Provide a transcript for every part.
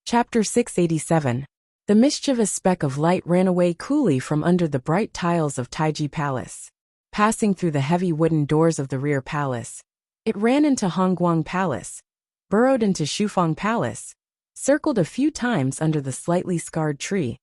Chapter 687. The mischievous speck of light ran away coolly from under the bright tiles of Taiji Palace. Passing through the heavy wooden doors of the rear palace, it ran into Hongguang Palace, burrowed into Shufang Palace, circled a few times under the slightly scarred tree,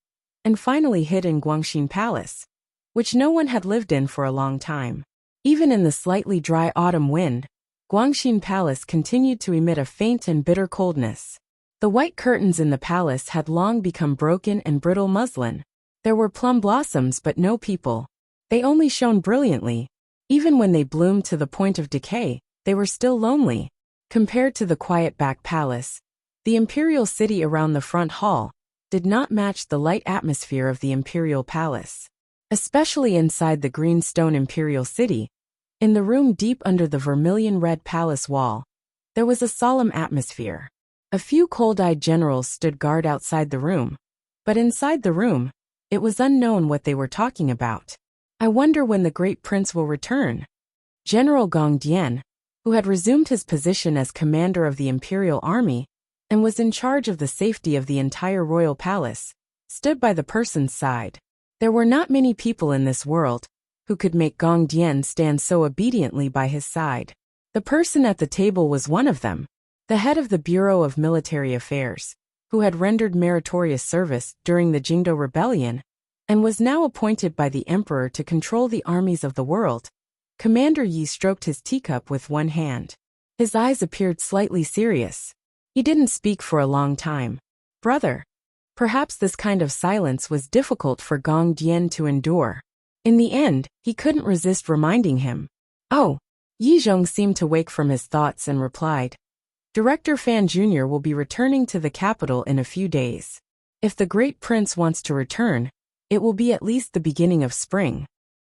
and finally hid in Guangxin Palace, which no one had lived in for a long time. Even in the slightly dry autumn wind, Guangxin Palace continued to emit a faint and bitter coldness. The white curtains in the palace had long become broken and brittle muslin. There were plum blossoms but no people. They only shone brilliantly. Even when they bloomed to the point of decay, they were still lonely. Compared to the quiet back palace, the imperial city around the front hall did not match the light atmosphere of the imperial palace. Especially inside the green stone imperial city, in the room deep under the vermilion-red palace wall, there was a solemn atmosphere. A few cold-eyed generals stood guard outside the room, but inside the room, it was unknown what they were talking about. I wonder when the great prince will return. General Gong Dian, who had resumed his position as commander of the imperial army and was in charge of the safety of the entire royal palace, stood by the person's side. There were not many people in this world who could make Gong Dian stand so obediently by his side. The person at the table was one of them, the head of the Bureau of Military Affairs, who had rendered meritorious service during the Jingdo Rebellion and was now appointed by the emperor to control the armies of the world. Commander Yi stroked his teacup with one hand. His eyes appeared slightly serious. He didn't speak for a long time. Brother. Perhaps this kind of silence was difficult for Gong Dian to endure. In the end, he couldn't resist reminding him. Oh. Yi Zhong seemed to wake from his thoughts and replied, Director Fan Jr. will be returning to the capital in a few days. If the great prince wants to return, it will be at least the beginning of spring.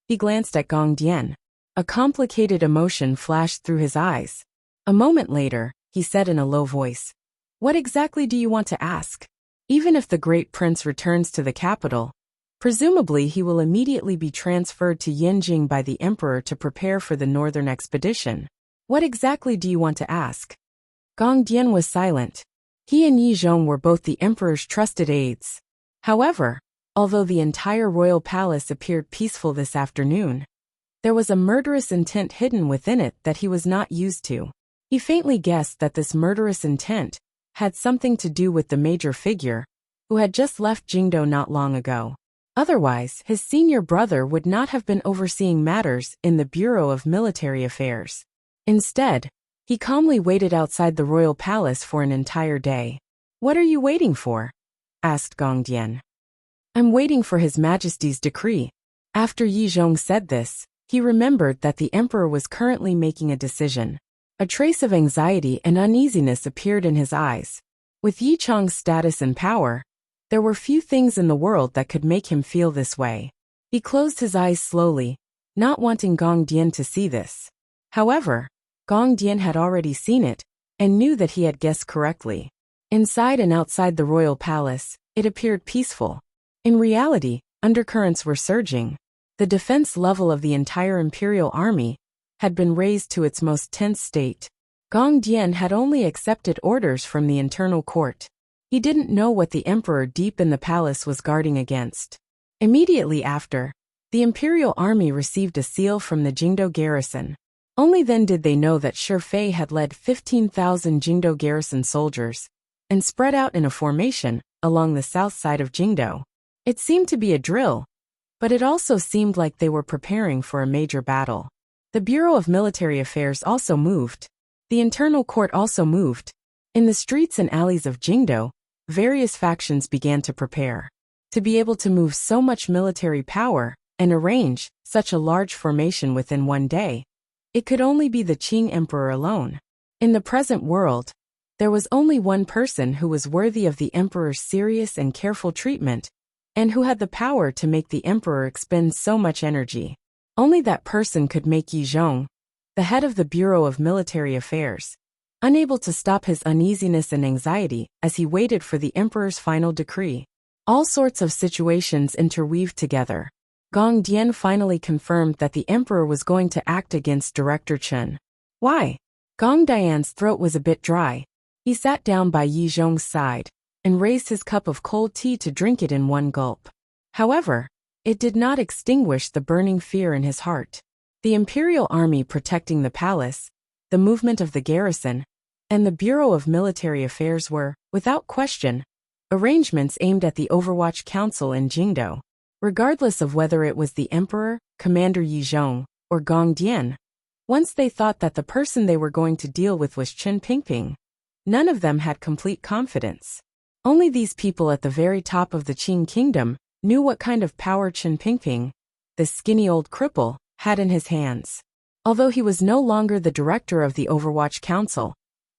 He glanced at Gong Dian. A complicated emotion flashed through his eyes. A moment later, he said in a low voice, What exactly do you want to ask? Even if the great prince returns to the capital, presumably he will immediately be transferred to Yanjing by the emperor to prepare for the northern expedition. What exactly do you want to ask? Gong Dian was silent. He and Yi Zhong were both the emperor's trusted aides. However, although the entire royal palace appeared peaceful this afternoon, there was a murderous intent hidden within it that he was not used to. He faintly guessed that this murderous intent had something to do with the major figure, who had just left Jingdo not long ago. Otherwise, his senior brother would not have been overseeing matters in the Bureau of Military Affairs. Instead, he calmly waited outside the royal palace for an entire day. What are you waiting for? Asked Gong Dian. I'm waiting for His Majesty's decree. After Yi Zhong said this, he remembered that the emperor was currently making a decision. A trace of anxiety and uneasiness appeared in his eyes. With Yi Chong's status and power, there were few things in the world that could make him feel this way. He closed his eyes slowly, not wanting Gong Dian to see this. However, Gong Dian had already seen it, and knew that he had guessed correctly. Inside and outside the royal palace, it appeared peaceful. In reality, undercurrents were surging. The defense level of the entire imperial army had been raised to its most tense state. Gong Dian had only accepted orders from the internal court. He didn't know what the emperor deep in the palace was guarding against. Immediately after, the imperial army received a seal from the Jingdo garrison. Only then did they know that Shi Fei had led 15,000 Jingdo garrison soldiers and spread out in a formation along the south side of Jingdo. It seemed to be a drill, but it also seemed like they were preparing for a major battle. The Bureau of Military Affairs also moved. The internal court also moved. In the streets and alleys of Jingdo, various factions began to prepare. To be able to move so much military power and arrange such a large formation within one day, it could only be the Qing emperor alone. In the present world, there was only one person who was worthy of the emperor's serious and careful treatment, and who had the power to make the emperor expend so much energy. Only that person could make Yi Zhong, the head of the Bureau of Military Affairs, unable to stop his uneasiness and anxiety as he waited for the emperor's final decree. All sorts of situations interweaved together. Gong Dian finally confirmed that the emperor was going to act against Director Chen. Why? Gong Dian's throat was a bit dry. He sat down by Yi Zhong's side. and raised his cup of cold tea to drink it in one gulp. However, it did not extinguish the burning fear in his heart. The imperial army protecting the palace, the movement of the garrison, and the Bureau of Military Affairs were, without question, arrangements aimed at the Overwatch Council in Jingdo. Regardless of whether it was the Emperor, Commander Yi Zhong, or Gong Dian, once they thought that the person they were going to deal with was Chen Pingping, none of them had complete confidence. Only these people at the very top of the Qing kingdom knew what kind of power Chen Pingping, the skinny old cripple, had in his hands. Although he was no longer the director of the Overwatch Council,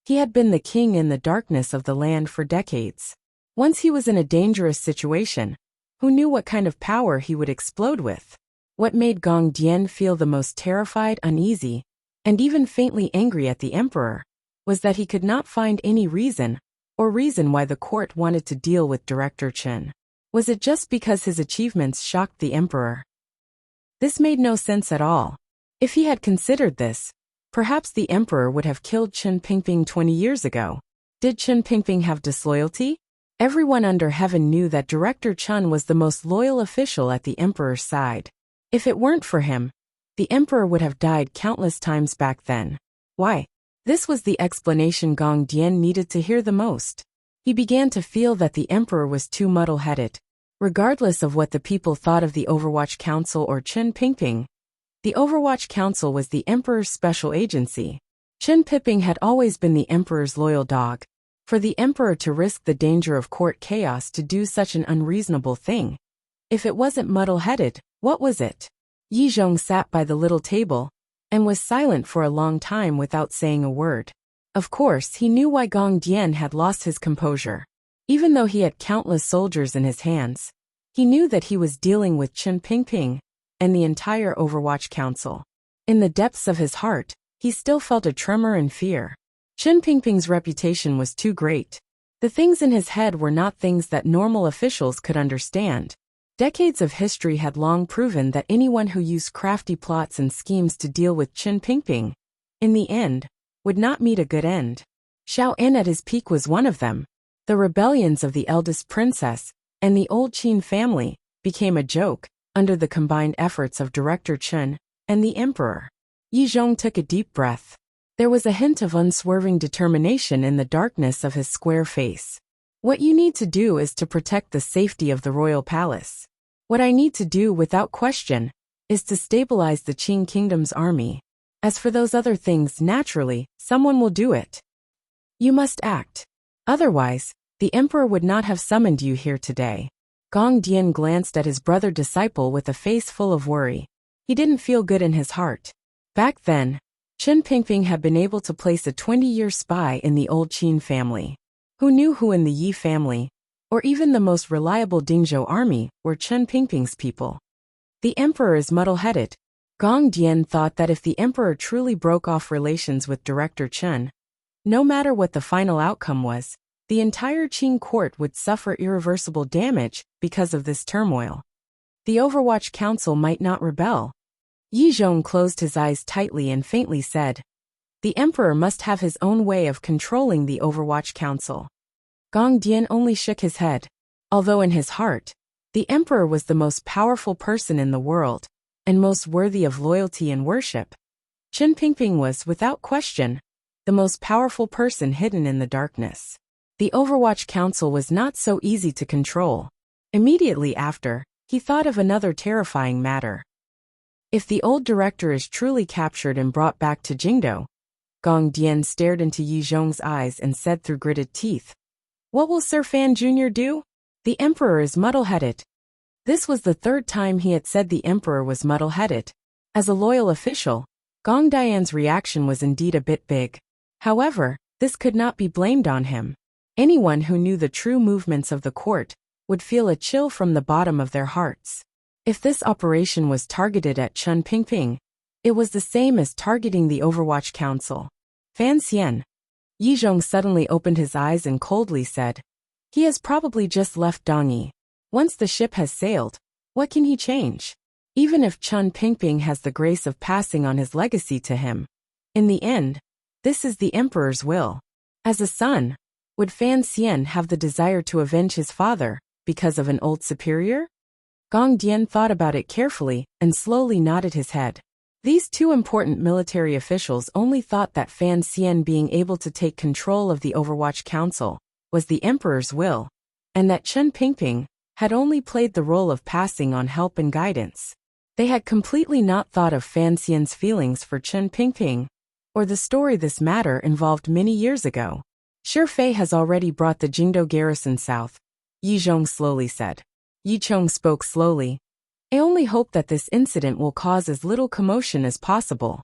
he had been the king in the darkness of the land for decades. Once he was in a dangerous situation, who knew what kind of power he would explode with? What made Gong Dian feel the most terrified, uneasy, and even faintly angry at the emperor, was that he could not find any reason why the court wanted to deal with Director Chen. Was it just because his achievements shocked the emperor? This made no sense at all. If he had considered this, perhaps the emperor would have killed Chen Pingping 20 years ago. Did Chen Pingping have disloyalty? Everyone under heaven knew that Director Chen was the most loyal official at the emperor's side. If it weren't for him, the emperor would have died countless times back then. Why? This was the explanation Gong Dian needed to hear the most. He began to feel that the emperor was too muddle-headed. Regardless of what the people thought of the Overwatch Council or Chen Pingping, the Overwatch Council was the emperor's special agency. Chen Pingping had always been the emperor's loyal dog. For the emperor to risk the danger of court chaos to do such an unreasonable thing. If it wasn't muddle-headed, what was it? Yi Zhong sat by the little table and was silent for a long time without saying a word. Of course, he knew why Gong Dian had lost his composure. Even though he had countless soldiers in his hands, he knew that he was dealing with Chen Pingping and the entire Overwatch Council. In the depths of his heart, he still felt a tremor and fear. Chen Pingping's reputation was too great. The things in his head were not things that normal officials could understand. Decades of history had long proven that anyone who used crafty plots and schemes to deal with Chen Pingping, in the end, would not meet a good end. Xiao En at his peak was one of them. The rebellions of the eldest princess and the old Qin family became a joke under the combined efforts of Director Chen and the emperor. Yi Zhong took a deep breath. There was a hint of unswerving determination in the darkness of his square face. What you need to do is to protect the safety of the royal palace. What I need to do, without question, is to stabilize the Qing kingdom's army. As for those other things, naturally, someone will do it. You must act. Otherwise, the emperor would not have summoned you here today. Gong Dian glanced at his brother disciple with a face full of worry. He didn't feel good in his heart. Back then, Chen Pingping had been able to place a 20-year spy in the old Qin family. Who knew who in the Yi family, or even the most reliable Dingzhou army, were Chen Pingping's people? The emperor is muddle-headed. Gong Dian thought that if the emperor truly broke off relations with Director Chen, no matter what the final outcome was, the entire Qing court would suffer irreversible damage because of this turmoil. The Overwatch Council might not rebel. Yi Zhong closed his eyes tightly and faintly said, "The emperor must have his own way of controlling the Overwatch Council." Gong Dian only shook his head. Although in his heart, the emperor was the most powerful person in the world, and most worthy of loyalty and worship, Chen Pingping was, without question, the most powerful person hidden in the darkness. The Overwatch Council was not so easy to control. Immediately after, he thought of another terrifying matter. If the old director is truly captured and brought back to Jingdo, Gong Dian stared into Yi Zhong's eyes and said through gritted teeth, "What will Sir Fan Jr. do? The emperor is muddle-headed." This was the third time he had said the emperor was muddle-headed. As a loyal official, Gong Dian's reaction was indeed a bit big. However, this could not be blamed on him. Anyone who knew the true movements of the court would feel a chill from the bottom of their hearts. If this operation was targeted at Chen Pingping, it was the same as targeting the Overwatch Council. Fan Xian. Yi Zhong suddenly opened his eyes and coldly said, "He has probably just left Dongyi. Once the ship has sailed, what can he change? Even if Chen Pingping has the grace of passing on his legacy to him, in the end, this is the emperor's will. As a son, Would Fan Xian have the desire to avenge his father because of an old superior? Gong Dian thought about it carefully and slowly nodded his head. These two important military officials only thought that Fan Xian being able to take control of the Overwatch Council was the emperor's will, and that Chen Pingping had only played the role of passing on help and guidance. They had completely not thought of Fan Xian's feelings for Chen Pingping, or the story this matter involved many years ago. Shi Fei has already brought the Jingdou garrison south, Yi Zhong slowly said. Yi Chong spoke slowly. I only hope that this incident will cause as little commotion as possible.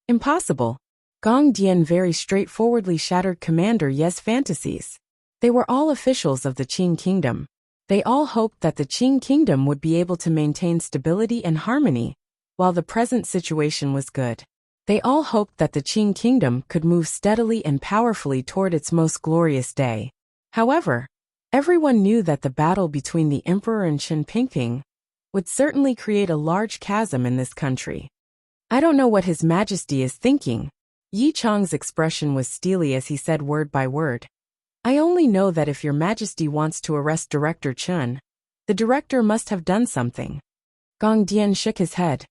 Impossible. Gong Dian very straightforwardly shattered Commander Ye's fantasies. They were all officials of the Qing Kingdom. They all hoped that the Qing Kingdom would be able to maintain stability and harmony, while the present situation was good. They all hoped that the Qing Kingdom could move steadily and powerfully toward its most glorious day. However, everyone knew that the battle between the emperor and Chen Pingping would certainly create a large chasm in this country. I don't know what His Majesty is thinking. Yi Chong's expression was steely as he said word by word. I only know that if Your Majesty wants to arrest Director Chen, the director must have done something. Gong Dian shook his head.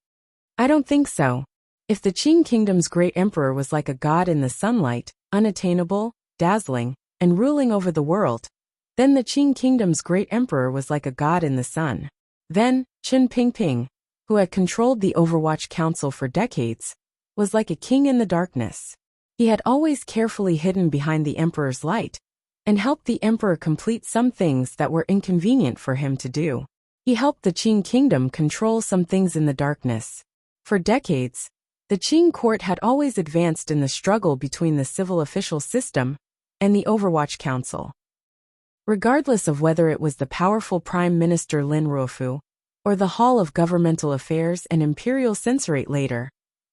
I don't think so. If the Qing Kingdom's great emperor was like a god in the sunlight, unattainable, dazzling, and ruling over the world, then the Qing Kingdom's great emperor was like a god in the sun. Then, Chen Pingping, who had controlled the Overwatch Council for decades, was like a king in the darkness. He had always carefully hidden behind the emperor's light, and helped the emperor complete some things that were inconvenient for him to do. He helped the Qing Kingdom control some things in the darkness. For decades, the Qing court had always advanced in the struggle between the civil official system and the Overwatch Council. Regardless of whether it was the powerful Prime Minister Lin Ruofu, or the Hall of Governmental Affairs and Imperial Censorate later,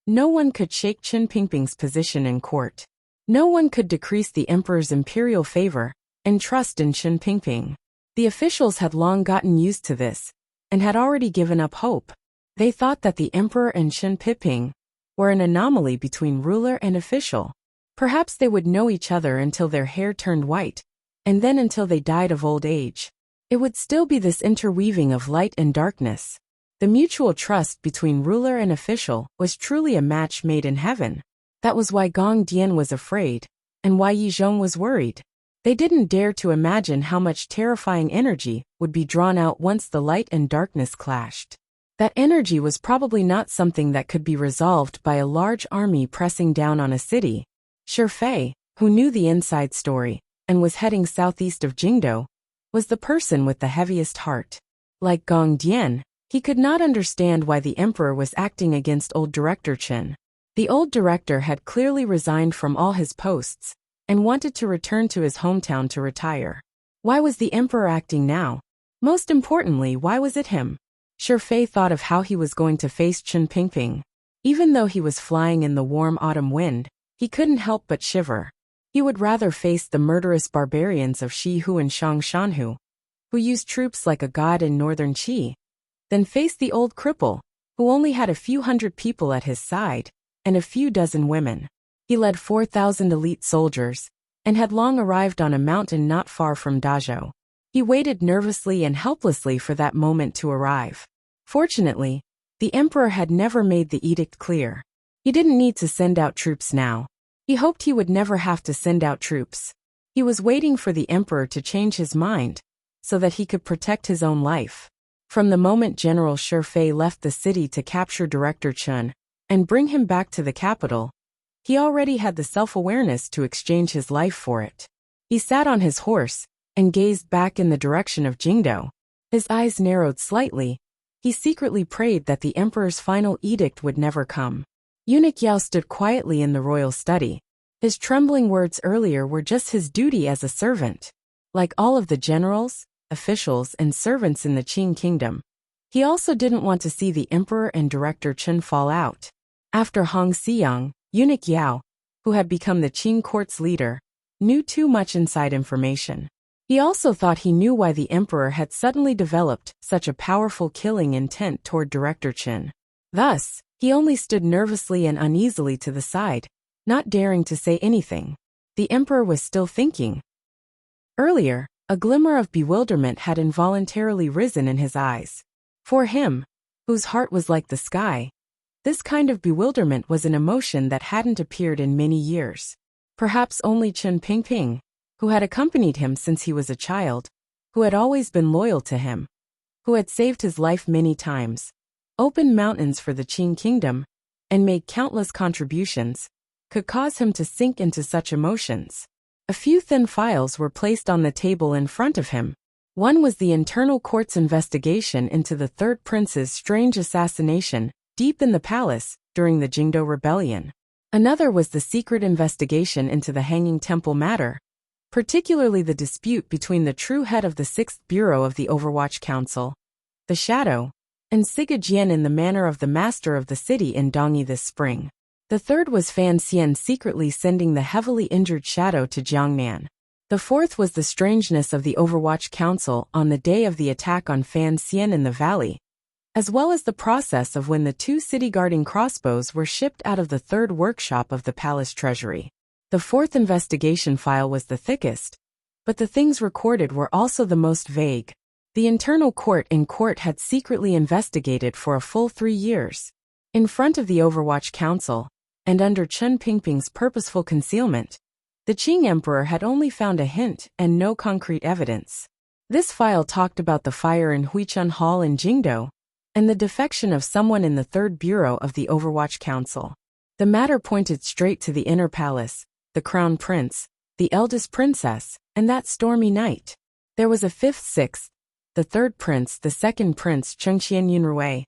no one could shake Chen Pingping's position in court. No one could decrease the emperor's imperial favor and trust in Chen Pingping. The officials had long gotten used to this, and had already given up hope. They thought that the emperor and Chen Pingping were an anomaly between ruler and official. Perhaps they would know each other until their hair turned white, and then until they died of old age. It would still be this interweaving of light and darkness. The mutual trust between ruler and official was truly a match made in heaven. That was why Gong Dian was afraid, and why Yi Zhong was worried. They didn't dare to imagine how much terrifying energy would be drawn out once the light and darkness clashed. That energy was probably not something that could be resolved by a large army pressing down on a city. Shi Fei, who knew the inside story, and was heading southeast of Jingdou, was the person with the heaviest heart. Like Gong Dian, he could not understand why the emperor was acting against old Director Chen. The old director had clearly resigned from all his posts, and wanted to return to his hometown to retire. Why was the emperor acting now? Most importantly, why was it him? Shi Fei thought of how he was going to face Chen Pingping. Even though he was flying in the warm autumn wind, he couldn't help but shiver. He would rather face the murderous barbarians of Shihu and Shanhu, who used troops like a god in northern Qi, than face the old cripple, who only had a few hundred people at his side, and a few dozen women. He led 4,000 elite soldiers, and had long arrived on a mountain not far from Dazhou. He waited nervously and helplessly for that moment to arrive. Fortunately, the emperor had never made the edict clear. He didn't need to send out troops now. He hoped he would never have to send out troops. He was waiting for the emperor to change his mind, so that he could protect his own life. From the moment General Shi Fei left the city to capture Director Chen and bring him back to the capital, he already had the self-awareness to exchange his life for it. He sat on his horse and gazed back in the direction of Jingdou. His eyes narrowed slightly. He secretly prayed that the emperor's final edict would never come. Eunuch Yao stood quietly in the royal study. His trembling words earlier were just his duty as a servant. Like all of the generals, officials, and servants in the Qing kingdom, he also didn't want to see the emperor and Director Chen fall out. After Hong Xiyang, Eunuch Yao, who had become the Qing court's leader, knew too much inside information. He also thought he knew why the emperor had suddenly developed such a powerful killing intent toward Director Chen. Thus, he only stood nervously and uneasily to the side, not daring to say anything. The emperor was still thinking. Earlier, a glimmer of bewilderment had involuntarily risen in his eyes. For him, whose heart was like the sky, this kind of bewilderment was an emotion that hadn't appeared in many years. Perhaps only Chen Pingping, who had accompanied him since he was a child, who had always been loyal to him, who had saved his life many times, opened mountains for the Qing kingdom, and made countless contributions, could cause him to sink into such emotions. A few thin files were placed on the table in front of him. One was the internal court's investigation into the third prince's strange assassination, deep in the palace, during the Jingdo Rebellion. Another was the secret investigation into the Hanging Temple matter, particularly the dispute between the true head of the 6th Bureau of the Overwatch Council, the Shadow, and Siga Jian in the manner of the master of the city in Dongyi this spring. The third was Fan Xian secretly sending the heavily injured Shadow to Jiangnan. The fourth was the strangeness of the Overwatch Council on the day of the attack on Fan Xian in the valley, as well as the process of when the 2 city-guarding crossbows were shipped out of the third workshop of the palace treasury. The fourth investigation file was the thickest, but the things recorded were also the most vague. The internal court in court had secretly investigated for a full 3 years. In front of the Overwatch Council, and under Chen Pingping's purposeful concealment, the Qing Emperor had only found a hint and no concrete evidence. This file talked about the fire in Huichun Hall in Jingdo, and the defection of someone in the third bureau of the Overwatch Council. The matter pointed straight to the inner palace, the crown prince, the eldest princess, and that stormy night. There was a fifth, sixth, the third prince, the second prince, Chengqian Yunrui.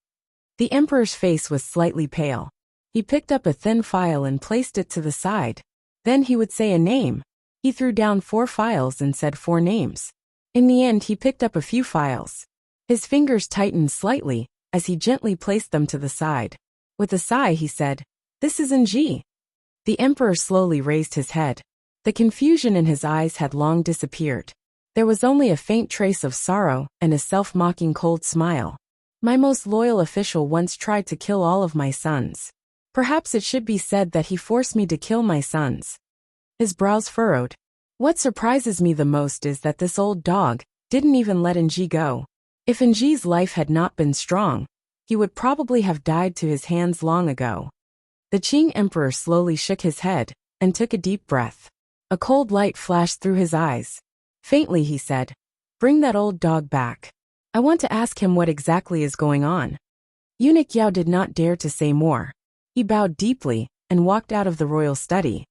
The emperor's face was slightly pale. He picked up a thin file and placed it to the side. Then he would say a name. He threw down 4 files and said 4 names. In the end, he picked up a few files. His fingers tightened slightly as he gently placed them to the side. With a sigh, he said, "This is NG." The emperor slowly raised his head. The confusion in his eyes had long disappeared. There was only a faint trace of sorrow and a self-mocking cold smile. "My most loyal official once tried to kill all of my sons. Perhaps it should be said that he forced me to kill my sons." His brows furrowed. "What surprises me the most is that this old dog didn't even let NG go. If NG's life had not been strong, he would probably have died to his hands long ago." The Qing Emperor slowly shook his head and took a deep breath. A cold light flashed through his eyes. Faintly he said, "Bring that old dog back. I want to ask him what exactly is going on." Eunuch Yao did not dare to say more. He bowed deeply and walked out of the royal study.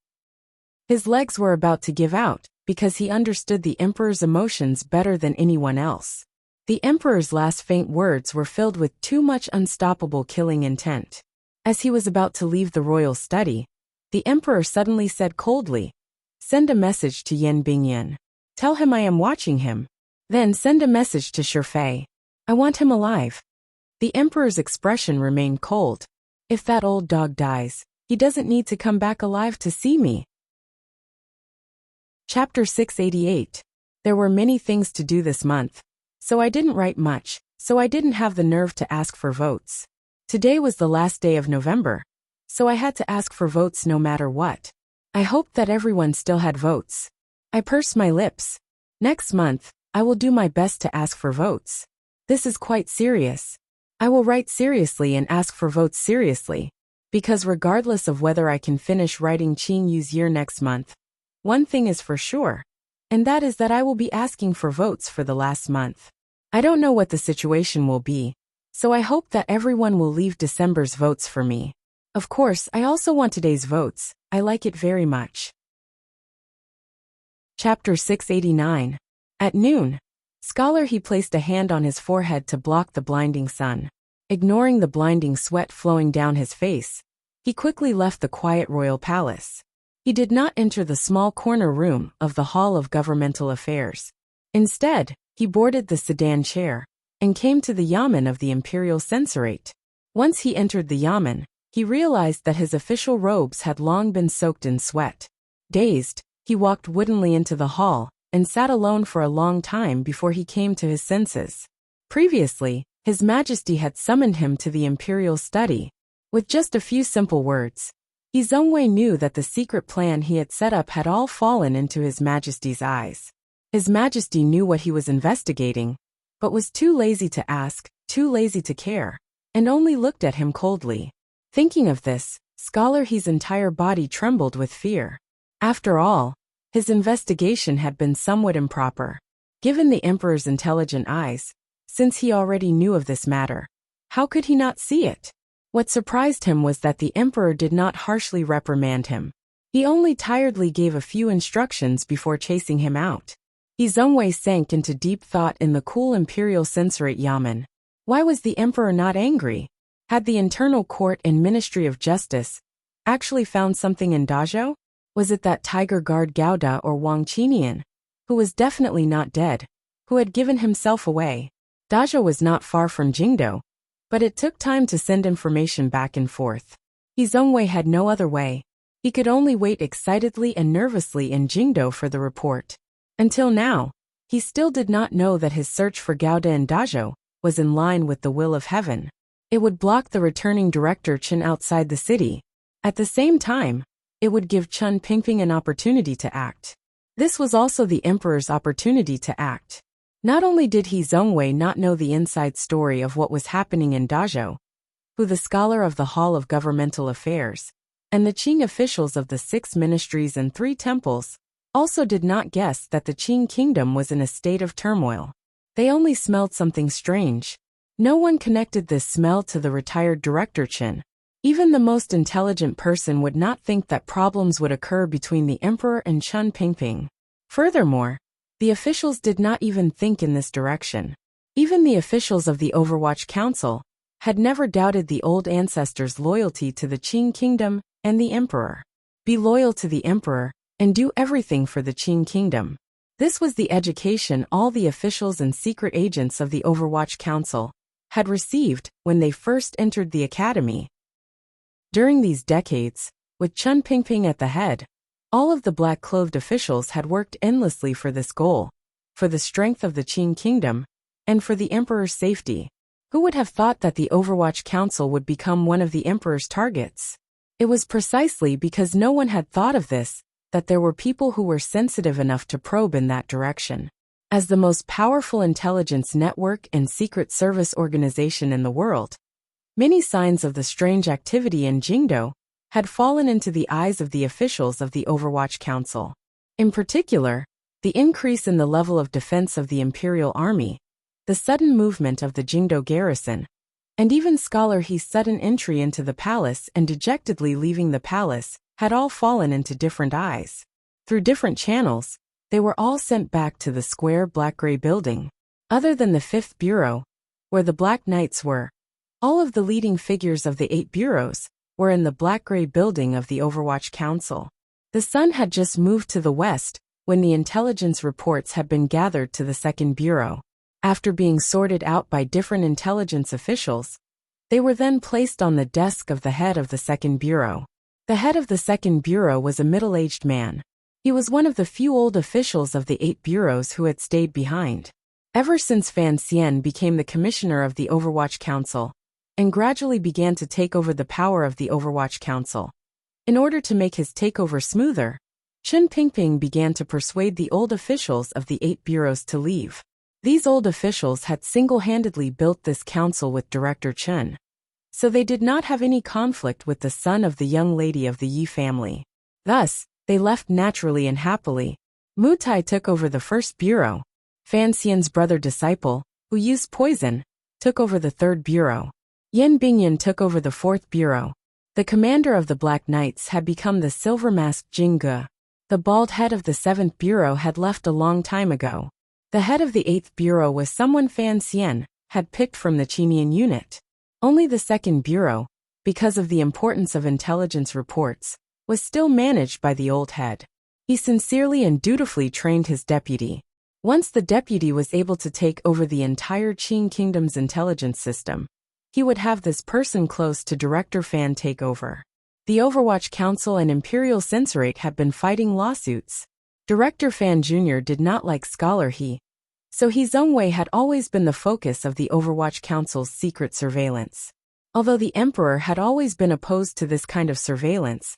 His legs were about to give out because he understood the emperor's emotions better than anyone else. The emperor's last faint words were filled with too much unstoppable killing intent. As he was about to leave the royal study, the emperor suddenly said coldly, "Send a message to Yan Bingyan. Tell him I am watching him. Then send a message to Shifei. I want him alive." The emperor's expression remained cold. "If that old dog dies, he doesn't need to come back alive to see me." Chapter 688. There were many things to do this month, so I didn't write much, so I didn't have the nerve to ask for votes. Today was the last day of November, so I had to ask for votes no matter what. I hoped that everyone still had votes. I pursed my lips. Next month, I will do my best to ask for votes. This is quite serious. I will write seriously and ask for votes seriously, because regardless of whether I can finish writing Qing Yu's year next month, one thing is for sure, and that is that I will be asking for votes for the last month. I don't know what the situation will be, so I hope that everyone will leave December's votes for me. Of course, I also want today's votes. I like it very much. Chapter 689. At noon, Scholar he placed a hand on his forehead to block the blinding sun. Ignoring the blinding sweat flowing down his face, he quickly left the quiet royal palace. He did not enter the small corner room of the Hall of Governmental Affairs. Instead, he boarded the sedan chair and came to the yamen of the imperial censorate. Once he entered the yamen, he realized that his official robes had long been soaked in sweat. Dazed, he walked woodenly into the hall and sat alone for a long time before he came to his senses. Previously, His Majesty had summoned him to the imperial study. With just a few simple words, He Zhongwei knew that the secret plan he had set up had all fallen into His Majesty's eyes. His Majesty knew what he was investigating, but was too lazy to ask, too lazy to care, and only looked at him coldly. Thinking of this, Scholar He's entire body trembled with fear. After all, his investigation had been somewhat improper. Given the Emperor's intelligent eyes, since he already knew of this matter, how could he not see it? What surprised him was that the Emperor did not harshly reprimand him. He only tiredly gave a few instructions before chasing him out. He Zhongwei sank into deep thought in the cool Imperial Censorate Yamen. Why was the Emperor not angry? Had the Internal Court and Ministry of Justice actually found something in Dazhou? Was it that Tiger Guard Gouda or Wang Qinian, who was definitely not dead, who had given himself away? Dazhou was not far from Jingdou, but it took time to send information back and forth. He Zhongwei had no other way. He could only wait excitedly and nervously in Jingdou for the report. Until now, he still did not know that his search for Gouda and Dazhou was in line with the will of heaven. It would block the returning Director Chen outside the city. At the same time, it would give Chen Pingping an opportunity to act. This was also the Emperor's opportunity to act. Not only did He Zhongwei not know the inside story of what was happening in Dazhou, who the scholar of the Hall of Governmental Affairs, and the Qing officials of the 6 ministries and 3 temples, also did not guess that the Qing kingdom was in a state of turmoil. They only smelled something strange. No one connected this smell to the retired Director Chen. Even the most intelligent person would not think that problems would occur between the Emperor and Chen Pingping. Furthermore, the officials did not even think in this direction. Even the officials of the Overwatch Council had never doubted the old ancestors' loyalty to the Qing kingdom and the Emperor. Be loyal to the Emperor and do everything for the Qing kingdom. This was the education all the officials and secret agents of the Overwatch Council had received when they first entered the academy. During these decades, with Chen Pingping at the head, all of the black-clothed officials had worked endlessly for this goal, for the strength of the Qing kingdom, and for the Emperor's safety. Who would have thought that the Overwatch Council would become one of the Emperor's targets? It was precisely because no one had thought of this that there were people who were sensitive enough to probe in that direction. As the most powerful intelligence network and secret service organization in the world, many signs of the strange activity in Jingdou had fallen into the eyes of the officials of the Overwatch Council. In particular, the increase in the level of defense of the Imperial Army, the sudden movement of the Jingdou garrison, and even Scholar He's sudden entry into the palace and dejectedly leaving the palace had all fallen into different eyes. Through different channels, they were all sent back to the square black-gray building. Other than the 5th Bureau, where the Black Knights were, all of the leading figures of the 8 bureaus were in the black-gray building of the Overwatch Council. The sun had just moved to the west when the intelligence reports had been gathered to the 2nd Bureau. After being sorted out by different intelligence officials, they were then placed on the desk of the head of the 2nd Bureau. The head of the 2nd Bureau was a middle-aged man. He was one of the few old officials of the 8 bureaus who had stayed behind. Ever since Fan Xian became the commissioner of the Overwatch Council, and gradually began to take over the power of the Overwatch Council. In order to make his takeover smoother, Chen Pingping began to persuade the old officials of the 8 bureaus to leave. These old officials had single-handedly built this council with Director Chen, so they did not have any conflict with the son of the young lady of the Yi family. Thus, they left naturally and happily. Mu Tai took over the 1st Bureau. Fan Xian's brother disciple, who used poison, took over the 3rd Bureau. Yan Bingyan took over the 4th Bureau. The commander of the Black Knights had become the silver-masked Jing Ge. The bald head of the 7th Bureau had left a long time ago. The head of the 8th Bureau was someone Fan Xian had picked from the Qinian unit. Only the 2nd Bureau, because of the importance of intelligence reports, was still managed by the old head. He sincerely and dutifully trained his deputy. Once the deputy was able to take over the entire Qing kingdom's intelligence system, he would have this person close to Director Fan take over. The Overwatch Council and Imperial Censorate had been fighting lawsuits. Director Fan Jr. did not like Scholar He, so He Zhongwei had always been the focus of the Overwatch Council's secret surveillance. Although the Emperor had always been opposed to this kind of surveillance,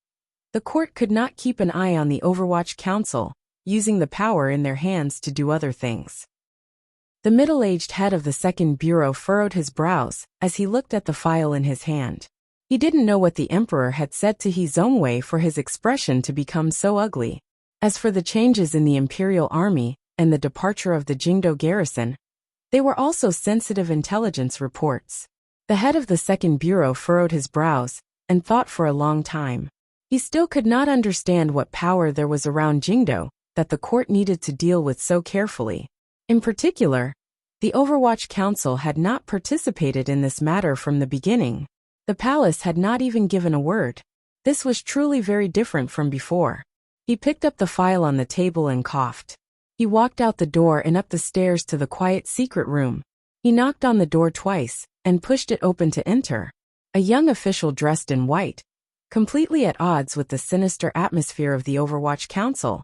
the court could not keep an eye on the Overwatch Council using the power in their hands to do other things. The middle-aged head of the second bureau furrowed his brows as he looked at the file in his hand. He didn't know what the emperor had said to He Zongwei for his expression to become so ugly. As for the changes in the imperial army and the departure of the Jingdo garrison, they were also sensitive intelligence reports. The head of the second bureau furrowed his brows and thought for a long time. He still could not understand what power there was around Jingdo that the court needed to deal with so carefully. In particular, the Overwatch Council had not participated in this matter from the beginning. The palace had not even given a word. This was truly very different from before. He picked up the file on the table and coughed. He walked out the door and up the stairs to the quiet secret room. He knocked on the door twice and pushed it open to enter. A young official dressed in white, completely at odds with the sinister atmosphere of the Overwatch Council,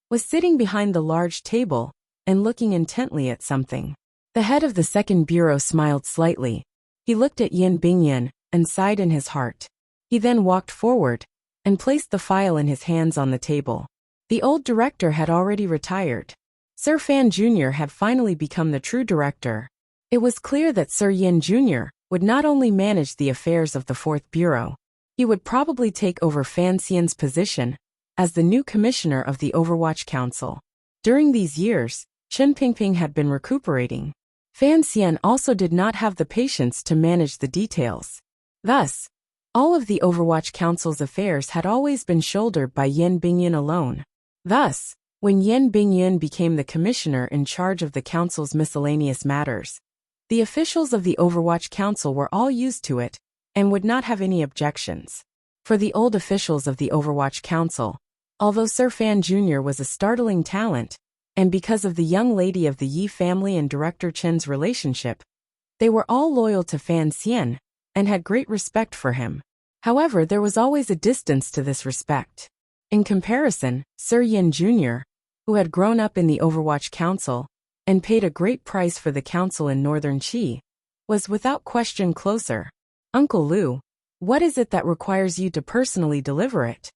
was sitting behind the large table and looking intently at something. The head of the second bureau smiled slightly. He looked at Yin Bingyan and sighed in his heart. He then walked forward and placed the file in his hands on the table. The old director had already retired. Sir Fan Jr. had finally become the true director. It was clear that Sir Yin Jr. would not only manage the affairs of the Fourth Bureau, he would probably take over Fan Xian's position as the new commissioner of the Overwatch Council. During these years, Chen Pingping had been recuperating. Fan Xian also did not have the patience to manage the details. Thus, all of the Overwatch Council's affairs had always been shouldered by Yin Bingyan alone. Thus, when Yin Bingyan became the commissioner in charge of the council's miscellaneous matters, the officials of the Overwatch Council were all used to it and would not have any objections. For the old officials of the Overwatch Council, although Sir Fan Jr. was a startling talent, and because of the young lady of the Yi family and Director Chen's relationship, they were all loyal to Fan Xian and had great respect for him. However, there was always a distance to this respect. In comparison, Sir Yin Jr., who had grown up in the Overwatch Council and paid a great price for the council in northern Qi, was without question closer. Uncle Lu, what is it that requires you to personally deliver it?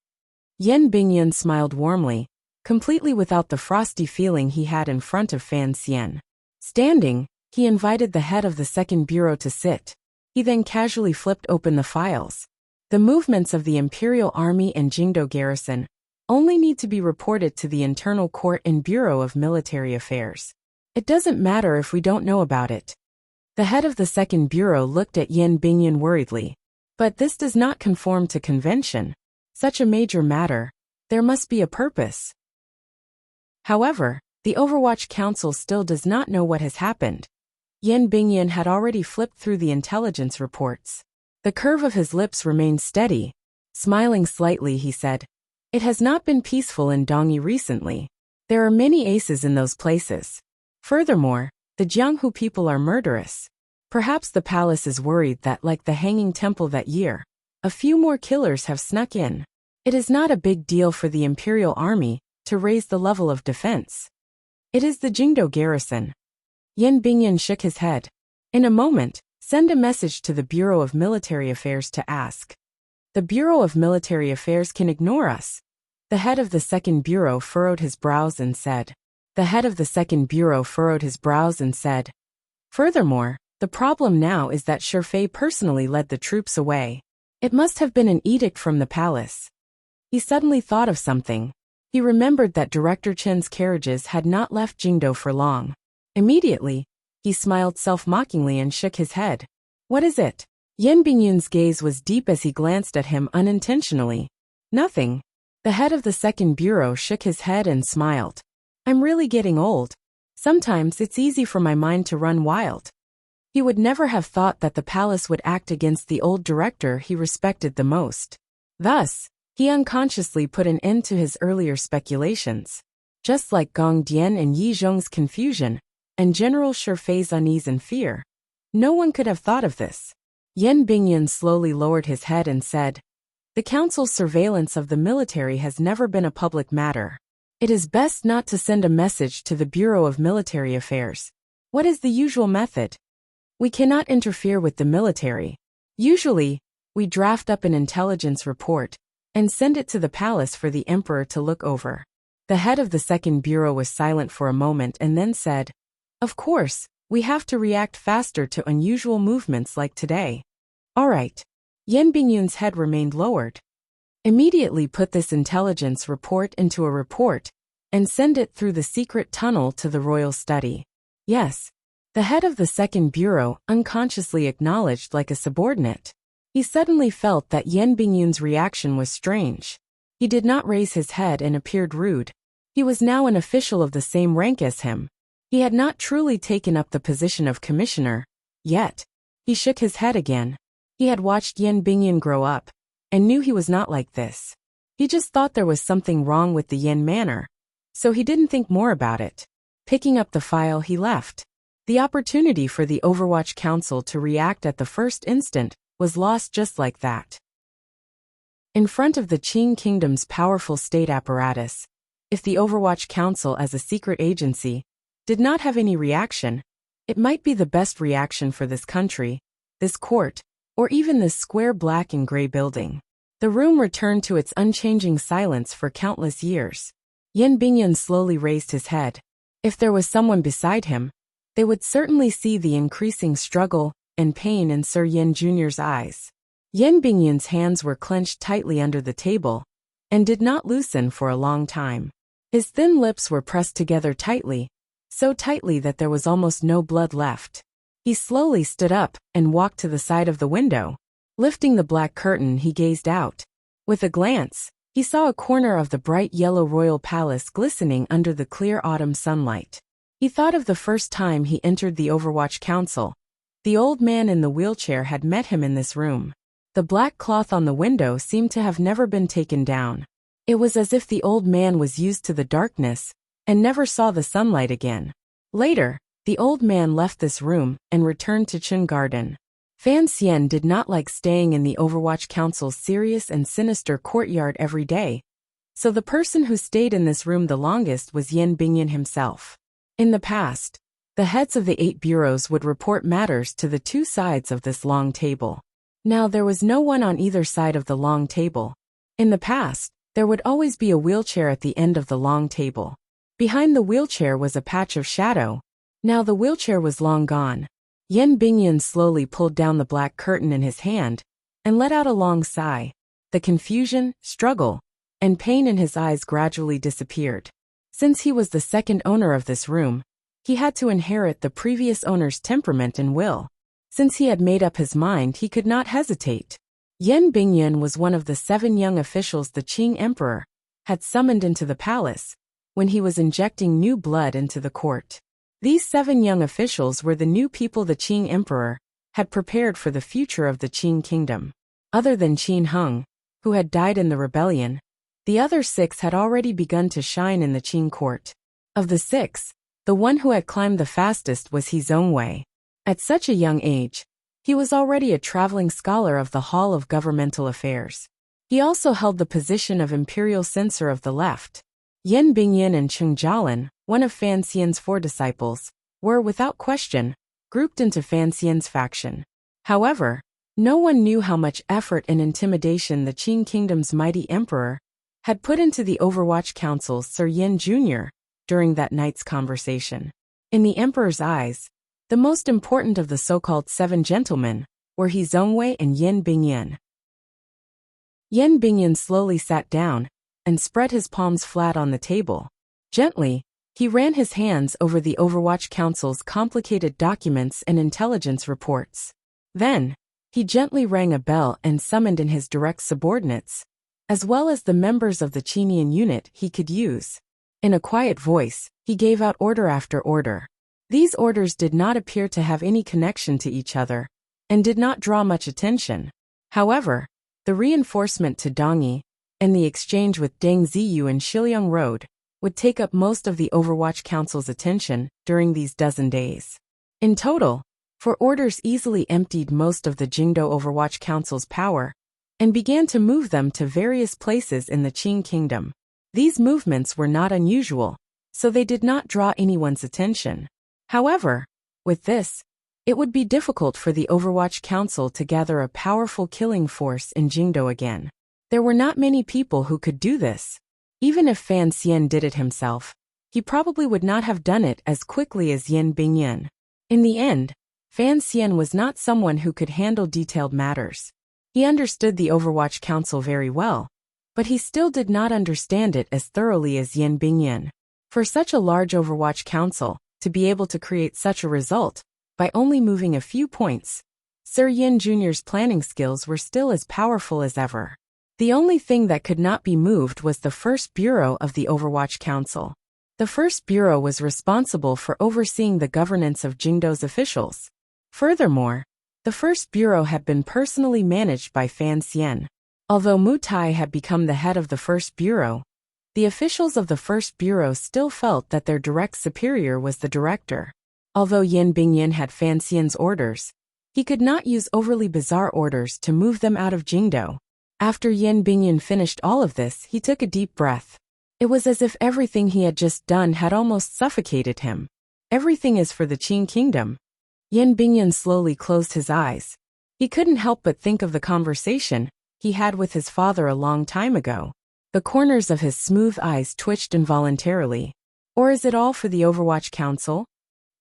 Yin Bingyan smiled warmly, completely without the frosty feeling he had in front of Fan Xian. Standing, he invited the head of the second bureau to sit. He then casually flipped open the files. The movements of the Imperial Army and Jingdo garrison only need to be reported to the Internal Court and Bureau of Military Affairs. It doesn't matter if we don't know about it. The head of the second bureau looked at Yin Bingyan worriedly. But this does not conform to convention. Such a major matter, there must be a purpose. However, the Overwatch Council still does not know what has happened. Yin Bingyan had already flipped through the intelligence reports. The curve of his lips remained steady. Smiling slightly, he said, "It has not been peaceful in Dongyi recently. There are many aces in those places. Furthermore, the Jianghu people are murderous. Perhaps the palace is worried that, like the Hanging Temple that year, a few more killers have snuck in. It is not a big deal for the Imperial Army to raise the level of defense. It is the Jingdo garrison." Yin Bingyan shook his head. In a moment, send a message to the Bureau of Military Affairs to ask. The Bureau of Military Affairs can ignore us. The head of the second bureau furrowed his brows and said. Furthermore, the problem now is that Shifei personally led the troops away. It must have been an edict from the palace. He suddenly thought of something. He remembered that Director Chen's carriages had not left Jingdo for long. Immediately, he smiled self-mockingly and shook his head. What is it? Yin Bingyan's gaze was deep as he glanced at him unintentionally. Nothing. The head of the second bureau shook his head and smiled. I'm really getting old. Sometimes it's easy for my mind to run wild. He would never have thought that the palace would act against the old director he respected the most. Thus, he unconsciously put an end to his earlier speculations. Just like Gong Dian and Yi Zhong's confusion, and General Shifei's unease and fear, no one could have thought of this. Yin Bingyan slowly lowered his head and said, "The council's surveillance of the military has never been a public matter. It is best not to send a message to the Bureau of Military Affairs. What is the usual method? We cannot interfere with the military. Usually, we draft up an intelligence report and send it to the palace for the emperor to look over. The head of the second bureau was silent for a moment and then said, "Of course, we have to react faster to unusual movements like today." "All right." Yan Bingyun's head remained lowered. "Immediately put this intelligence report into a report and send it through the secret tunnel to the royal study." "Yes." The head of the second bureau unconsciously acknowledged like a subordinate. He suddenly felt that Yan Bingyun's reaction was strange. He did not raise his head and appeared rude. He was now an official of the same rank as him. He had not truly taken up the position of commissioner yet. He shook his head again. He had watched Yan Bingyun grow up and knew he was not like this. He just thought there was something wrong with the Yan manner, so he didn't think more about it. Picking up the file, he left. The opportunity for the Overwatch Council to react at the first instant was lost just like that. In front of the Qing Kingdom's powerful state apparatus, if the Overwatch Council as a secret agency did not have any reaction, it might be the best reaction for this country, this court, or even this square black and gray building. The room returned to its unchanging silence for countless years. Yan Bingyun slowly raised his head. If there was someone beside him, they would certainly see the increasing struggle and pain in Sir Yan Jr.'s eyes. Yan Bingyun's hands were clenched tightly under the table and did not loosen for a long time. His thin lips were pressed together tightly, so tightly that there was almost no blood left. He slowly stood up and walked to the side of the window. Lifting the black curtain, he gazed out. With a glance, he saw a corner of the bright yellow royal palace glistening under the clear autumn sunlight. He thought of the first time he entered the Overwatch Council. The old man in the wheelchair had met him in this room. The black cloth on the window seemed to have never been taken down. It was as if the old man was used to the darkness and never saw the sunlight again. Later, the old man left this room and returned to Chun Garden. Fan Xian did not like staying in the Overwatch Council's serious and sinister courtyard every day, so the person who stayed in this room the longest was Yan Bingyun himself. In the past, the heads of the 8 bureaus would report matters to the 2 sides of this long table. Now there was no one on either side of the long table. In the past, there would always be a wheelchair at the end of the long table. Behind the wheelchair was a patch of shadow. Now the wheelchair was long gone. Yan Bingyun slowly pulled down the black curtain in his hand and let out a long sigh. The confusion, struggle, and pain in his eyes gradually disappeared. Since he was the second owner of this room, he had to inherit the previous owner's temperament and will. Since he had made up his mind, he could not hesitate. Yan Bingyun was one of the 7 young officials the Qing Emperor had summoned into the palace when he was injecting new blood into the court. These 7 young officials were the new people the Qing Emperor had prepared for the future of the Qing kingdom. Other than Qin Hung, who had died in the rebellion, the other 6 had already begun to shine in the Qing court. Of the 6, the one who had climbed the fastest was He Zhongwei. At such a young age, he was already a traveling scholar of the Hall of Governmental Affairs. He also held the position of imperial censor of the left. Yan Bingyun and Cheng Jialin, one of Fan Xian's 4 disciples, were, without question, grouped into Fan Xian's faction. However, no one knew how much effort and intimidation the Qing Kingdom's mighty emperor had put into the Overwatch Council's Sir Yan Jr. during that night's conversation. In the emperor's eyes, the most important of the so-called 7 gentlemen were He Zhongwei and Yan Bingyun. Yan Bingyun slowly sat down and spread his palms flat on the table. Gently, he ran his hands over the Overwatch Council's complicated documents and intelligence reports. Then, he gently rang a bell and summoned in his direct subordinates, as well as the members of the Qinian unit he could use. In a quiet voice, he gave out order after order. These orders did not appear to have any connection to each other, and did not draw much attention. However, the reinforcement to Dongyi and the exchange with Deng Ziyu and Shiliang Road would take up most of the Overwatch Council's attention during these dozen days. In total, 4 orders easily emptied most of the Jingdo Overwatch Council's power and began to move them to various places in the Qing Kingdom. These movements were not unusual, so they did not draw anyone's attention. However, with this, it would be difficult for the Overwatch Council to gather a powerful killing force in Jingdo again. There were not many people who could do this. Even if Fan Xian did it himself, he probably would not have done it as quickly as Yin Bingyan. In the end, Fan Xian was not someone who could handle detailed matters. He understood the Overwatch Council very well, but he still did not understand it as thoroughly as Yin Bingyan. For such a large Overwatch Council to be able to create such a result by only moving a few points, Sir Yin Jr.'s planning skills were still as powerful as ever. The only thing that could not be moved was the First Bureau of the Overwatch Council. The First Bureau was responsible for overseeing the governance of Jingdo's officials. Furthermore, the First Bureau had been personally managed by Fan Xian. Although Mu Tai had become the head of the First Bureau, the officials of the First Bureau still felt that their direct superior was the director. Although Yin Bingyan had Fan Xian's orders, he could not use overly bizarre orders to move them out of Jingdo. After Yin Bingyan finished all of this, he took a deep breath. It was as if everything he had just done had almost suffocated him. Everything is for the Qing Kingdom. Yin Bingyan slowly closed his eyes. He couldn't help but think of the conversation he had with his father a long time ago. The corners of his smooth eyes twitched involuntarily. Or is it all for the Overwatch Council?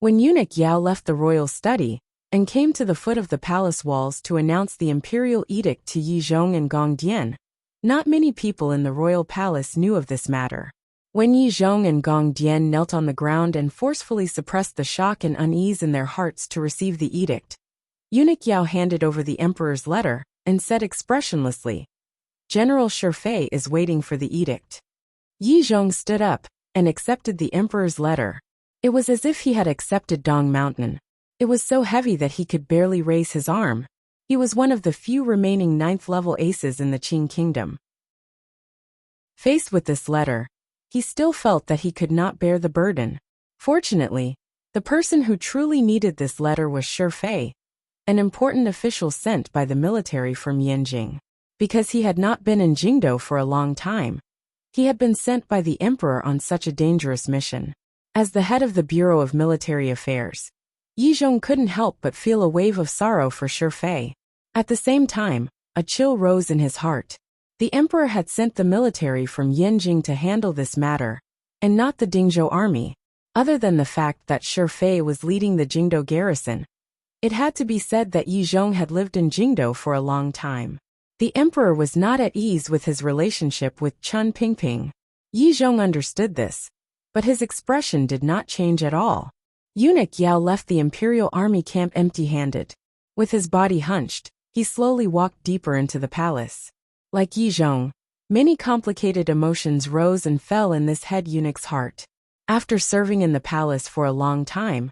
When Eunuch Yao left the royal study and came to the foot of the palace walls to announce the imperial edict to Yi Zhong and Gong Dian, not many people in the royal palace knew of this matter. When Yi Zhong and Gong Dian knelt on the ground and forcefully suppressed the shock and unease in their hearts to receive the edict, Eunuch Yao handed over the emperor's letter and said expressionlessly, "General Shifei is waiting for the edict." Yi Zhong stood up and accepted the emperor's letter. It was as if he had accepted Dong Mountain. It was so heavy that he could barely raise his arm. He was one of the few remaining 9th-level aces in the Qing Kingdom. Faced with this letter, he still felt that he could not bear the burden. Fortunately, the person who truly needed this letter was Shifei, an important official sent by the military from Yanjing. Because he had not been in Jingdo for a long time, he had been sent by the emperor on such a dangerous mission. As the head of the Bureau of Military Affairs, Yi Zhong couldn't help but feel a wave of sorrow for Shifei. At the same time, a chill rose in his heart. The emperor had sent the military from Yanjing to handle this matter, and not the Dingzhou army. Other than the fact that Shifei was leading the Jingdo garrison, it had to be said that Yi Zhong had lived in Jingdo for a long time. The emperor was not at ease with his relationship with Chun Pingping. Yi Zhong understood this, but his expression did not change at all. Eunuch Yao left the imperial army camp empty-handed. With his body hunched, he slowly walked deeper into the palace. Like Yi Zhong, many complicated emotions rose and fell in this head eunuch's heart. After serving in the palace for a long time,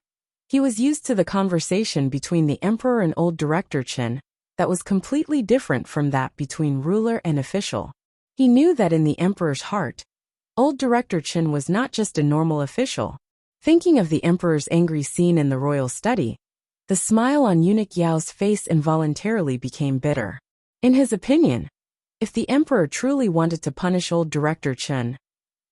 he was used to the conversation between the emperor and old director Chen that was completely different from that between ruler and official. He knew that in the emperor's heart, old director Chen was not just a normal official. Thinking of the emperor's angry scene in the royal study, the smile on Eunuch Yao's face involuntarily became bitter. In his opinion, if the emperor truly wanted to punish old director Chen,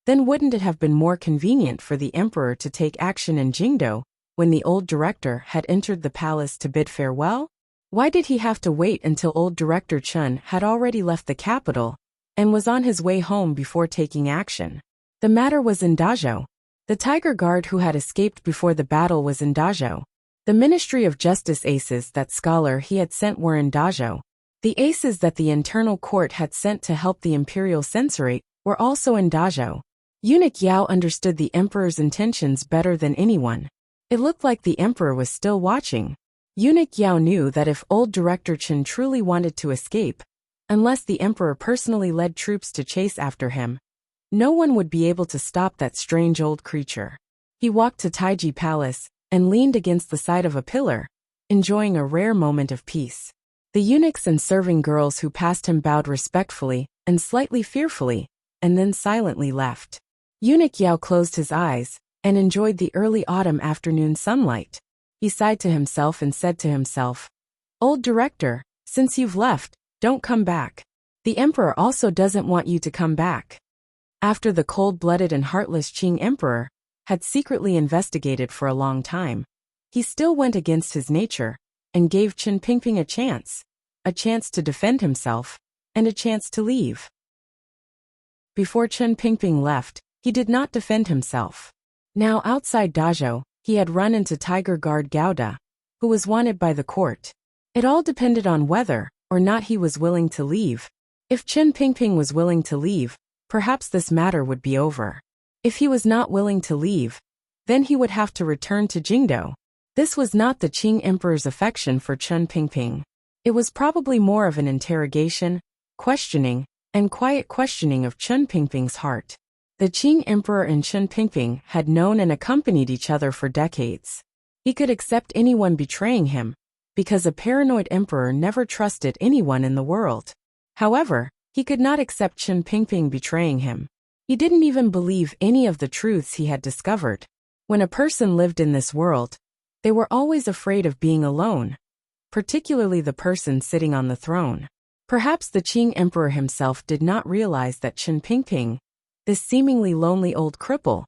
then wouldn't it have been more convenient for the emperor to take action in Jingdo when the old director had entered the palace to bid farewell? Why did he have to wait until old director Chen had already left the capital and was on his way home before taking action? The matter was in Dazhou. The Tiger Guard who had escaped before the battle was in Dazhou. The Ministry of Justice aces that scholar he had sent were in Dazhou. The aces that the internal court had sent to help the imperial censorate were also in Dazhou. Eunuch Yao understood the emperor's intentions better than anyone. It looked like the emperor was still watching. Eunuch Yao knew that if old director Chen truly wanted to escape, unless the emperor personally led troops to chase after him, no one would be able to stop that strange old creature. He walked to Taiji Palace and leaned against the side of a pillar, enjoying a rare moment of peace. The eunuchs and serving girls who passed him bowed respectfully and slightly fearfully, and then silently left. Eunuch Yao closed his eyes and enjoyed the early autumn afternoon sunlight. He sighed to himself and said to himself, "Old director, since you've left, don't come back. The emperor also doesn't want you to come back." After the cold-blooded and heartless Qing emperor had secretly investigated for a long time, he still went against his nature and gave Chen Pingping a chance to defend himself, and a chance to leave. Before Chen Pingping left, he did not defend himself. Now outside Dazhou, he had run into Tiger Guard Gouda, who was wanted by the court. It all depended on whether or not he was willing to leave. If Chen Pingping was willing to leave, perhaps this matter would be over. If he was not willing to leave, then he would have to return to Jingdou. This was not the Qing Emperor's affection for Chen Pingping. It was probably more of an interrogation, questioning, and quiet questioning of Chen Pingping's heart. The Qing Emperor and Chen Pingping had known and accompanied each other for decades. He could accept anyone betraying him, because a paranoid emperor never trusted anyone in the world. However, he could not accept Chen Pingping betraying him. He didn't even believe any of the truths he had discovered. When a person lived in this world, they were always afraid of being alone, particularly the person sitting on the throne. Perhaps the Qing Emperor himself did not realize that Chen Pingping, this seemingly lonely old cripple,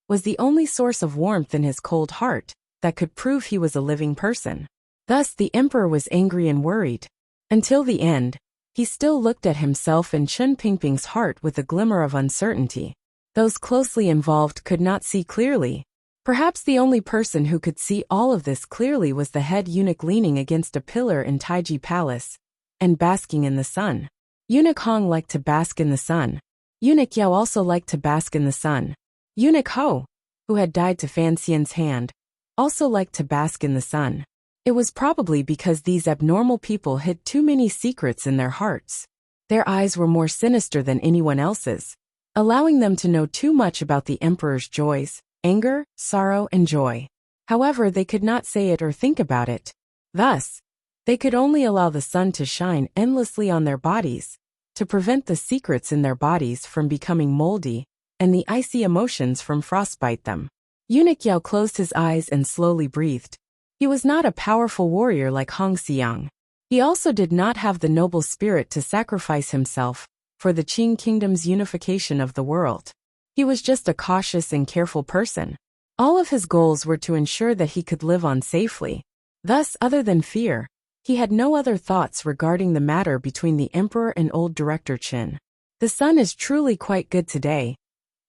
was the only source of warmth in his cold heart that could prove he was a living person. Thus the emperor was angry and worried. Until the end, he still looked at himself and Chen Pingping's heart with a glimmer of uncertainty. Those closely involved could not see clearly. Perhaps the only person who could see all of this clearly was the head eunuch leaning against a pillar in Taiji Palace and basking in the sun. Eunuch Hong liked to bask in the sun. Eunuch Yao also liked to bask in the sun. Eunuch Ho, who had died to Fan Xian's hand, also liked to bask in the sun. It was probably because these abnormal people hid too many secrets in their hearts. Their eyes were more sinister than anyone else's, allowing them to know too much about the emperor's joys, anger, sorrow, and joy. However, they could not say it or think about it. Thus, they could only allow the sun to shine endlessly on their bodies, to prevent the secrets in their bodies from becoming moldy, and the icy emotions from frostbite them. Eunuch Yao closed his eyes and slowly breathed. He was not a powerful warrior like Hong Xiang. He also did not have the noble spirit to sacrifice himself for the Qing kingdom's unification of the world. He was just a cautious and careful person. All of his goals were to ensure that he could live on safely. Thus, other than fear, he had no other thoughts regarding the matter between the emperor and old director Qin. The sun is truly quite good today,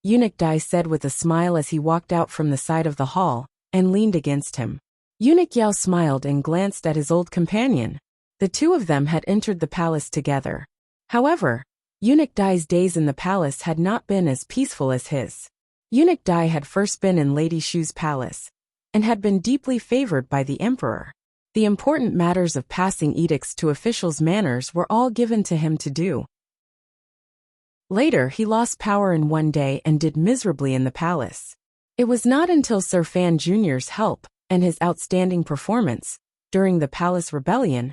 Eunuch Dai said with a smile as he walked out from the side of the hall and leaned against him. Eunuch Yao smiled and glanced at his old companion. The two of them had entered the palace together. However, Eunuch Dai's days in the palace had not been as peaceful as his. Eunuch Dai had first been in Lady Shu's palace, and had been deeply favored by the emperor. The important matters of passing edicts to officials' manners were all given to him to do. Later he lost power in one day and did miserably in the palace. It was not until Sir Fan Jr.'s help and his outstanding performance during the palace rebellion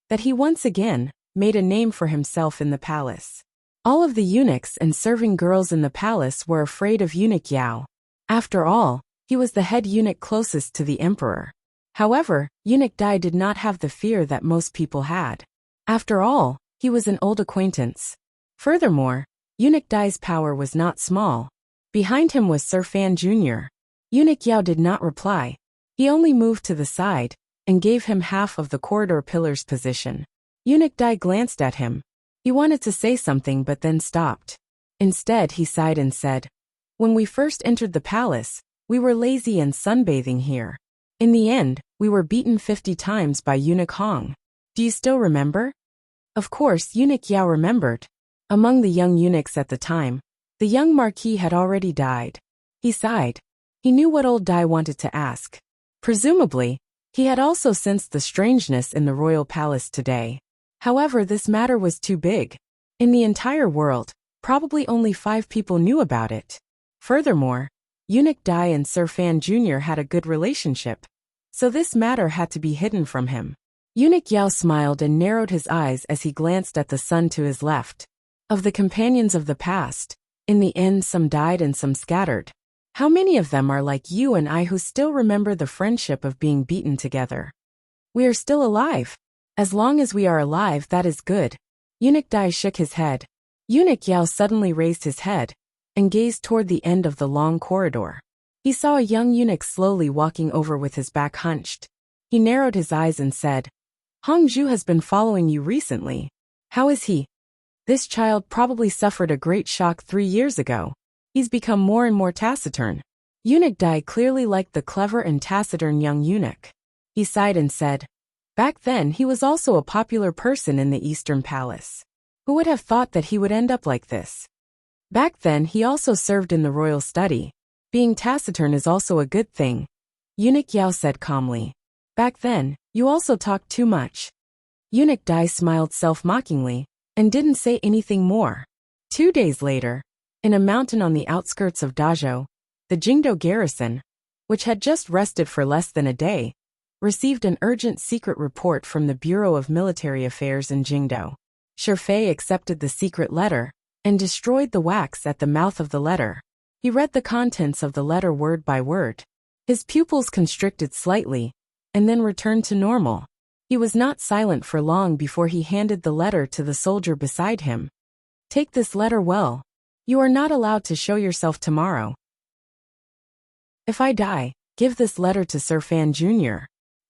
that he once again made a name for himself in the palace. All of the eunuchs and serving girls in the palace were afraid of Eunuch Yao. After all, he was the head eunuch closest to the emperor. However, Eunuch Dai did not have the fear that most people had. After all, he was an old acquaintance. Furthermore, Eunuch Dai's power was not small. Behind him was Sir Fan Jr. Eunuch Yao did not reply. He only moved to the side and gave him half of the corridor pillar's position. Eunuch Dai glanced at him. He wanted to say something but then stopped. Instead, he sighed and said, "When we first entered the palace, we were lazy and sunbathing here. In the end, we were beaten 50 times by Eunuch Hong. Do you still remember?" Of course, Eunuch Yao remembered. Among the young eunuchs at the time, the young marquis had already died. He sighed. He knew what old Dai wanted to ask. Presumably, he had also sensed the strangeness in the royal palace today. However, this matter was too big. In the entire world, probably only 5 people knew about it. Furthermore, Eunuch Dai and Sir Fan Jr. had a good relationship, so this matter had to be hidden from him. Eunuch Yao smiled and narrowed his eyes as he glanced at the sun to his left. Of the companions of the past, in the end some died and some scattered. How many of them are like you and I who still remember the friendship of being beaten together? We are still alive. As long as we are alive, that is good. Eunuch Dai shook his head. Eunuch Yao suddenly raised his head and gazed toward the end of the long corridor. He saw a young eunuch slowly walking over with his back hunched. He narrowed his eyes and said, "Hong Zhu has been following you recently. How is he?" This child probably suffered a great shock 3 years ago. He's become more and more taciturn. Eunuch Dai clearly liked the clever and taciturn young eunuch. He sighed and said, back then he was also a popular person in the Eastern Palace. Who would have thought that he would end up like this? Back then he also served in the royal study. Being taciturn is also a good thing. Eunuch Yao said calmly. Back then, you also talked too much. Eunuch Dai smiled self-mockingly and didn't say anything more. 2 days later, in a mountain on the outskirts of Dazhou, the Jingdo garrison, which had just rested for less than a day, received an urgent secret report from the Bureau of Military Affairs in Jingdo. Shifei accepted the secret letter and destroyed the wax at the mouth of the letter. He read the contents of the letter word by word. His pupils constricted slightly and then returned to normal. He was not silent for long before he handed the letter to the soldier beside him. Take this letter well. You are not allowed to show yourself tomorrow. If I die, give this letter to Sir Fan Jr.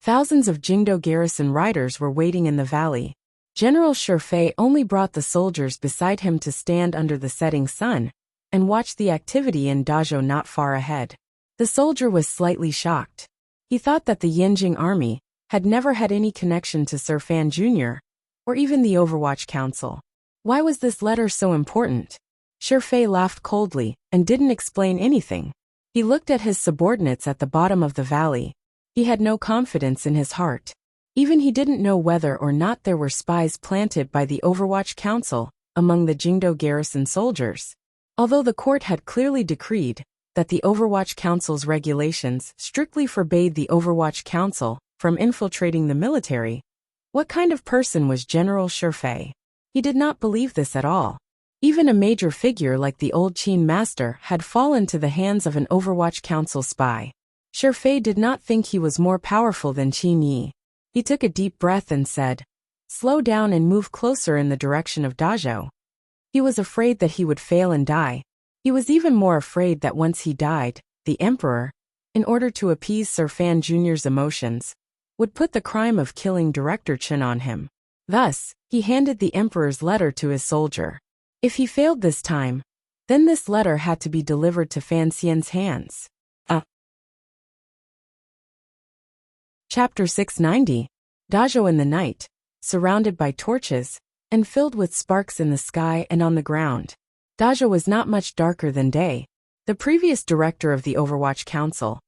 Thousands of Jingdo garrison riders were waiting in the valley. General Shifei only brought the soldiers beside him to stand under the setting sun and watch the activity in Dazhou not far ahead. The soldier was slightly shocked. He thought that the Yanjing army had never had any connection to Sir Fan Jr. or even the Overwatch Council. Why was this letter so important? Shifei laughed coldly and didn't explain anything. He looked at his subordinates at the bottom of the valley. He had no confidence in his heart. Even he didn't know whether or not there were spies planted by the Overwatch Council among the Jingdo garrison soldiers. Although the court had clearly decreed that the Overwatch Council's regulations strictly forbade the Overwatch Council from infiltrating the military, what kind of person was General Shifei? He did not believe this at all. Even a major figure like the old Qin master had fallen to the hands of an Overwatch Council spy. Shifei did not think he was more powerful than Qin Yi. He took a deep breath and said, slow down and move closer in the direction of Dazhou. He was afraid that he would fail and die. He was even more afraid that once he died, the emperor, in order to appease Sir Fan Jr.'s emotions, would put the crime of killing Director Chen on him. Thus, he handed the emperor's letter to his soldier. If he failed this time, then this letter had to be delivered to Fan Xian's hands. Chapter 690. Dazhou in the night, surrounded by torches, and filled with sparks in the sky and on the ground. Dazhou was not much darker than day. The previous director of the Overwatch Council,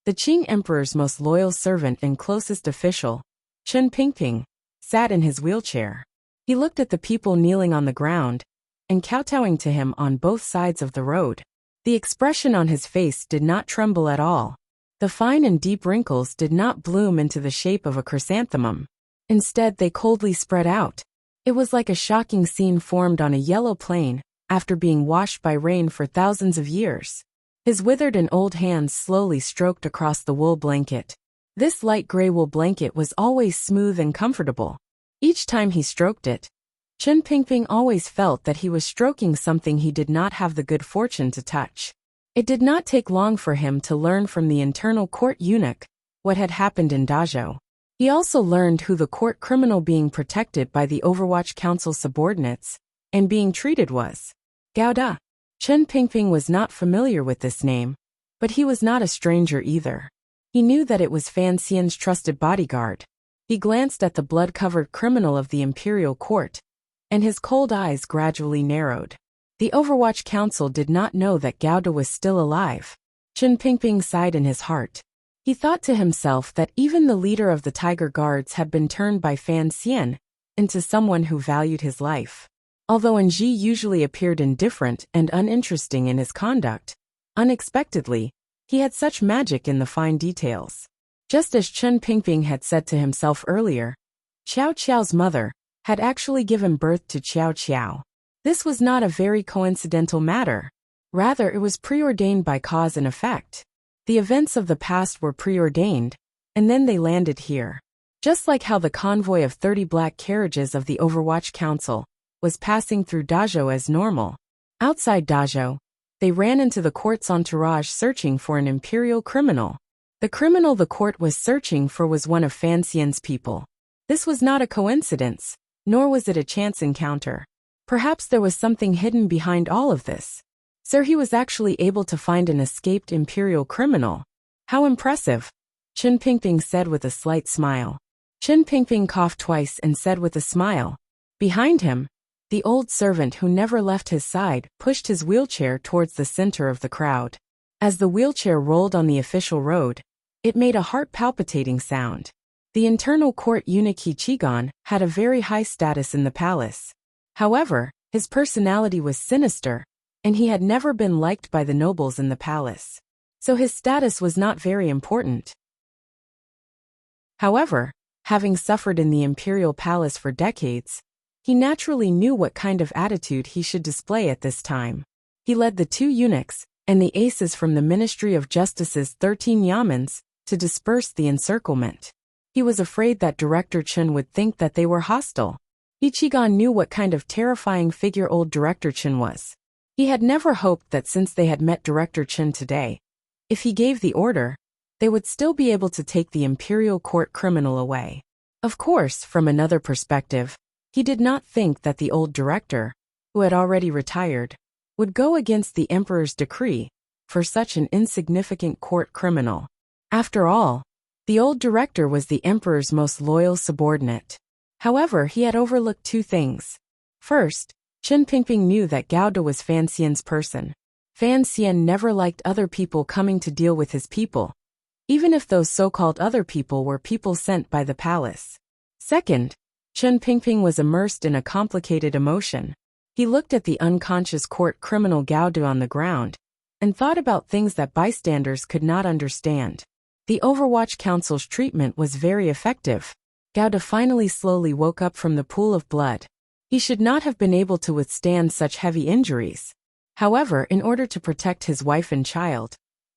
the Qing Emperor's most loyal servant and closest official, Chen Pingping, sat in his wheelchair. He looked at the people kneeling on the ground and kowtowing to him on both sides of the road. The expression on his face did not tremble at all. The fine and deep wrinkles did not bloom into the shape of a chrysanthemum. Instead, they coldly spread out. It was like a shocking scene formed on a yellow plain after being washed by rain for thousands of years. His withered and old hands slowly stroked across the wool blanket. This light gray wool blanket was always smooth and comfortable. Each time he stroked it, Chen Pingping always felt that he was stroking something he did not have the good fortune to touch. It did not take long for him to learn from the internal court eunuch what had happened in Dazhou. He also learned who the court criminal being protected by the Overwatch Council subordinates and being treated was. Gao Da. Chen Pingping was not familiar with this name, but he was not a stranger either. He knew that it was Fan Xian's trusted bodyguard. He glanced at the blood-covered criminal of the imperial court, and his cold eyes gradually narrowed. The Overwatch Council did not know that Gao Da was still alive. Chen Pingping sighed in his heart. He thought to himself that even the leader of the Tiger Guards had been turned by Fan Xian into someone who valued his life. Although Ji usually appeared indifferent and uninteresting in his conduct, unexpectedly, he had such magic in the fine details. Just as Chen Pingping had said to himself earlier, Qiao Qiao's mother had actually given birth to Qiao Qiao. This was not a very coincidental matter. Rather, it was preordained by cause and effect. The events of the past were preordained, and then they landed here. Just like how the convoy of 30 black carriages of the Overwatch Council was passing through Dazhou as normal. Outside Dazhou, they ran into the court's entourage searching for an imperial criminal. The criminal the court was searching for was one of Fan Xian's people. This was not a coincidence, nor was it a chance encounter. Perhaps there was something hidden behind all of this. Sir, he was actually able to find an escaped imperial criminal. How impressive, Chen Pingping said with a slight smile. Chen Pingping coughed twice and said with a smile. Behind him, the old servant who never left his side pushed his wheelchair towards the center of the crowd. As the wheelchair rolled on the official road, it made a heart-palpitating sound. The internal court eunuch He Chigon had a very high status in the palace. However, his personality was sinister, and he had never been liked by the nobles in the palace. So his status was not very important. However, having suffered in the imperial palace for decades, he naturally knew what kind of attitude he should display at this time. He led the 2 eunuchs and the aces from the Ministry of Justice's 13 yamens to disperse the encirclement. He was afraid that Director Chen would think that they were hostile. Ichigon knew what kind of terrifying figure old Director Chen was. He had never hoped that since they had met Director Chen today, if he gave the order, they would still be able to take the imperial court criminal away. Of course, from another perspective, he did not think that the old director, who had already retired, would go against the emperor's decree for such an insignificant court criminal. After all, the old director was the emperor's most loyal subordinate. However, he had overlooked 2 things. First, Chen Pingping knew that Gao De was Fan Xian's person. Fan Xian never liked other people coming to deal with his people, even if those so-called other people were people sent by the palace. Second, Chen Pingping was immersed in a complicated emotion. He looked at the unconscious court criminal Gao De on the ground and thought about things that bystanders could not understand. The Overwatch Council's treatment was very effective. Gao De finally slowly woke up from the pool of blood. He should not have been able to withstand such heavy injuries. However, in order to protect his wife and child,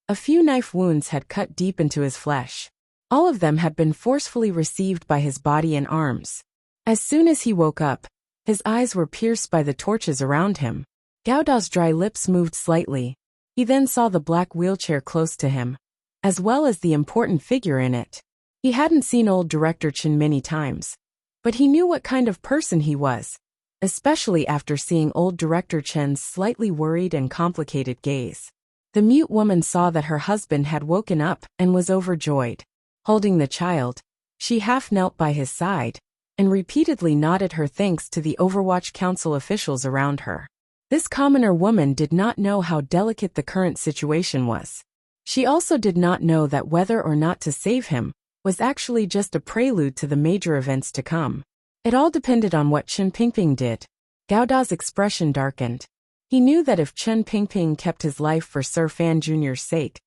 a few knife wounds had cut deep into his flesh. All of them had been forcefully received by his body and arms. As soon as he woke up, his eyes were pierced by the torches around him. Gao Da's dry lips moved slightly. He then saw the black wheelchair close to him, as well as the important figure in it. He hadn't seen old Director Chen many times, but he knew what kind of person he was, especially after seeing old Director Chen's slightly worried and complicated gaze. The mute woman saw that her husband had woken up and was overjoyed. Holding the child, she half knelt by his side and repeatedly nodded her thanks to the Overwatch Council officials around her. This commoner woman did not know how delicate the current situation was. She also did not know that whether or not to save him was actually just a prelude to the major events to come. It all depended on what Chen Pingping did. Gao Da's expression darkened. He knew that if Chen Pingping kept his life for Sir Fan Jr.'s sake,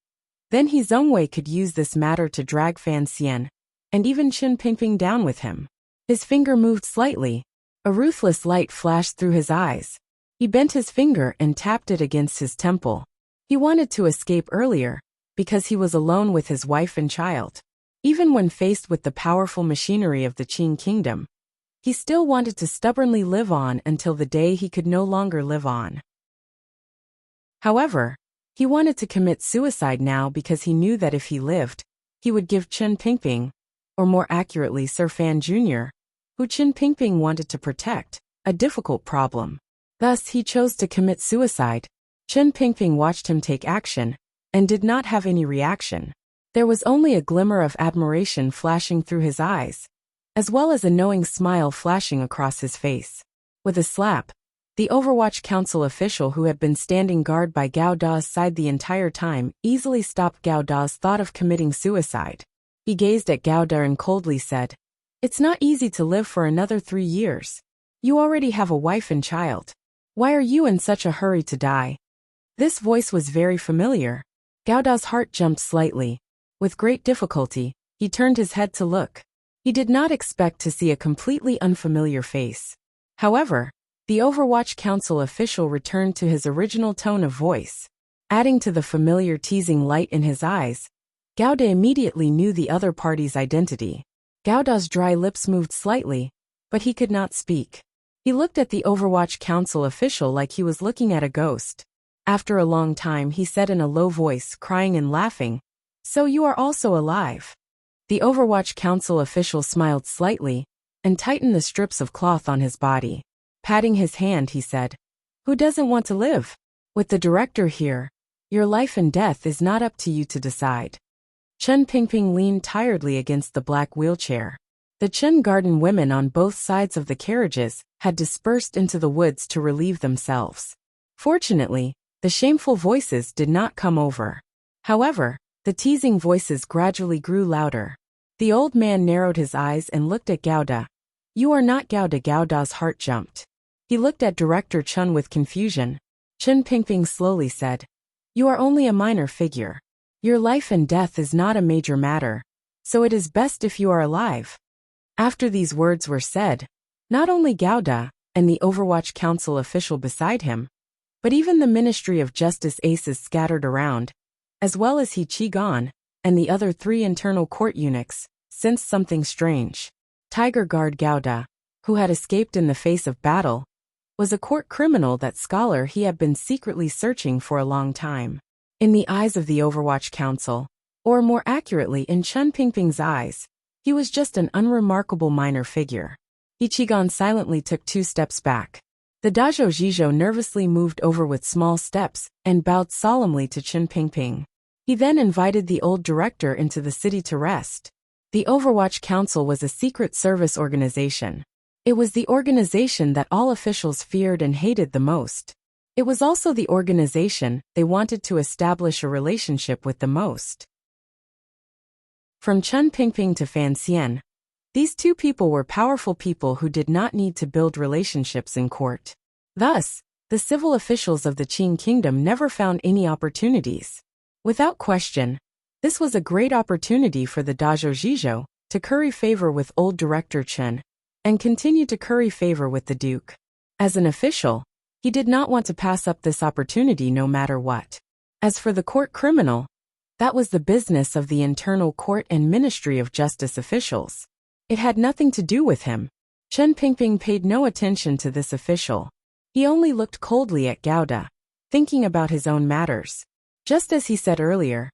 then He Zhongwei could use this matter to drag Fan Xian and even Chen Pingping down with him. His finger moved slightly. A ruthless light flashed through his eyes. He bent his finger and tapped it against his temple. He wanted to escape earlier, because he was alone with his wife and child. Even when faced with the powerful machinery of the Qing kingdom, he still wanted to stubbornly live on until the day he could no longer live on. However, he wanted to commit suicide now because he knew that if he lived, he would give Chen Pingping, or more accurately Sir Fan Jr., who Chen Pingping wanted to protect, a difficult problem. Thus, he chose to commit suicide. Chen Pingping watched him take action, and did not have any reaction. There was only a glimmer of admiration flashing through his eyes, as well as a knowing smile flashing across his face. With a slap, the Overwatch Council official who had been standing guard by Gao Da's side the entire time easily stopped Gao Da's thought of committing suicide. He gazed at Gao Da and coldly said, "It's not easy to live for another 3 years. You already have a wife and child. Why are you in such a hurry to die?" This voice was very familiar. Gao Da's heart jumped slightly. With great difficulty, he turned his head to look. He did not expect to see a completely unfamiliar face. However, the Overwatch Council official returned to his original tone of voice. Adding to the familiar teasing light in his eyes, Gao Da immediately knew the other party's identity. Gao Da's dry lips moved slightly, but he could not speak. He looked at the Overwatch Council official like he was looking at a ghost. After a long time he said in a low voice, crying and laughing, "So you are also alive." The Overwatch Council official smiled slightly and tightened the strips of cloth on his body. Patting his hand, he said, "Who doesn't want to live? With the director here, your life and death is not up to you to decide." Chen Pingping leaned tiredly against the black wheelchair. The Chen garden women on both sides of the carriages had dispersed into the woods to relieve themselves. Fortunately, the shameful voices did not come over. However, the teasing voices gradually grew louder. The old man narrowed his eyes and looked at Gouda. "You are not Gouda." Gouda's heart jumped. He looked at Director Chen with confusion. Chen Pingping slowly said, "You are only a minor figure. Your life and death is not a major matter, so it is best if you are alive." After these words were said, not only Gouda and the Overwatch Council official beside him, but even the Ministry of Justice aces scattered around, as well as He Qigong and the other 3 internal court eunuchs, sensed something strange. Tiger Guard Gouda, who had escaped in the face of battle, was a court criminal. That scholar he had been secretly searching for a long time. In the eyes of the Overwatch Council, or more accurately in Chen Pingping's eyes, he was just an unremarkable minor figure. He Qigong silently took 2 steps back. The Dazhou Zhizhou nervously moved over with small steps and bowed solemnly to Chen Pingping. He then invited the old director into the city to rest. The Overwatch Council was a secret service organization. It was the organization that all officials feared and hated the most. It was also the organization they wanted to establish a relationship with the most. From Chen Pingping to Fan Xian, these 2 people were powerful people who did not need to build relationships in court. Thus, the civil officials of the Qing Kingdom never found any opportunities. Without question, this was a great opportunity for the Dazhou Zhizhou to curry favor with old Director Chen and continue to curry favor with the Duke. As an official, he did not want to pass up this opportunity no matter what. As for the court criminal, that was the business of the internal court and Ministry of Justice officials. It had nothing to do with him. Chen Pingping paid no attention to this official. He only looked coldly at Gouda, thinking about his own matters. Just as he said earlier,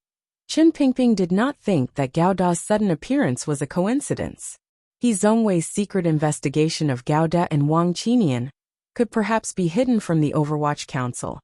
Chen Pingping did not think that Gouda's sudden appearance was a coincidence. He Zhongwei's secret investigation of Gouda and Wang Qinian could perhaps be hidden from the Overwatch Council,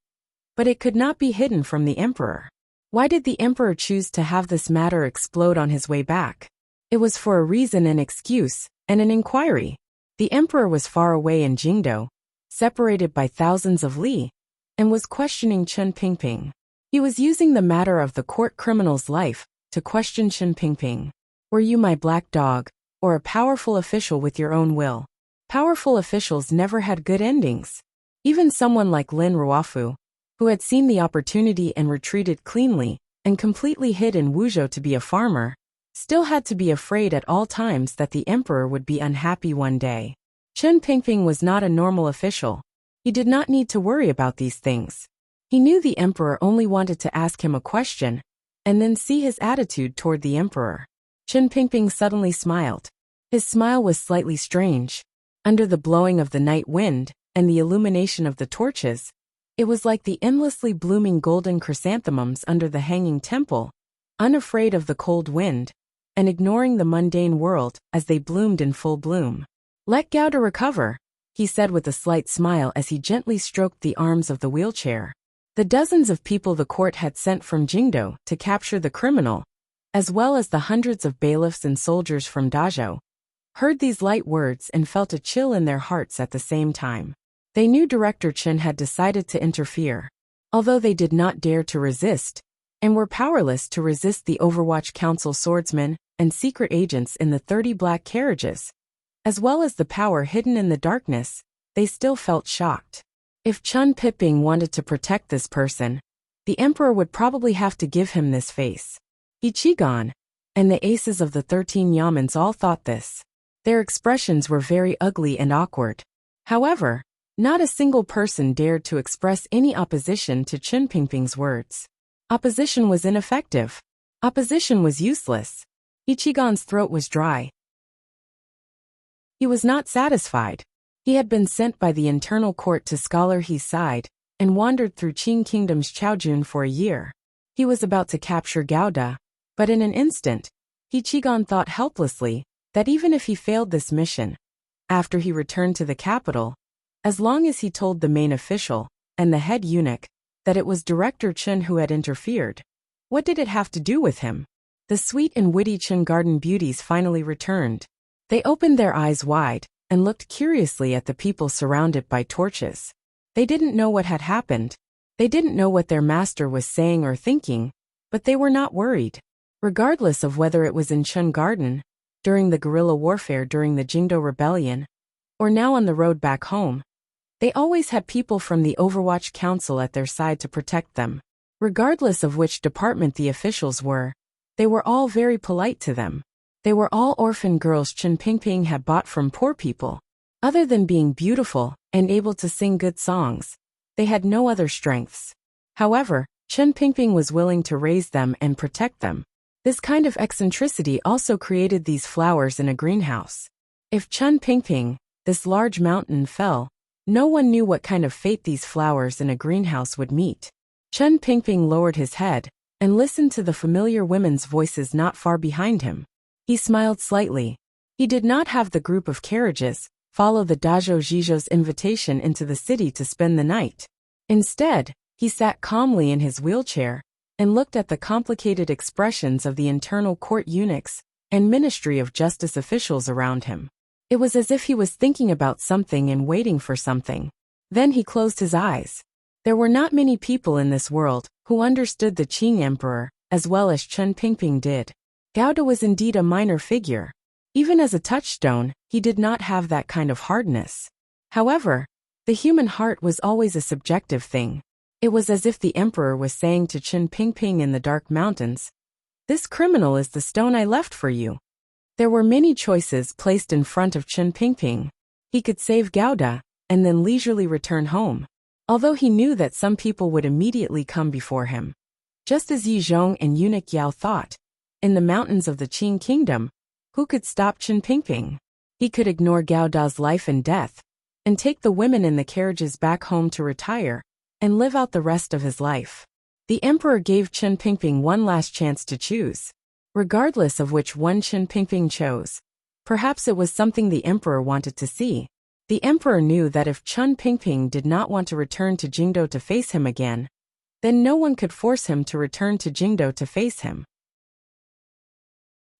but it could not be hidden from the Emperor. Why did the Emperor choose to have this matter explode on his way back? It was for a reason, an excuse, and an inquiry. The Emperor was far away in Jingdou, separated by thousands of li, and was questioning Chen Pingping. He was using the matter of the court criminal's life to question Chen Pingping. Were you my black dog, or a powerful official with your own will? Powerful officials never had good endings. Even someone like Lin Ruofu, who had seen the opportunity and retreated cleanly and completely hid in Wuzhou to be a farmer, still had to be afraid at all times that the Emperor would be unhappy one day. Chen Pingping was not a normal official. He did not need to worry about these things. He knew the Emperor only wanted to ask him a question, and then see his attitude toward the Emperor. Chen Pingping suddenly smiled. His smile was slightly strange. Under the blowing of the night wind and the illumination of the torches, it was like the endlessly blooming golden chrysanthemums under the hanging temple, unafraid of the cold wind, and ignoring the mundane world as they bloomed in full bloom. "Let Gouda recover," he said with a slight smile as he gently stroked the arms of the wheelchair. The dozens of people the court had sent from Jingdou to capture the criminal, as well as the hundreds of bailiffs and soldiers from Dazhou, heard these light words and felt a chill in their hearts at the same time. They knew Director Chen had decided to interfere. Although they did not dare to resist, and were powerless to resist the Overwatch Council swordsmen and secret agents in the 30 black carriages, as well as the power hidden in the darkness, they still felt shocked. If Chen Pingping wanted to protect this person, the Emperor would probably have to give him this face. He Qigong, and the aces of the 13 yamens all thought this. Their expressions were very ugly and awkward. However, not a single person dared to express any opposition to Chen Pingping's words. Opposition was ineffective. Opposition was useless. Ichigong's throat was dry. He was not satisfied. He had been sent by the internal court to Scholar He's side and wandered through Qing Kingdom's Chaojun for a year. He was about to capture Gouda, but in an instant, He Qigong thought helplessly that even if he failed this mission, after he returned to the capital, As long as he told the main official, and the head eunuch, that it was Director Chen who had interfered. What did it have to do with him? The sweet and witty Chen Garden beauties finally returned. They opened their eyes wide, and looked curiously at the people surrounded by torches. They didn't know what had happened. They didn't know what their master was saying or thinking, but they were not worried. Regardless of whether it was in Chen Garden, during the guerrilla warfare during the Jingdo Rebellion, or now on the road back home, they always had people from the Overwatch Council at their side to protect them. Regardless of which department the officials were, they were all very polite to them. They were all orphan girls Chen Pingping had bought from poor people. Other than being beautiful and able to sing good songs, they had no other strengths. However, Chen Pingping was willing to raise them and protect them. This kind of eccentricity also created these flowers in a greenhouse. If Chen Pingping, this large mountain, fell, no one knew what kind of fate these flowers in a greenhouse would meet. Chen Pingping lowered his head and listened to the familiar women's voices not far behind him. He smiled slightly. He did not have the group of carriages follow the Dazhou Zhizhou's invitation into the city to spend the night. Instead, he sat calmly in his wheelchair and looked at the complicated expressions of the internal court eunuchs and Ministry of Justice officials around him. It was as if he was thinking about something and waiting for something. Then he closed his eyes. There were not many people in this world who understood the Qing Emperor as well as Chen Pingping did. Gao Da was indeed a minor figure. Even as a touchstone, he did not have that kind of hardness. However, the human heart was always a subjective thing. It was as if the emperor was saying to Chen Pingping in the dark mountains, "This criminal is the stone I left for you." There were many choices placed in front of Chen Pingping. He could save Gao Da and then leisurely return home, although he knew that some people would immediately come before him. Just as Yi Zhong and eunuch Yao thought, in the mountains of the Qing kingdom, who could stop Chen Pingping? He could ignore Gao Da's life and death, and take the women in the carriages back home to retire, and live out the rest of his life. The emperor gave Chen Pingping one last chance to choose. Regardless of which one Chen Pingping chose, perhaps it was something the emperor wanted to see. The emperor knew that if Chen Pingping did not want to return to Jingdo to face him again, then no one could force him to return to Jingdo to face him.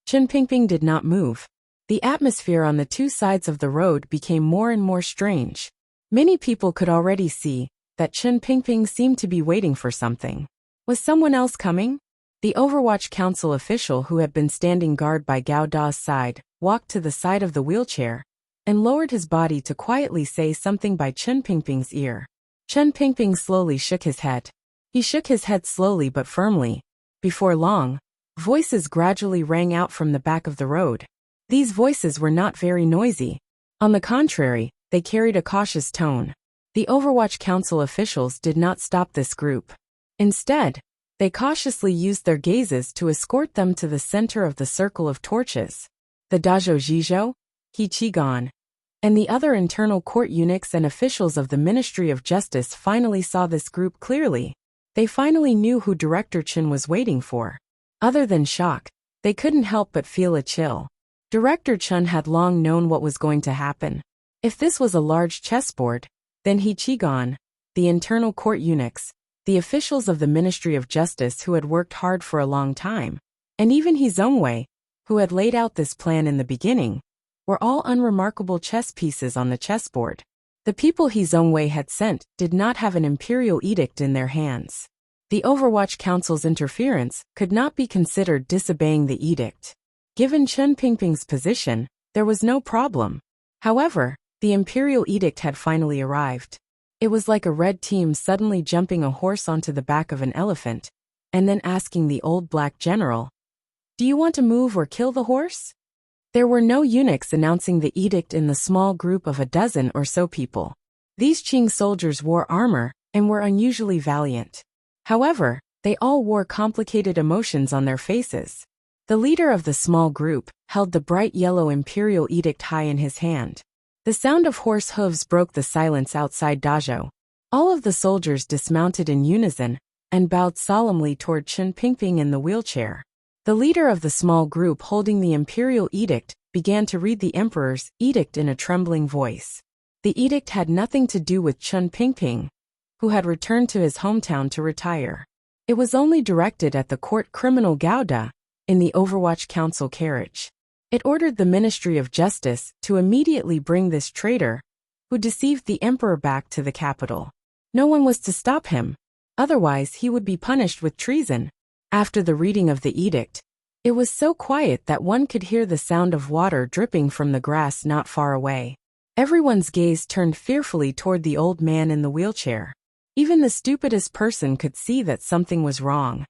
Chen Pingping did not move. The atmosphere on the two sides of the road became more and more strange. Many people could already see that Chen Pingping seemed to be waiting for something. Was someone else coming? The Overwatch Council official who had been standing guard by Gao Da's side walked to the side of the wheelchair and lowered his body to quietly say something by Chen Pingping's ear. Chen Pingping slowly shook his head. He shook his head slowly but firmly. Before long, voices gradually rang out from the back of the road. These voices were not very noisy. On the contrary, they carried a cautious tone. The Overwatch Council officials did not stop this group. Instead, they cautiously used their gazes to escort them to the center of the circle of torches. The Dazhou Zhizhou, He Qigong, and the other internal court eunuchs and officials of the Ministry of Justice finally saw this group clearly. They finally knew who Director Chen was waiting for. Other than shock, they couldn't help but feel a chill. Director Chen had long known what was going to happen. If this was a large chessboard, then He Qigong, the internal court eunuchs, the officials of the Ministry of Justice who had worked hard for a long time, and even He Zhongwei, who had laid out this plan in the beginning, were all unremarkable chess pieces on the chessboard. The people He Zhongwei had sent did not have an imperial edict in their hands. The Overwatch Council's interference could not be considered disobeying the edict. Given Chen Pingping's position, there was no problem. However, the imperial edict had finally arrived. It was like a red team suddenly jumping a horse onto the back of an elephant, and then asking the old black general, "Do you want to move or kill the horse?" There were no eunuchs announcing the edict in the small group of a dozen or so people. These Qing soldiers wore armor and were unusually valiant. However, they all wore complicated emotions on their faces. The leader of the small group held the bright yellow imperial edict high in his hand. The sound of horse hooves broke the silence outside Dazhou. All of the soldiers dismounted in unison and bowed solemnly toward Chen Pingping in the wheelchair. The leader of the small group holding the imperial edict began to read the emperor's edict in a trembling voice. The edict had nothing to do with Chen Pingping, who had returned to his hometown to retire. It was only directed at the court criminal Gouda in the Overwatch Council carriage. It ordered the Ministry of Justice to immediately bring this traitor, who deceived the emperor, back to the capital. No one was to stop him, otherwise he would be punished with treason. After the reading of the edict, it was so quiet that one could hear the sound of water dripping from the grass not far away. Everyone's gaze turned fearfully toward the old man in the wheelchair. Even the stupidest person could see that something was wrong.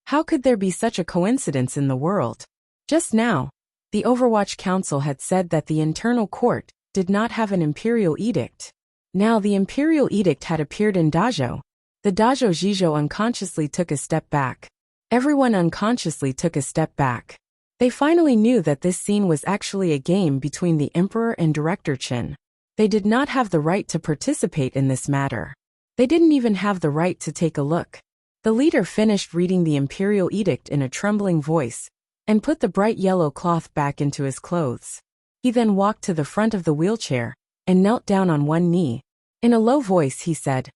How could there be such a coincidence in the world? Just now, the Overwatch Council had said that the internal court did not have an imperial edict. Now the imperial edict had appeared in Dajo. The Dajo Jijo unconsciously took a step back. Everyone unconsciously took a step back. They finally knew that this scene was actually a game between the emperor and Director Chen. They did not have the right to participate in this matter. They didn't even have the right to take a look. The leader finished reading the imperial edict in a trembling voice and put the bright yellow cloth back into his clothes. He then walked to the front of the wheelchair and knelt down on one knee. In a low voice he said,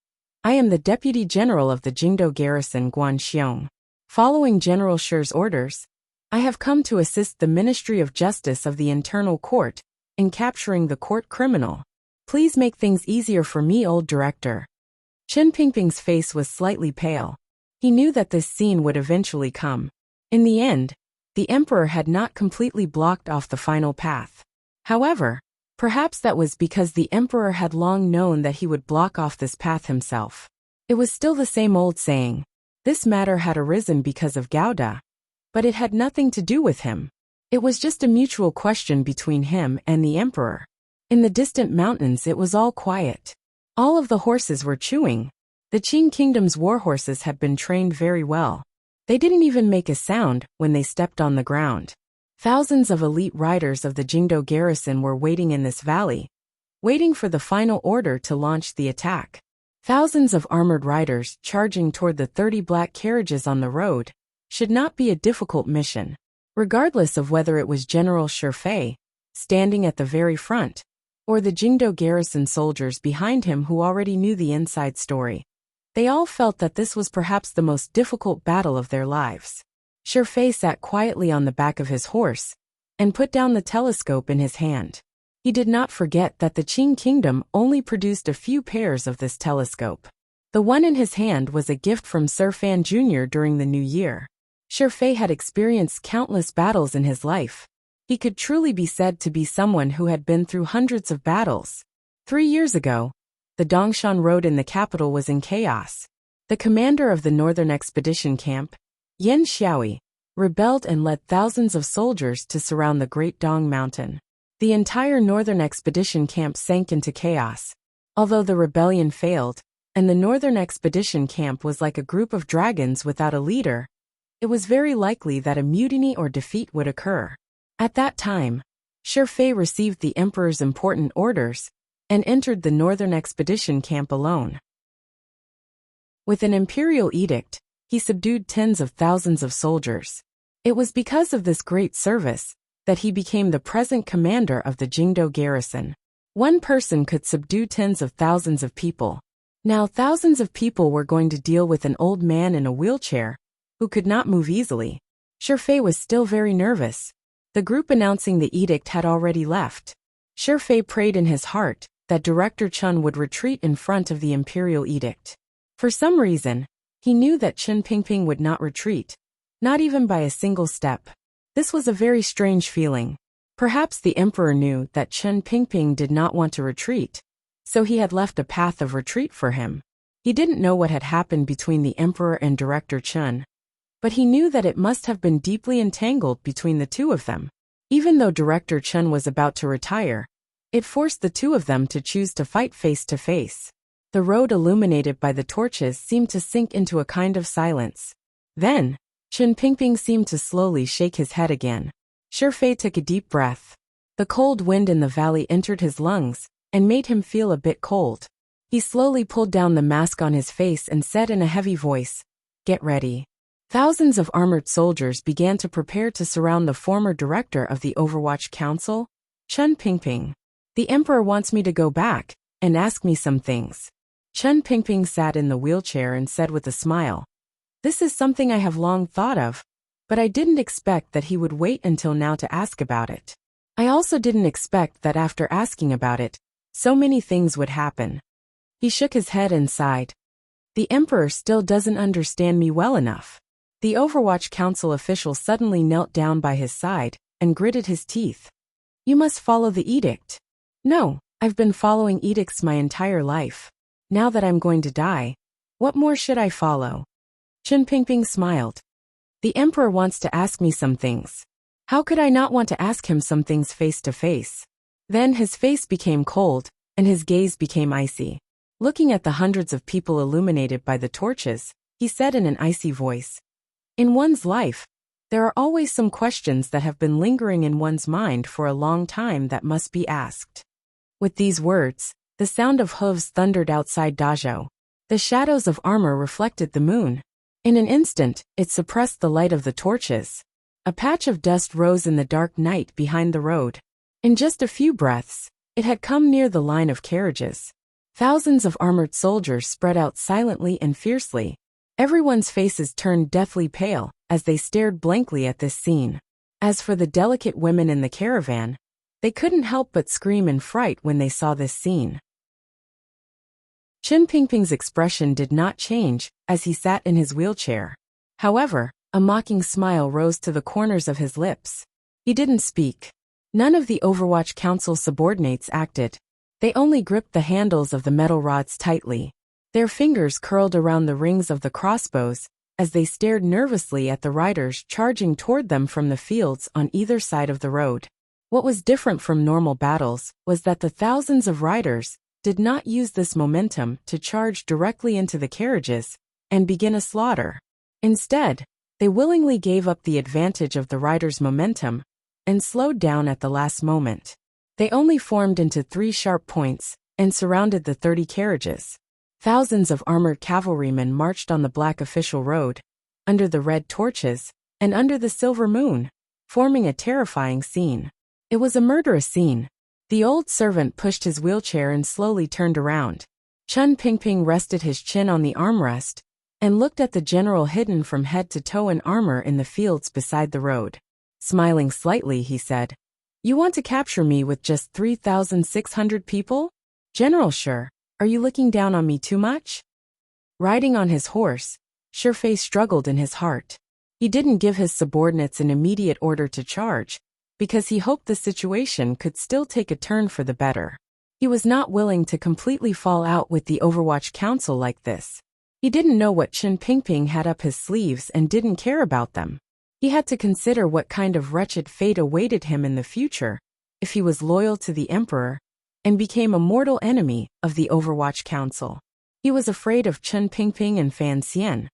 "I am the Deputy General of the Jingdo Garrison Guanxiong. Following General Shi's orders, I have come to assist the Ministry of Justice of the Internal Court in capturing the court criminal. Please make things easier for me, old director." Chen Pingping's face was slightly pale. He knew that this scene would eventually come. In the end, the emperor had not completely blocked off the final path. However, perhaps that was because the emperor had long known that he would block off this path himself. It was still the same old saying. This matter had arisen because of Gouda, but it had nothing to do with him. It was just a mutual question between him and the emperor. In the distant mountains it was all quiet. All of the horses were chewing. The Qing Kingdom's warhorses had been trained very well. They didn't even make a sound when they stepped on the ground. Thousands of elite riders of the Jingdo garrison were waiting in this valley, waiting for the final order to launch the attack. Thousands of armored riders charging toward the 30 black carriages on the road should not be a difficult mission. Regardless of whether it was General Shi standing at the very front, or the Jingdo garrison soldiers behind him who already knew the inside story. They all felt that this was perhaps the most difficult battle of their lives. Shi sat quietly on the back of his horse and put down the telescope in his hand. He did not forget that the Qing Kingdom only produced a few pairs of this telescope. The one in his hand was a gift from Sir Fan Jr. during the new year. Shi had experienced countless battles in his life. He could truly be said to be someone who had been through hundreds of battles. 3 years ago, the Dongshan Road in the capital was in chaos. The commander of the Northern Expedition Camp, Yan Xiaoi, rebelled and led thousands of soldiers to surround the Great Dong Mountain. The entire Northern Expedition Camp sank into chaos. Although the rebellion failed, and the Northern Expedition Camp was like a group of dragons without a leader, it was very likely that a mutiny or defeat would occur. At that time, Shi received the emperor's important orders and entered the Northern Expedition Camp alone. With an imperial edict, he subdued tens of thousands of soldiers. It was because of this great service that he became the present commander of the Jingdo garrison. One person could subdue tens of thousands of people. Now thousands of people were going to deal with an old man in a wheelchair who could not move easily. Shi was still very nervous. The group announcing the edict had already left. Shi prayed in his heart that Director Chen would retreat in front of the imperial edict. For some reason, he knew that Chen Pingping would not retreat, not even by a single step. This was a very strange feeling. Perhaps the emperor knew that Chen Pingping did not want to retreat, so he had left a path of retreat for him. He didn't know what had happened between the emperor and Director Chen, but he knew that it must have been deeply entangled between the two of them. Even though Director Chen was about to retire, it forced the two of them to choose to fight face to face. The road illuminated by the torches seemed to sink into a kind of silence. Then, Chen Pingping seemed to slowly shake his head again. Shi took a deep breath. The cold wind in the valley entered his lungs and made him feel a bit cold. He slowly pulled down the mask on his face and said in a heavy voice, "Get ready." Thousands of armored soldiers began to prepare to surround the former director of the Overwatch Council, Chen Pingping. The emperor wants me to go back and ask me some things. Chen Pingping sat in the wheelchair and said with a smile, "This is something I have long thought of, but I didn't expect that he would wait until now to ask about it. I also didn't expect that after asking about it, so many things would happen." He shook his head and sighed. The emperor still doesn't understand me well enough. The Overwatch Council official suddenly knelt down by his side and gritted his teeth. "You must follow the edict." "No, I've been following edicts my entire life. Now that I'm going to die, what more should I follow?" Chen Pingping smiled. "The emperor wants to ask me some things. How could I not want to ask him some things face to face?" Then his face became cold, and his gaze became icy. Looking at the hundreds of people illuminated by the torches, he said in an icy voice, "In one's life, there are always some questions that have been lingering in one's mind for a long time that must be asked." With these words, the sound of hooves thundered outside Dazhou. The shadows of armor reflected the moon. In an instant, it suppressed the light of the torches. A patch of dust rose in the dark night behind the road. In just a few breaths, it had come near the line of carriages. Thousands of armored soldiers spread out silently and fiercely. Everyone's faces turned deathly pale as they stared blankly at this scene. As for the delicate women in the caravan, they couldn't help but scream in fright when they saw this scene. Chen Pingping's expression did not change as he sat in his wheelchair. However, a mocking smile rose to the corners of his lips. He didn't speak. None of the Overwatch Council subordinates acted. They only gripped the handles of the metal rods tightly. Their fingers curled around the rings of the crossbows as they stared nervously at the riders charging toward them from the fields on either side of the road. What was different from normal battles was that the thousands of riders did not use this momentum to charge directly into the carriages and begin a slaughter. Instead, they willingly gave up the advantage of the riders' momentum and slowed down at the last moment. They only formed into 3 sharp points and surrounded the 30 carriages. Thousands of armored cavalrymen marched on the black official road, under the red torches, and under the silver moon, forming a terrifying scene. It was a murderous scene. The old servant pushed his wheelchair and slowly turned around. Chen Pingping rested his chin on the armrest and looked at the general hidden from head to toe in armor in the fields beside the road. Smiling slightly, he said, "You want to capture me with just 3,600 people? General Shi, are you looking down on me too much?" Riding on his horse, Shifei struggled in his heart. He didn't give his subordinates an immediate order to charge, because he hoped the situation could still take a turn for the better. He was not willing to completely fall out with the Overwatch Council like this. He didn't know what Chen Pingping had up his sleeves and didn't care about them. He had to consider what kind of wretched fate awaited him in the future if he was loyal to the Emperor and became a mortal enemy of the Overwatch Council. He was afraid of Chen Pingping and Fan Xian,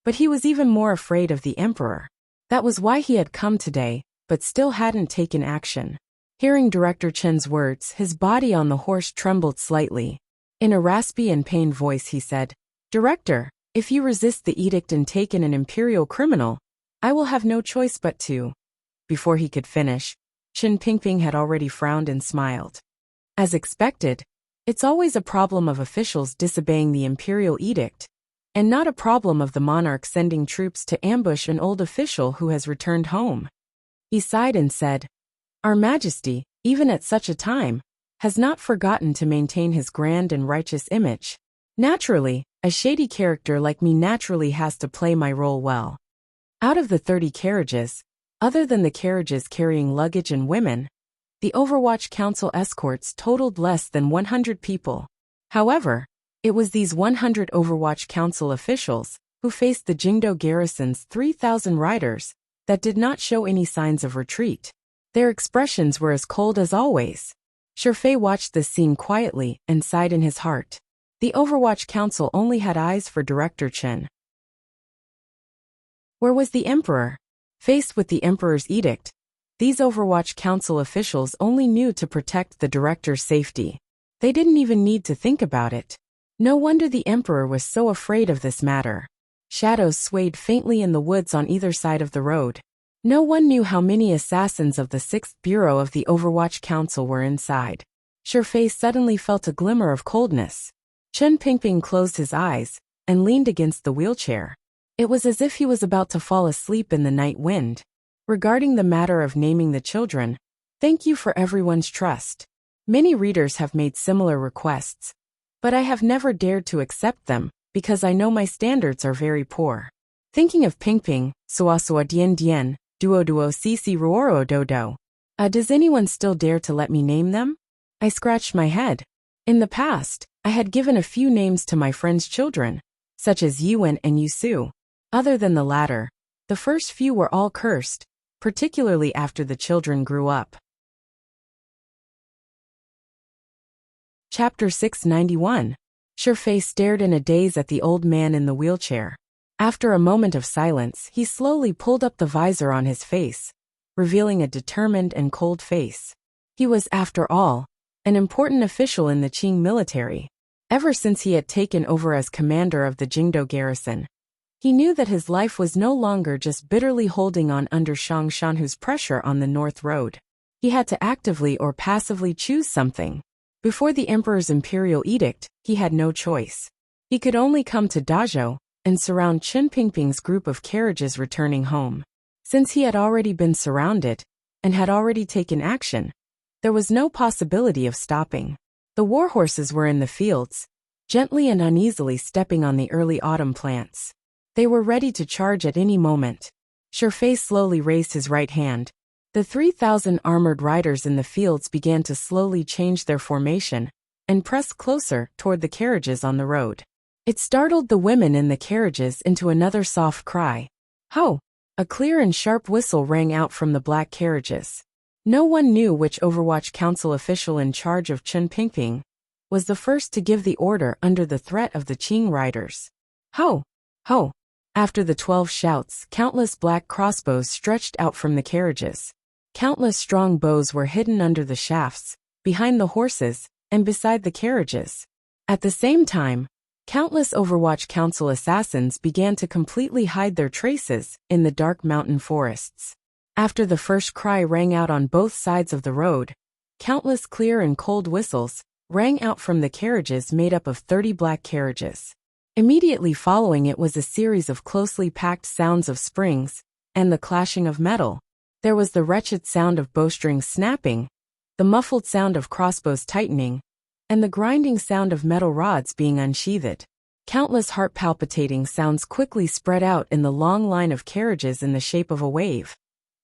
but he was even more afraid of the Emperor. That was why he had come today, but still hadn't taken action. Hearing Director Chen's words, his body on the horse trembled slightly. In a raspy and pained voice he said, "Director, if you resist the edict and take in an imperial criminal, I will have no choice but to." Before he could finish, Chen Pingping had already frowned and smiled. As expected, it's always a problem of officials disobeying the imperial edict, and not a problem of the monarch sending troops to ambush an old official who has returned home. He sighed and said, "Our Majesty, even at such a time, has not forgotten to maintain his grand and righteous image. Naturally, a shady character like me naturally has to play my role well." Out of the 30 carriages, other than the carriages carrying luggage and women, the Overwatch Council escorts totaled less than 100 people. However, it was these 100 Overwatch Council officials who faced the Jingdo garrison's 3,000 riders that did not show any signs of retreat. Their expressions were as cold as always. Shifei watched this scene quietly and sighed in his heart. The Overwatch Council only had eyes for Director Chen. Where was the Emperor? Faced with the Emperor's edict, these Overwatch Council officials only knew to protect the Director's safety. They didn't even need to think about it. No wonder the Emperor was so afraid of this matter. Shadows swayed faintly in the woods on either side of the road. No one knew how many assassins of the 6th Bureau of the Overwatch Council were inside. Shifei suddenly felt a glimmer of coldness. Chen Pingping closed his eyes and leaned against the wheelchair. It was as if he was about to fall asleep in the night wind. Regarding the matter of naming the children, thank you for everyone's trust. Many readers have made similar requests, but I have never dared to accept them because I know my standards are very poor. Thinking of Pingping, Suasua Dien Dien, Duo Duo Cici Ruoro Dodo. Does anyone still dare to let me name them? I scratched my head. In the past, I had given a few names to my friends' children, such as Yuan and Yusu. Other than the latter, the first few were all cursed, particularly after the children grew up. Chapter 691. Shifei stared in a daze at the old man in the wheelchair. After a moment of silence, he slowly pulled up the visor on his face, revealing a determined and cold face. He was, after all, an important official in the Qing military. Ever since he had taken over as commander of the Jingdo garrison, he knew that his life was no longer just bitterly holding on under Shang Shanhu's pressure on the North Road. He had to actively or passively choose something. Before the emperor's imperial edict, he had no choice. He could only come to Dazhou and surround Chen Pingping's group of carriages returning home. Since he had already been surrounded and had already taken action, there was no possibility of stopping. The war horses were in the fields, gently and uneasily stepping on the early autumn plants. They were ready to charge at any moment. Shifei slowly raised his right hand. The 3,000 armored riders in the fields began to slowly change their formation and press closer toward the carriages on the road. It startled the women in the carriages into another soft cry. Ho! A clear and sharp whistle rang out from the black carriages. No one knew which Overwatch Council official in charge of Chen Pingping was the first to give the order under the threat of the Qing riders. Ho! Ho! After the 12 shouts, countless black crossbows stretched out from the carriages. Countless strong bows were hidden under the shafts, behind the horses, and beside the carriages. At the same time, countless Overwatch Council assassins began to completely hide their traces in the dark mountain forests. After the first cry rang out on both sides of the road, countless clear and cold whistles rang out from the carriages made up of 30 black carriages. Immediately following it was a series of closely packed sounds of springs and the clashing of metal. There was the wretched sound of bowstrings snapping, the muffled sound of crossbows tightening, and the grinding sound of metal rods being unsheathed. Countless heart-palpitating sounds quickly spread out in the long line of carriages in the shape of a wave,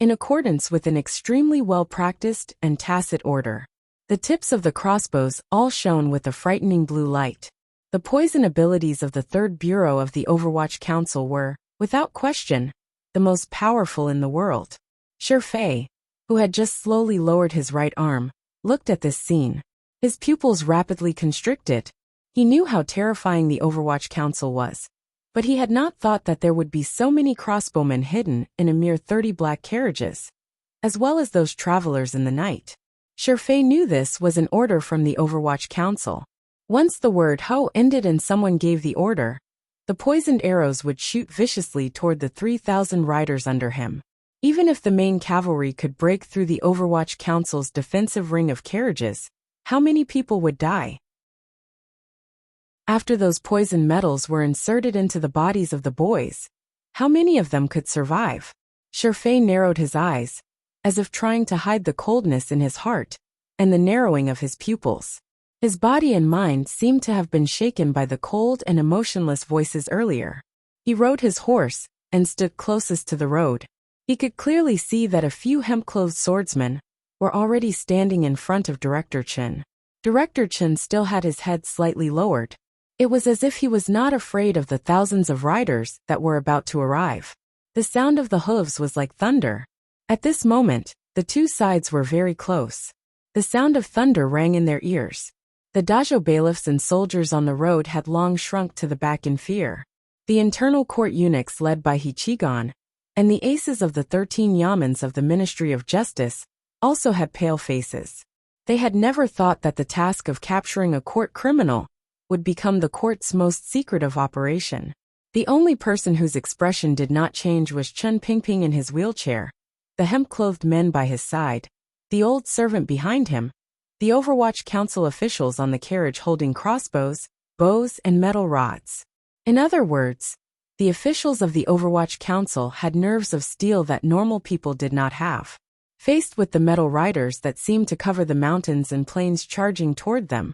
in accordance with an extremely well-practiced and tacit order. The tips of the crossbows all shone with a frightening blue light. The poison abilities of the Third Bureau of the Overwatch Council were, without question, the most powerful in the world. Shifei, who had just slowly lowered his right arm, looked at this scene. His pupils rapidly constricted. He knew how terrifying the Overwatch Council was, but he had not thought that there would be so many crossbowmen hidden in a mere 30 black carriages, as well as those travelers in the night. Shifei knew this was an order from the Overwatch Council. Once the word "ho" ended and someone gave the order, the poisoned arrows would shoot viciously toward the 3,000 riders under him. Even if the main cavalry could break through the Overwatch Council's defensive ring of carriages, how many people would die? After those poison metals were inserted into the bodies of the boys, how many of them could survive? Shifei narrowed his eyes, as if trying to hide the coldness in his heart and the narrowing of his pupils. His body and mind seemed to have been shaken by the cold and emotionless voices earlier. He rode his horse and stood closest to the road. He could clearly see that a few hemp-clothed swordsmen were already standing in front of Director Chen. Director Chen still had his head slightly lowered. It was as if he was not afraid of the thousands of riders that were about to arrive. The sound of the hooves was like thunder. At this moment, the two sides were very close. The sound of thunder rang in their ears. The Dazhou bailiffs and soldiers on the road had long shrunk to the back in fear. The internal court eunuchs led by Hichigan, and the aces of the 13 yamens of the Ministry of Justice, also had pale faces. They had never thought that the task of capturing a court criminal would become the court's most secretive operation. The only person whose expression did not change was Chen Pingping in his wheelchair, the hemp-clothed men by his side, the old servant behind him, the Overwatch Council officials on the carriage holding crossbows, bows, and metal rods. In other words, the officials of the Overwatch Council had nerves of steel that normal people did not have. Faced with the metal riders that seemed to cover the mountains and plains charging toward them,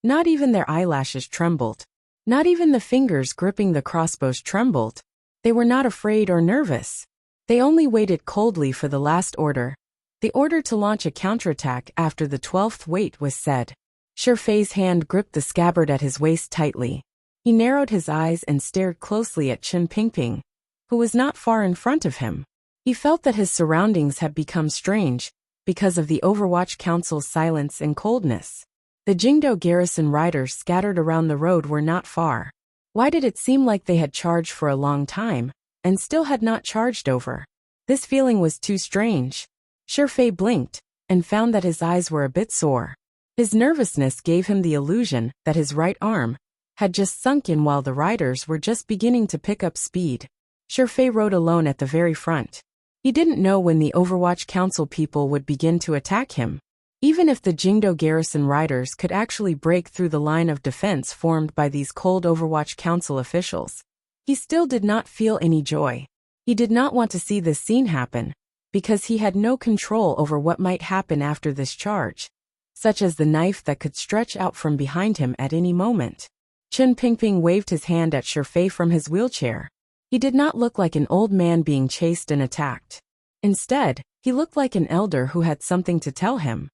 not even their eyelashes trembled. Not even the fingers gripping the crossbows trembled. They were not afraid or nervous. They only waited coldly for the last order. The order to launch a counterattack after the 12th weight was said. Shurfei's hand gripped the scabbard at his waist tightly. He narrowed his eyes and stared closely at Chen Pingping, who was not far in front of him. He felt that his surroundings had become strange because of the Overwatch Council's silence and coldness. The Jingdo garrison riders scattered around the road were not far. Why did it seem like they had charged for a long time and still had not charged over? This feeling was too strange. Shurfei blinked and found that his eyes were a bit sore. His nervousness gave him the illusion that his right arm had just sunk in while the riders were just beginning to pick up speed. Shurfei rode alone at the very front. He didn't know when the Overwatch Council people would begin to attack him. Even if the Jingdo garrison riders could actually break through the line of defense formed by these cold Overwatch Council officials, he still did not feel any joy. He did not want to see this scene happen, because he had no control over what might happen after this charge, such as the knife that could stretch out from behind him at any moment. Chen Pingping waved his hand at Shurfei from his wheelchair. He did not look like an old man being chased and attacked. Instead, he looked like an elder who had something to tell him.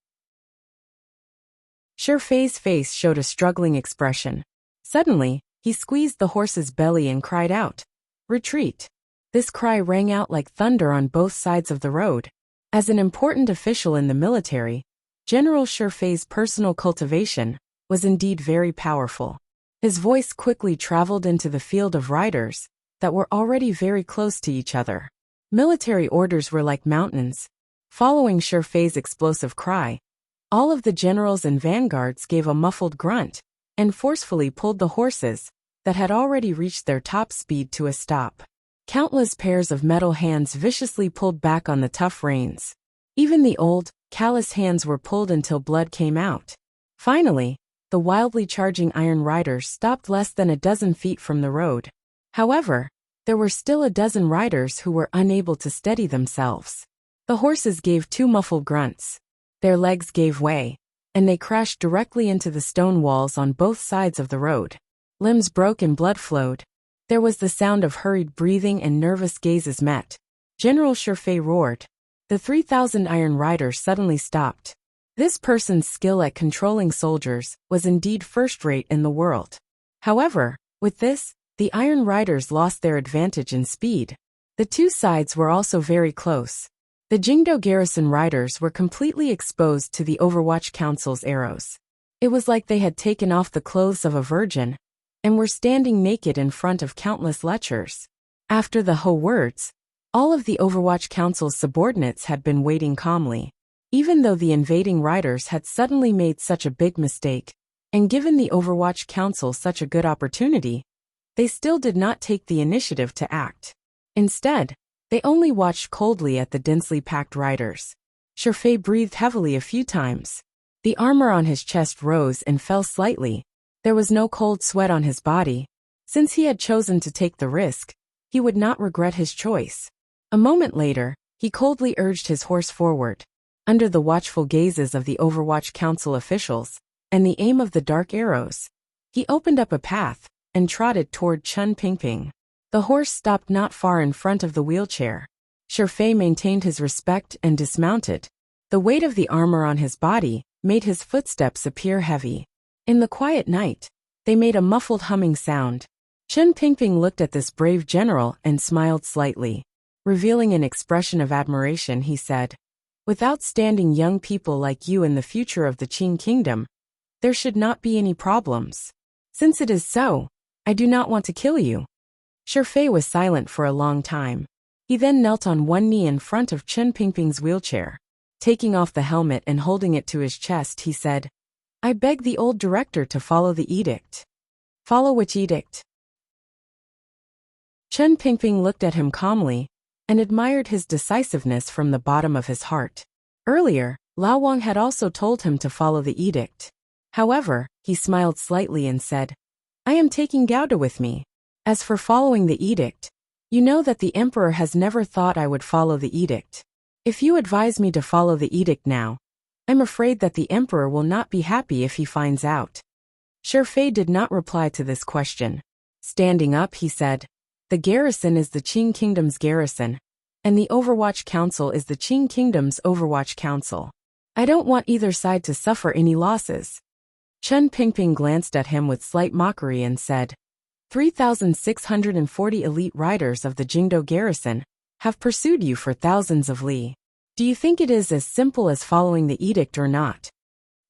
Shurfei's face showed a struggling expression. Suddenly, he squeezed the horse's belly and cried out, "Retreat!" This cry rang out like thunder on both sides of the road. As an important official in the military, General Shurfei's personal cultivation was indeed very powerful. His voice quickly traveled into the field of riders that were already very close to each other. Military orders were like mountains. Following Shurfei's explosive cry, all of the generals and vanguards gave a muffled grunt and forcefully pulled the horses that had already reached their top speed to a stop. Countless pairs of metal hands viciously pulled back on the tough reins. Even the old, callous hands were pulled until blood came out. Finally, the wildly charging iron riders stopped less than a dozen feet from the road. However, there were still a dozen riders who were unable to steady themselves. The horses gave two muffled grunts. Their legs gave way, and they crashed directly into the stone walls on both sides of the road. Limbs broke and blood flowed. There was the sound of hurried breathing and nervous gazes met. General Shurfei roared. The 3,000 iron riders suddenly stopped. This person's skill at controlling soldiers was indeed first-rate in the world. However, with this, the iron riders lost their advantage in speed. The two sides were also very close. The Jingdo garrison riders were completely exposed to the Overwatch Council's arrows. It was like they had taken off the clothes of a virgin and were standing naked in front of countless lechers. After the Ho words, all of the Overwatch Council's subordinates had been waiting calmly. Even though the invading riders had suddenly made such a big mistake and given the Overwatch Council such a good opportunity, they still did not take the initiative to act. Instead, they only watched coldly at the densely packed riders. Shurfei breathed heavily a few times. The armor on his chest rose and fell slightly. There was no cold sweat on his body. Since he had chosen to take the risk, he would not regret his choice. A moment later, he coldly urged his horse forward. Under the watchful gazes of the Overwatch Council officials and the aim of the dark arrows, he opened up a path and trotted toward Chen Pingping. The horse stopped not far in front of the wheelchair. Shurfei maintained his respect and dismounted. The weight of the armor on his body made his footsteps appear heavy. In the quiet night, they made a muffled humming sound. Chen Pingping looked at this brave general and smiled slightly. Revealing an expression of admiration, he said, "With outstanding young people like you in the future of the Qing Kingdom, there should not be any problems. Since it is so, I do not want to kill you." Shurfei was silent for a long time. He then knelt on one knee in front of Chen Pingping's wheelchair. Taking off the helmet and holding it to his chest, he said, "I beg the old director to follow the edict." "Follow which edict?" Chen Pingping looked at him calmly and admired his decisiveness from the bottom of his heart. Earlier, Lao Wang had also told him to follow the edict. However, he smiled slightly and said, I am taking Gouda with me. As for following the edict, you know that the emperor has never thought I would follow the edict. If you advise me to follow the edict now, I'm afraid that the emperor will not be happy if he finds out. Shifei did not reply to this question. Standing up, he said, the garrison is the Qing Kingdom's garrison, and the Overwatch Council is the Qing Kingdom's Overwatch Council. I don't want either side to suffer any losses. Chen Pingping glanced at him with slight mockery and said, 3,640 elite riders of the Jingdo garrison have pursued you for thousands of li. Do you think it is as simple as following the edict or not?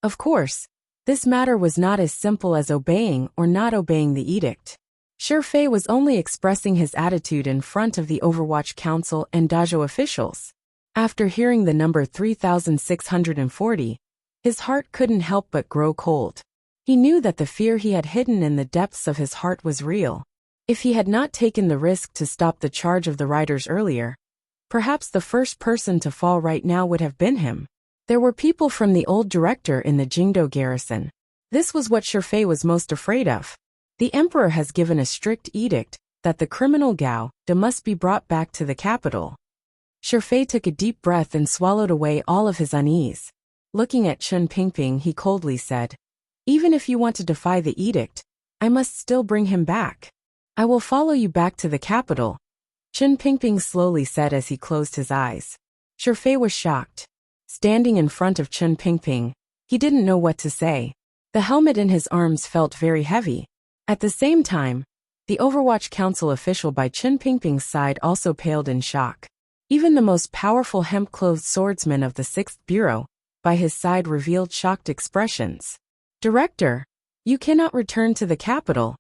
Of course, this matter was not as simple as obeying or not obeying the edict. Shifei was only expressing his attitude in front of the Overwatch Council and Dajo officials. After hearing the number 3,640, his heart couldn't help but grow cold. He knew that the fear he had hidden in the depths of his heart was real. If he had not taken the risk to stop the charge of the riders earlier, perhaps the first person to fall right now would have been him. There were people from the old director in the Jingdo garrison. This was what Shifei was most afraid of. The emperor has given a strict edict that the criminal Gouda must be brought back to the capital. Shifei took a deep breath and swallowed away all of his unease. Looking at Chen Pingping, he coldly said, even if you want to defy the edict, I must still bring him back. I will follow you back to the capital, Chen Pingping slowly said as he closed his eyes. Shifei was shocked. Standing in front of Chen Pingping, he didn't know what to say. The helmet in his arms felt very heavy. At the same time, the Overwatch Council official by Chen Pingping's side also paled in shock. Even the most powerful hemp-clothed swordsman of the 6th Bureau, by his side, revealed shocked expressions. Director, you cannot return to the capital.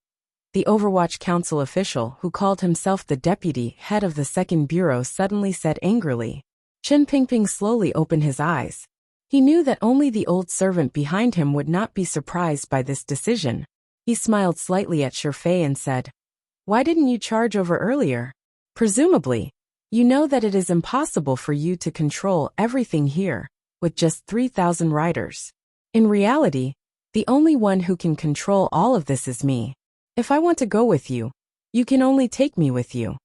The Overwatch Council official, who called himself the deputy head of the 2nd Bureau, suddenly said angrily. Chen Pingping slowly opened his eyes. He knew that only the old servant behind him would not be surprised by this decision. He smiled slightly at Shifei and said, why didn't you charge over earlier? Presumably, you know that it is impossible for you to control everything here, with just 3,000 riders. In reality, the only one who can control all of this is me. If I want to go with you, you can only take me with you.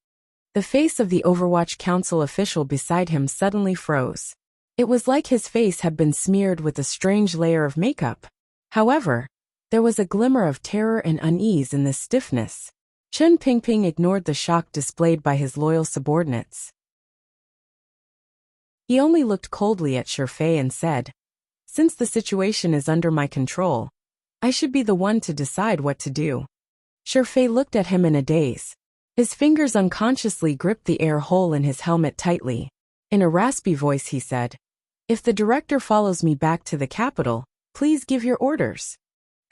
The face of the Overwatch Council official beside him suddenly froze. It was like his face had been smeared with a strange layer of makeup. However, there was a glimmer of terror and unease in this stiffness. Chen Pingping ignored the shock displayed by his loyal subordinates. He only looked coldly at Shifei and said, since the situation is under my control, I should be the one to decide what to do. Shifei looked at him in a daze. His fingers unconsciously gripped the air hole in his helmet tightly. In a raspy voice he said, if the director follows me back to the capital, please give your orders.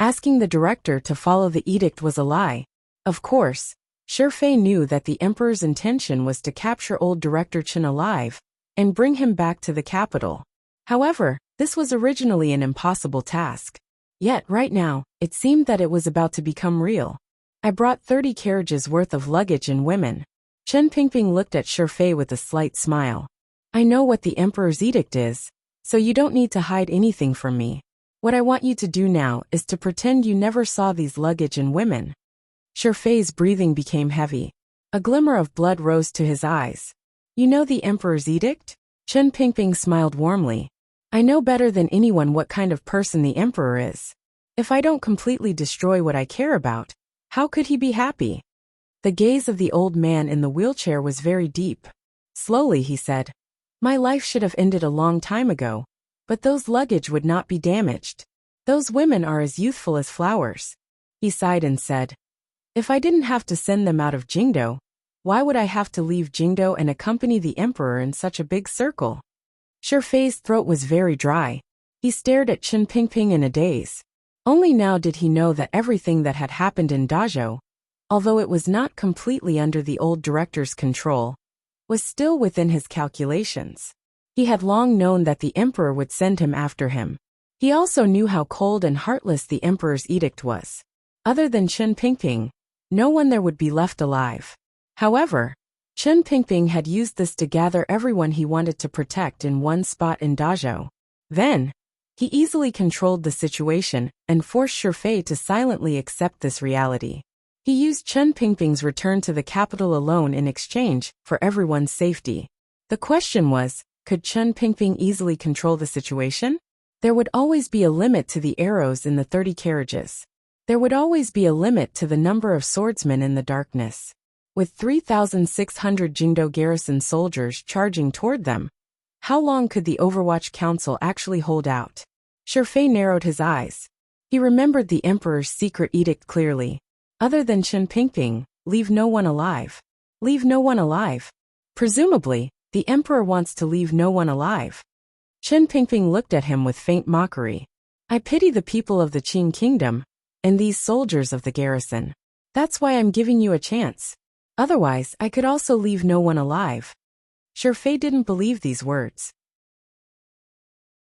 Asking the director to follow the edict was a lie. Of course, Shifei knew that the emperor's intention was to capture old Director Chen alive and bring him back to the capital. However, this was originally an impossible task. Yet right now, it seemed that it was about to become real. I brought 30 carriages worth of luggage and women. Chen Pingping looked at Shifei with a slight smile. I know what the emperor's edict is, so you don't need to hide anything from me. What I want you to do now is to pretend you never saw these luggage and women. Shifei's breathing became heavy. A glimmer of blood rose to his eyes. You know the emperor's edict? Chen Pingping smiled warmly. I know better than anyone what kind of person the emperor is. If I don't completely destroy what I care about, how could he be happy? The gaze of the old man in the wheelchair was very deep. Slowly he said, my life should have ended a long time ago, but those luggage would not be damaged. Those women are as youthful as flowers. He sighed and said, if I didn't have to send them out of Jingdo, why would I have to leave Jingdo and accompany the emperor in such a big circle? Shifei's throat was very dry. He stared at Chen Pingping in a daze. Only now did he know that everything that had happened in Dajo, although it was not completely under the old director's control, was still within his calculations. He had long known that the emperor would send him after him. He also knew how cold and heartless the emperor's edict was. Other than Chen Pingping, no one there would be left alive. However, Chen Pingping had used this to gather everyone he wanted to protect in one spot in Dajo. Then, he easily controlled the situation and forced Shifei to silently accept this reality. He used Chen Pingping's return to the capital alone in exchange for everyone's safety. The question was, could Chen Pingping easily control the situation? There would always be a limit to the arrows in the 30 carriages. There would always be a limit to the number of swordsmen in the darkness. With 3,600 Jingdo garrison soldiers charging toward them, how long could the Overwatch Council actually hold out? Shifei narrowed his eyes. He remembered the Emperor's secret edict clearly. Other than Chen Pingping, leave no one alive. Leave no one alive. Presumably, the Emperor wants to leave no one alive. Chen Pingping looked at him with faint mockery. I pity the people of the Qing Kingdom, and these soldiers of the garrison. That's why I'm giving you a chance. Otherwise, I could also leave no one alive. Shifei didn't believe these words.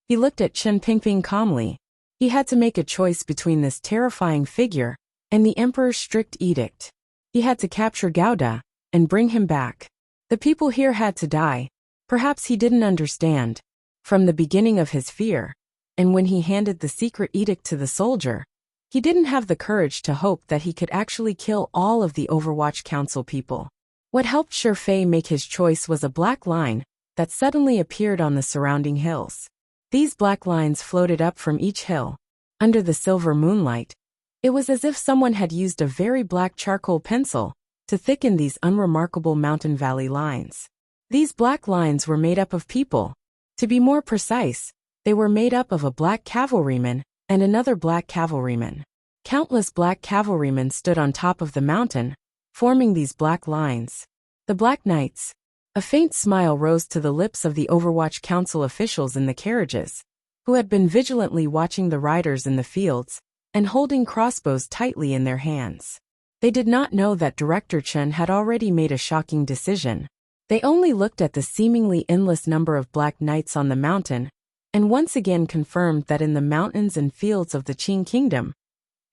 He looked at Chen Pingping calmly. He had to make a choice between this terrifying figure and the Emperor's strict edict. He had to capture Gouda and bring him back. The people here had to die. Perhaps he didn't understand. From the beginning of his fear, and when he handed the secret edict to the soldier, he didn't have the courage to hope that he could actually kill all of the Overwatch Council people. What helped Shifei make his choice was a black line that suddenly appeared on the surrounding hills. These black lines floated up from each hill. Under the silver moonlight, it was as if someone had used a very black charcoal pencil to thicken these unremarkable mountain valley lines. These black lines were made up of people. To be more precise, they were made up of a black cavalryman and another black cavalryman. Countless black cavalrymen stood on top of the mountain, forming these black lines. The Black Knights. A faint smile rose to the lips of the Overwatch Council officials in the carriages, who had been vigilantly watching the riders in the fields and holding crossbows tightly in their hands. They did not know that Director Chen had already made a shocking decision. They only looked at the seemingly endless number of Black Knights on the mountain and once again confirmed that in the mountains and fields of the Qing Kingdom,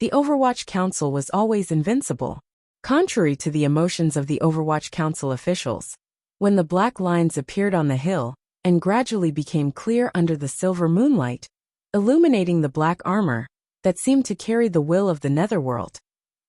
the Overwatch Council was always invincible. Contrary to the emotions of the Overwatch Council officials, when the black lines appeared on the hill and gradually became clear under the silver moonlight, illuminating the black armor that seemed to carry the will of the Netherworld,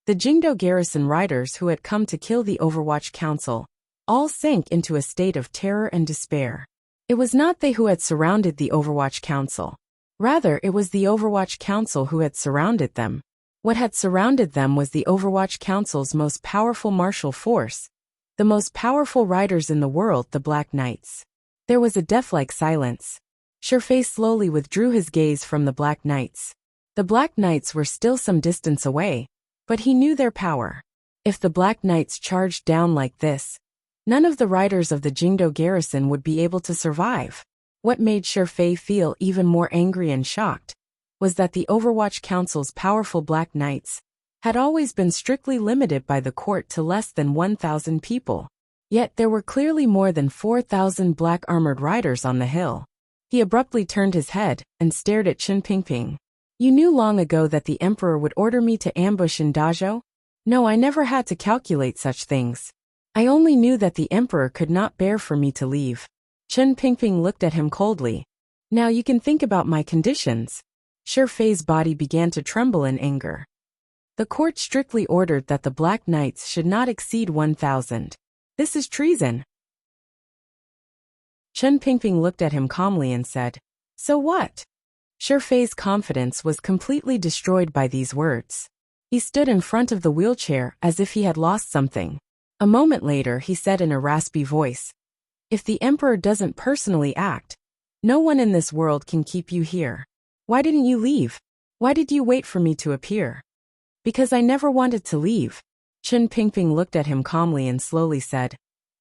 the Jingdo garrison riders who had come to kill the Overwatch Council all sank into a state of terror and despair. It was not they who had surrounded the Overwatch Council. Rather, it was the Overwatch Council who had surrounded them. What had surrounded them was the Overwatch Council's most powerful martial force, the most powerful riders in the world, the Black Knights. There was a death-like silence. Shifei slowly withdrew his gaze from the Black Knights. The Black Knights were still some distance away, but he knew their power. If the Black Knights charged down like this, none of the riders of the Jingdo garrison would be able to survive. What made Shifei feel even more angry and shocked was that the Overwatch Council's powerful Black Knights had always been strictly limited by the court to less than 1,000 people. Yet there were clearly more than 4,000 black armored riders on the hill. He abruptly turned his head and stared at Chen Pingping. You knew long ago that the Emperor would order me to ambush in Dazhou? No, I never had to calculate such things. I only knew that the Emperor could not bear for me to leave. Chen Pingping looked at him coldly. Now you can think about my conditions. Shifei's body began to tremble in anger. The court strictly ordered that the Black Knights should not exceed 1,000. This is treason. Chen Pingping looked at him calmly and said, So what? Shifei's confidence was completely destroyed by these words. He stood in front of the wheelchair as if he had lost something. A moment later he said in a raspy voice, If the Emperor doesn't personally act, no one in this world can keep you here. Why didn't you leave? Why did you wait for me to appear? Because I never wanted to leave. Chen Pingping looked at him calmly and slowly said,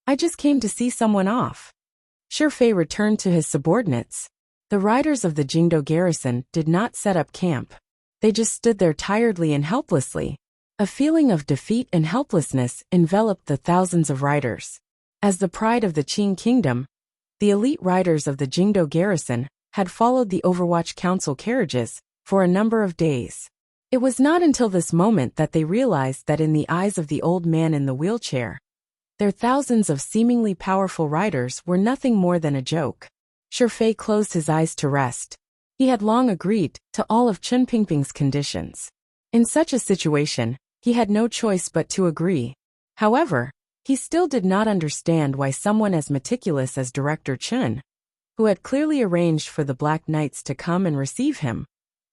I just came to see someone off. Shifei returned to his subordinates. The riders of the Jingdo garrison did not set up camp. They just stood there tiredly and helplessly. A feeling of defeat and helplessness enveloped the thousands of riders. As the pride of the Qing Kingdom, the elite riders of the Jingdo garrison had followed the Overwatch Council carriages for a number of days. It was not until this moment that they realized that in the eyes of the old man in the wheelchair, their thousands of seemingly powerful riders were nothing more than a joke. Shifei closed his eyes to rest. He had long agreed to all of Chen Pingping's conditions. In such a situation, he had no choice but to agree. However, he still did not understand why someone as meticulous as Director Chen, who had clearly arranged for the Black Knights to come and receive him,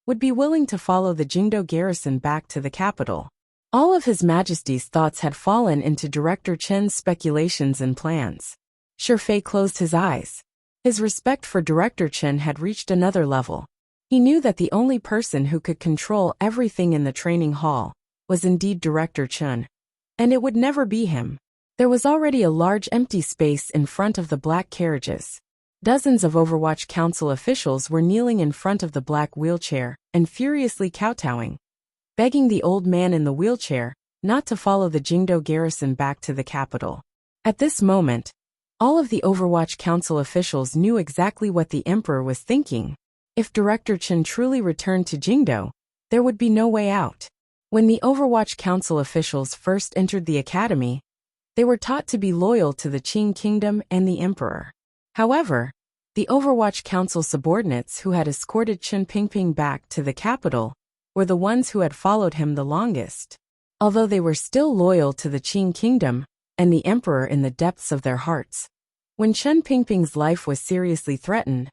would be willing to follow the Jingdo garrison back to the capital. All of His Majesty's thoughts had fallen into Director Chen's speculations and plans. Shifei closed his eyes. His respect for Director Chen had reached another level. He knew that the only person who could control everything in the training hall was indeed Director Chen. And it would never be him. There was already a large empty space in front of the black carriages. Dozens of Overwatch Council officials were kneeling in front of the black wheelchair and furiously kowtowing, begging the old man in the wheelchair not to follow the Jingdo garrison back to the capital. At this moment, all of the Overwatch Council officials knew exactly what the Emperor was thinking. If Director Chen truly returned to Jingdo, there would be no way out. When the Overwatch Council officials first entered the academy, they were taught to be loyal to the Qing Kingdom and the Emperor. However, the Overwatch Council subordinates who had escorted Chen Pingping back to the capital were the ones who had followed him the longest. Although they were still loyal to the Qing Kingdom and the Emperor in the depths of their hearts, when Chen Pingping's life was seriously threatened,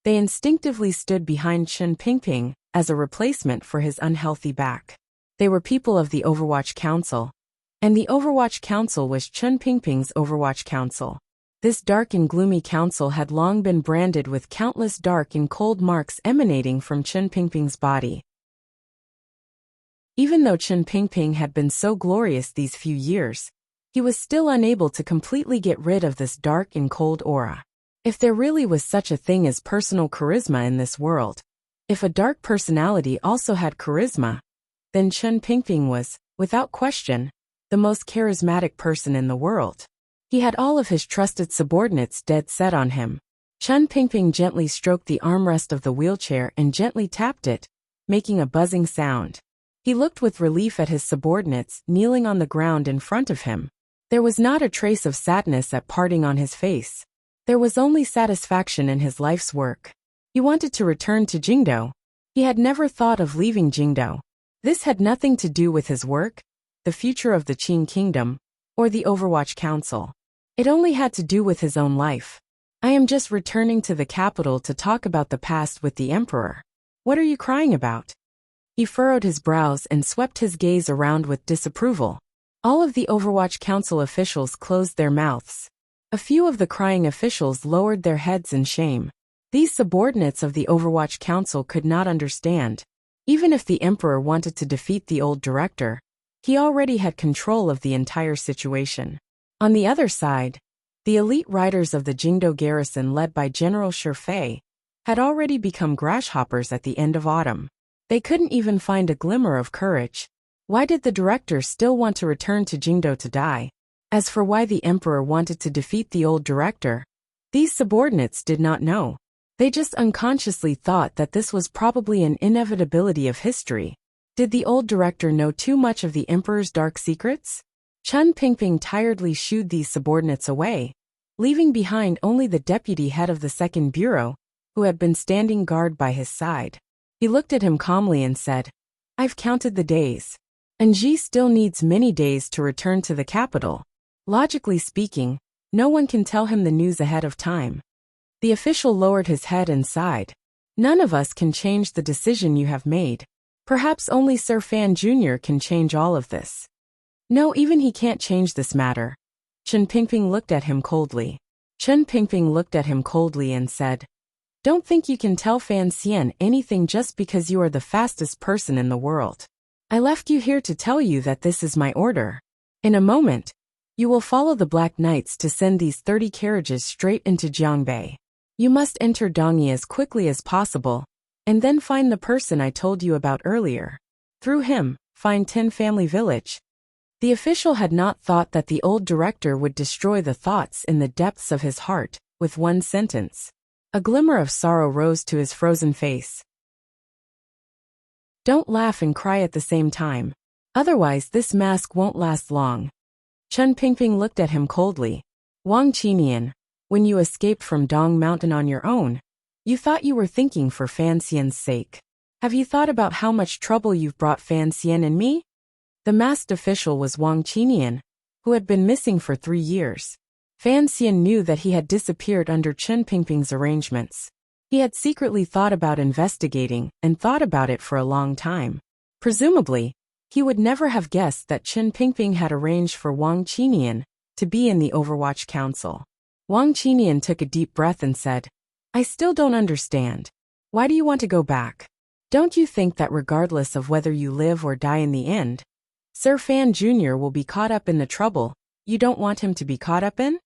they instinctively stood behind Chen Pingping as a replacement for his unhealthy back. They were people of the Overwatch Council, and the Overwatch Council was Chen Pingping's Overwatch Council. This dark and gloomy council had long been branded with countless dark and cold marks emanating from Chen Pingping's body. Even though Chen Pingping had been so glorious these few years, he was still unable to completely get rid of this dark and cold aura. If there really was such a thing as personal charisma in this world, if a dark personality also had charisma, then Chen Pingping was, without question, the most charismatic person in the world. He had all of his trusted subordinates dead set on him. Chen Pingping gently stroked the armrest of the wheelchair and gently tapped it, making a buzzing sound. He looked with relief at his subordinates kneeling on the ground in front of him. There was not a trace of sadness at parting on his face. There was only satisfaction in his life's work. He wanted to return to Jingdo. He had never thought of leaving Jingdo. This had nothing to do with his work, the future of the Qing Kingdom, or the Overwatch Council. It only had to do with his own life. I am just returning to the capital to talk about the past with the Emperor. What are you crying about? He furrowed his brows and swept his gaze around with disapproval. All of the Overwatch Council officials closed their mouths. A few of the crying officials lowered their heads in shame. These subordinates of the Overwatch Council could not understand. Even if the Emperor wanted to defeat the old director, he already had control of the entire situation. On the other side, the elite riders of the Jingdo garrison led by General Shifei had already become grasshoppers at the end of autumn. They couldn't even find a glimmer of courage. Why did the director still want to return to Jingdo to die? As for why the Emperor wanted to defeat the old director, these subordinates did not know. They just unconsciously thought that this was probably an inevitability of history. Did the old director know too much of the Emperor's dark secrets? Chen Pingping tiredly shooed these subordinates away, leaving behind only the deputy head of the second bureau, who had been standing guard by his side. He looked at him calmly and said, "I've counted the days. Anji still needs many days to return to the capital. Logically speaking, no one can tell him the news ahead of time." The official lowered his head and sighed. "None of us can change the decision you have made. Perhaps only Sir Fan Jr. can change all of this." "No, even he can't change this matter." Chen Pingping looked at him coldly. Chen Pingping looked at him coldly and said, "Don't think you can tell Fan Xian anything just because you are the fastest person in the world. I left you here to tell you that this is my order. In a moment, you will follow the Black Knights to send these 30 carriages straight into Jiangbei. You must enter Dongyi as quickly as possible, and then find the person I told you about earlier. Through him, find Tin Family Village." The official had not thought that the old director would destroy the thoughts in the depths of his heart with one sentence. A glimmer of sorrow rose to his frozen face. "Don't laugh and cry at the same time. Otherwise this mask won't last long." Chen Pingping looked at him coldly. "Wang Qinian, when you escaped from Dong Mountain on your own, You thought you were thinking for Fan Xian's sake. Have you thought about how much trouble you've brought Fan Xian and me? The masked official was Wang Qinian, who had been missing for 3 years. Fan Xian knew that he had disappeared under Chen Pingping's arrangements. He had secretly thought about investigating and thought about it for a long time. Presumably, he would never have guessed that Chen Pingping had arranged for Wang Qinian to be in the Overwatch Council. Wang Qinian took a deep breath and said, I still don't understand. Why do you want to go back? Don't you think that regardless of whether you live or die in the end, Sir Fan Jr. will be caught up in the trouble you don't want him to be caught up in?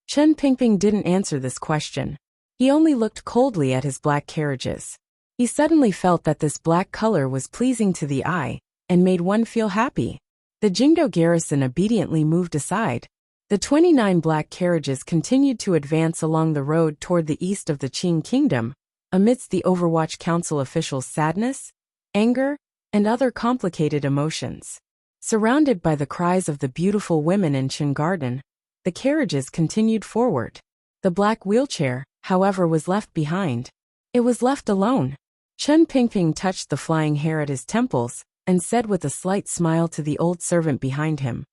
Chen Pingping didn't answer this question. He only looked coldly at his black carriages. He suddenly felt that this black color was pleasing to the eye and made one feel happy. The Jingdo garrison obediently moved aside. The 29 black carriages continued to advance along the road toward the east of the Qing Kingdom, amidst the Overwatch Council officials' sadness, anger, and other complicated emotions. Surrounded by the cries of the beautiful women in Qin Garden, the carriages continued forward. The black wheelchair, however, was left behind. It was left alone. Chen Pingping touched the flying hair at his temples and said with a slight smile to the old servant behind him,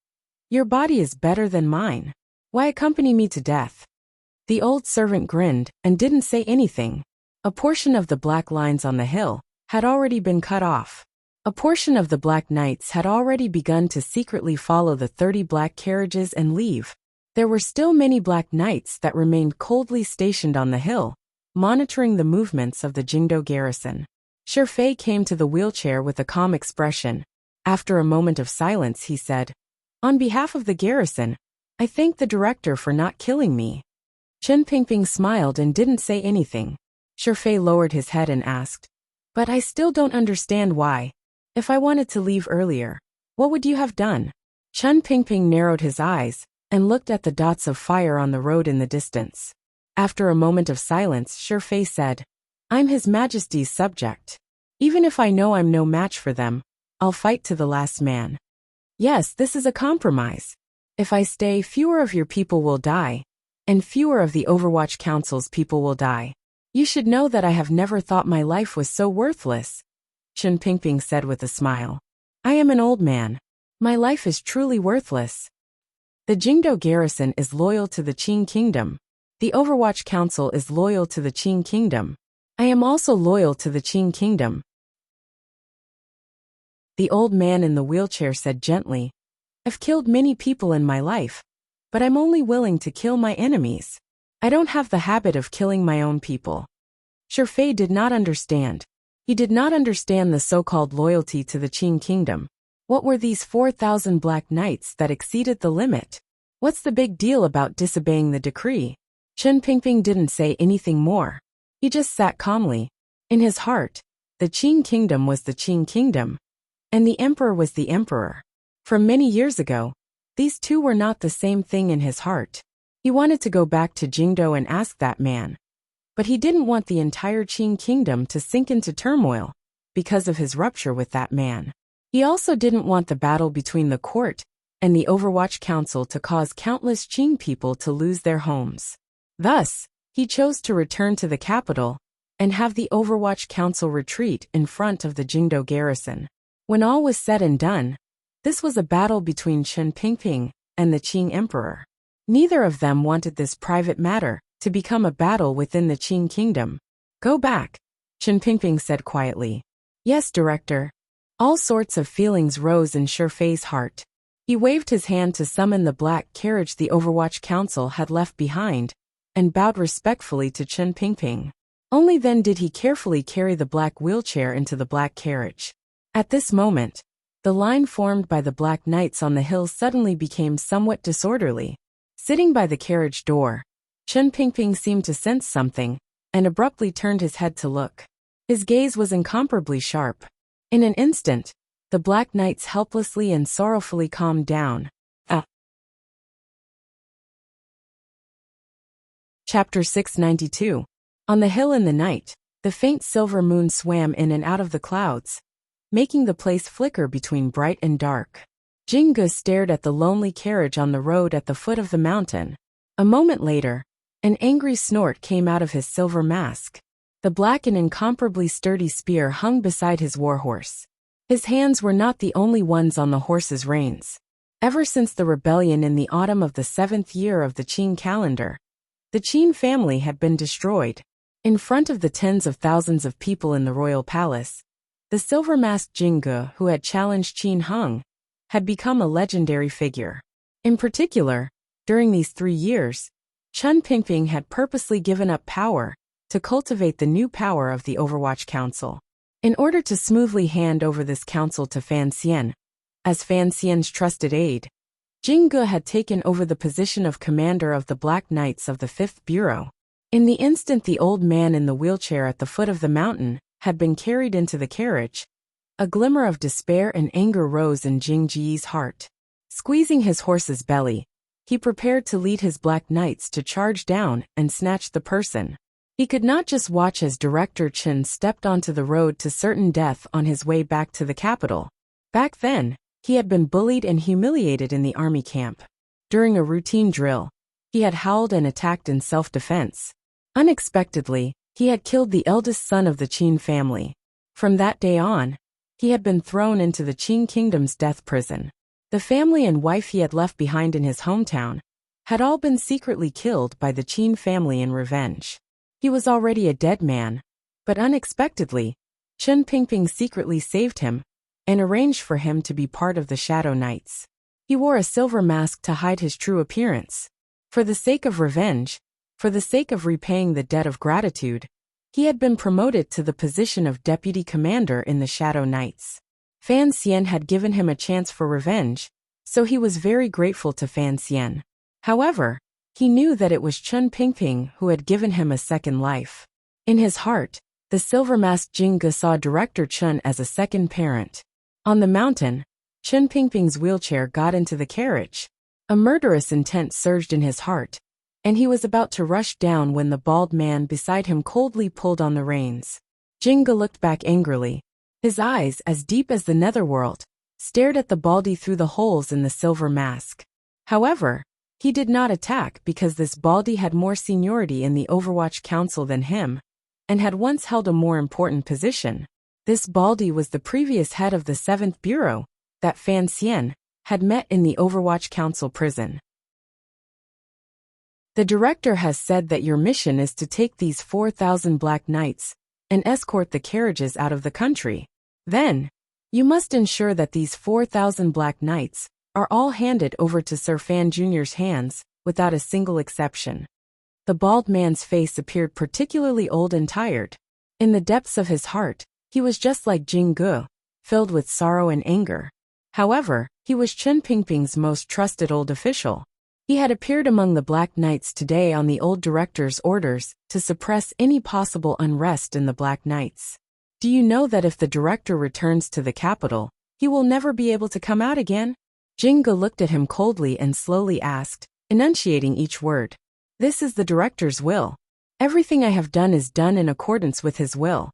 Your body is better than mine. Why accompany me to death? The old servant grinned and didn't say anything. A portion of the black lines on the hill had already been cut off. A portion of the black knights had already begun to secretly follow the 30 black carriages and leave. There were still many black knights that remained coldly stationed on the hill, monitoring the movements of the Jingdo garrison. Shi Fei came to the wheelchair with a calm expression. After a moment of silence, he said, On behalf of the garrison, I thank the director for not killing me. Chen Pingping smiled and didn't say anything. Shi Fei lowered his head and asked, But I still don't understand why. If I wanted to leave earlier, what would you have done? Chen Pingping narrowed his eyes and looked at the dots of fire on the road in the distance. After a moment of silence, Shi Fei said, I'm His Majesty's subject. Even if I know I'm no match for them, I'll fight to the last man. Yes, this is a compromise. If I stay, fewer of your people will die, and fewer of the Overwatch Council's people will die. You should know that I have never thought my life was so worthless, Chen Pingping said with a smile. I am an old man. My life is truly worthless. The Jingdo garrison is loyal to the Qing Kingdom. The Overwatch Council is loyal to the Qing Kingdom. I am also loyal to the Qing Kingdom. The old man in the wheelchair said gently, I've killed many people in my life, but I'm only willing to kill my enemies. I don't have the habit of killing my own people. Shi Fei did not understand. He did not understand the so-called loyalty to the Qing Kingdom. What were these 4,000 black knights that exceeded the limit? What's the big deal about disobeying the decree? Chen Pingping didn't say anything more. He just sat calmly. In his heart, the Qing Kingdom was the Qing Kingdom, and the emperor was the emperor. From many years ago, these two were not the same thing in his heart. He wanted to go back to Jingdo and ask that man. But he didn't want the entire Qing Kingdom to sink into turmoil because of his rupture with that man. He also didn't want the battle between the court and the Overwatch Council to cause countless Qing people to lose their homes. Thus, he chose to return to the capital and have the Overwatch Council retreat in front of the Jingdo garrison. When all was said and done, this was a battle between Chen Pingping and the Qing Emperor. Neither of them wanted this private matter to become a battle within the Qing Kingdom. Go back, Chen Pingping said quietly. Yes, director. All sorts of feelings rose in Shi Fei's heart. He waved his hand to summon the black carriage the Overwatch Council had left behind, and bowed respectfully to Chen Pingping. Only then did he carefully carry the black wheelchair into the black carriage. At this moment, the line formed by the black knights on the hill suddenly became somewhat disorderly. Sitting by the carriage door, Chen Pingping seemed to sense something, and abruptly turned his head to look. His gaze was incomparably sharp. In an instant, the black knights helplessly and sorrowfully calmed down. Chapter 692. On the hill in the night, the faint silver moon swam in and out of the clouds, making the place flicker between bright and dark. Jingge stared at the lonely carriage on the road at the foot of the mountain. A moment later, an angry snort came out of his silver mask. The black and incomparably sturdy spear hung beside his warhorse. His hands were not the only ones on the horse's reins. Ever since the rebellion in the autumn of the 7th year of the Qin calendar, the Qin family had been destroyed. In front of the tens of thousands of people in the royal palace, the silver-masked Jingge, who had challenged Qin Hung, had become a legendary figure. In particular, during these 3 years, Chen Pingping had purposely given up power to cultivate the new power of the Overwatch Council. In order to smoothly hand over this council to Fan Xian, as Fan Xian's trusted aide, Jingge had taken over the position of commander of the Black Knights of the 5th Bureau. In the instant the old man in the wheelchair at the foot of the mountain had been carried into the carriage, a glimmer of despair and anger rose in Jingji's heart. Squeezing his horse's belly, he prepared to lead his Black Knights to charge down and snatch the person. He could not just watch as Director Chen stepped onto the road to certain death on his way back to the capital. Back then, he had been bullied and humiliated in the army camp. During a routine drill, he had howled and attacked in self-defense. Unexpectedly, he had killed the eldest son of the Qin family. From that day on, he had been thrown into the Qin kingdom's death prison. The family and wife he had left behind in his hometown had all been secretly killed by the Qin family in revenge. He was already a dead man, but unexpectedly, Chen Pingping secretly saved him and arranged for him to be part of the Shadow Knights. He wore a silver mask to hide his true appearance. For the sake of revenge, for the sake of repaying the debt of gratitude, he had been promoted to the position of deputy commander in the Shadow Knights. Fan Xian had given him a chance for revenge, so he was very grateful to Fan Xian. However, he knew that it was Chen Pingping who had given him a second life. In his heart, the silver-masked Jingge saw Director Chen as a second parent. On the mountain, Chen Pingping's wheelchair got into the carriage. A murderous intent surged in his heart, and he was about to rush down when the bald man beside him coldly pulled on the reins. Jingge looked back angrily. His eyes, as deep as the netherworld, stared at the baldy through the holes in the silver mask. However, he did not attack because this baldy had more seniority in the Overwatch Council than him, and had once held a more important position. This baldy was the previous head of the 7th Bureau that Fan Xian had met in the Overwatch Council prison. The director has said that your mission is to take these 4,000 Black Knights and escort the carriages out of the country. Then, you must ensure that these 4,000 Black Knights are all handed over to Sir Fan Jr.'s hands, without a single exception. The bald man's face appeared particularly old and tired. In the depths of his heart, he was just like Jingge, filled with sorrow and anger. However, he was Chen Pingping's most trusted old official. He had appeared among the Black Knights today on the old director's orders to suppress any possible unrest in the Black Knights. Do you know that if the director returns to the capital, he will never be able to come out again? Jingge looked at him coldly and slowly asked, enunciating each word. This is the director's will. Everything I have done is done in accordance with his will.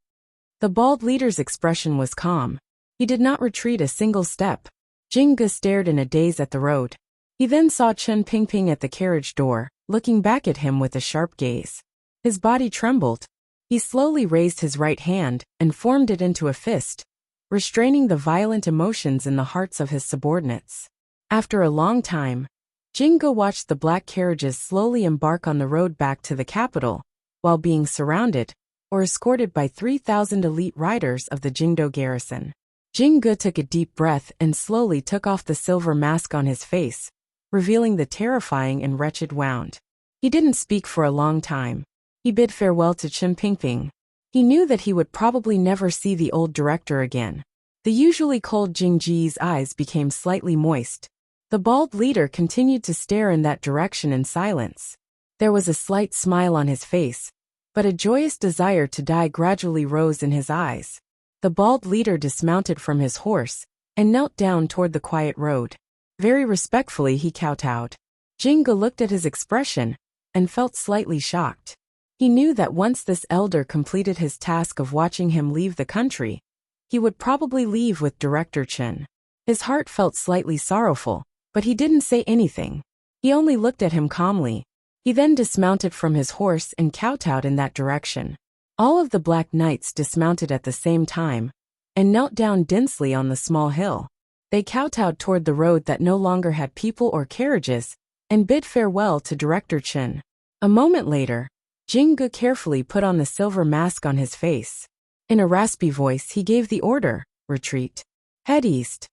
The bald leader's expression was calm. He did not retreat a single step. Jingge stared in a daze at the road. He then saw Chen Pingping at the carriage door, looking back at him with a sharp gaze. His body trembled. He slowly raised his right hand and formed it into a fist, restraining the violent emotions in the hearts of his subordinates. After a long time, Jingge watched the black carriages slowly embark on the road back to the capital, while being surrounded or escorted by 3,000 elite riders of the Jingdo garrison. Jingge took a deep breath and slowly took off the silver mask on his face, revealing the terrifying and wretched wound. He didn't speak for a long time. He bid farewell to Chen Pingping. He knew that he would probably never see the old director again. The usually cold Jingji's eyes became slightly moist. The bald leader continued to stare in that direction in silence. There was a slight smile on his face, but a joyous desire to die gradually rose in his eyes. The bald leader dismounted from his horse and knelt down toward the quiet road. Very respectfully he kowtowed. Jingge looked at his expression and felt slightly shocked. He knew that once this elder completed his task of watching him leave the country, he would probably leave with Director Chen. His heart felt slightly sorrowful, but he didn't say anything. He only looked at him calmly. He then dismounted from his horse and kowtowed in that direction. All of the Black Knights dismounted at the same time and knelt down densely on the small hill. They kowtowed toward the road that no longer had people or carriages and bid farewell to Director Chen. A moment later, Jingge carefully put on the silver mask on his face. In a raspy voice he gave the order, retreat. Head east.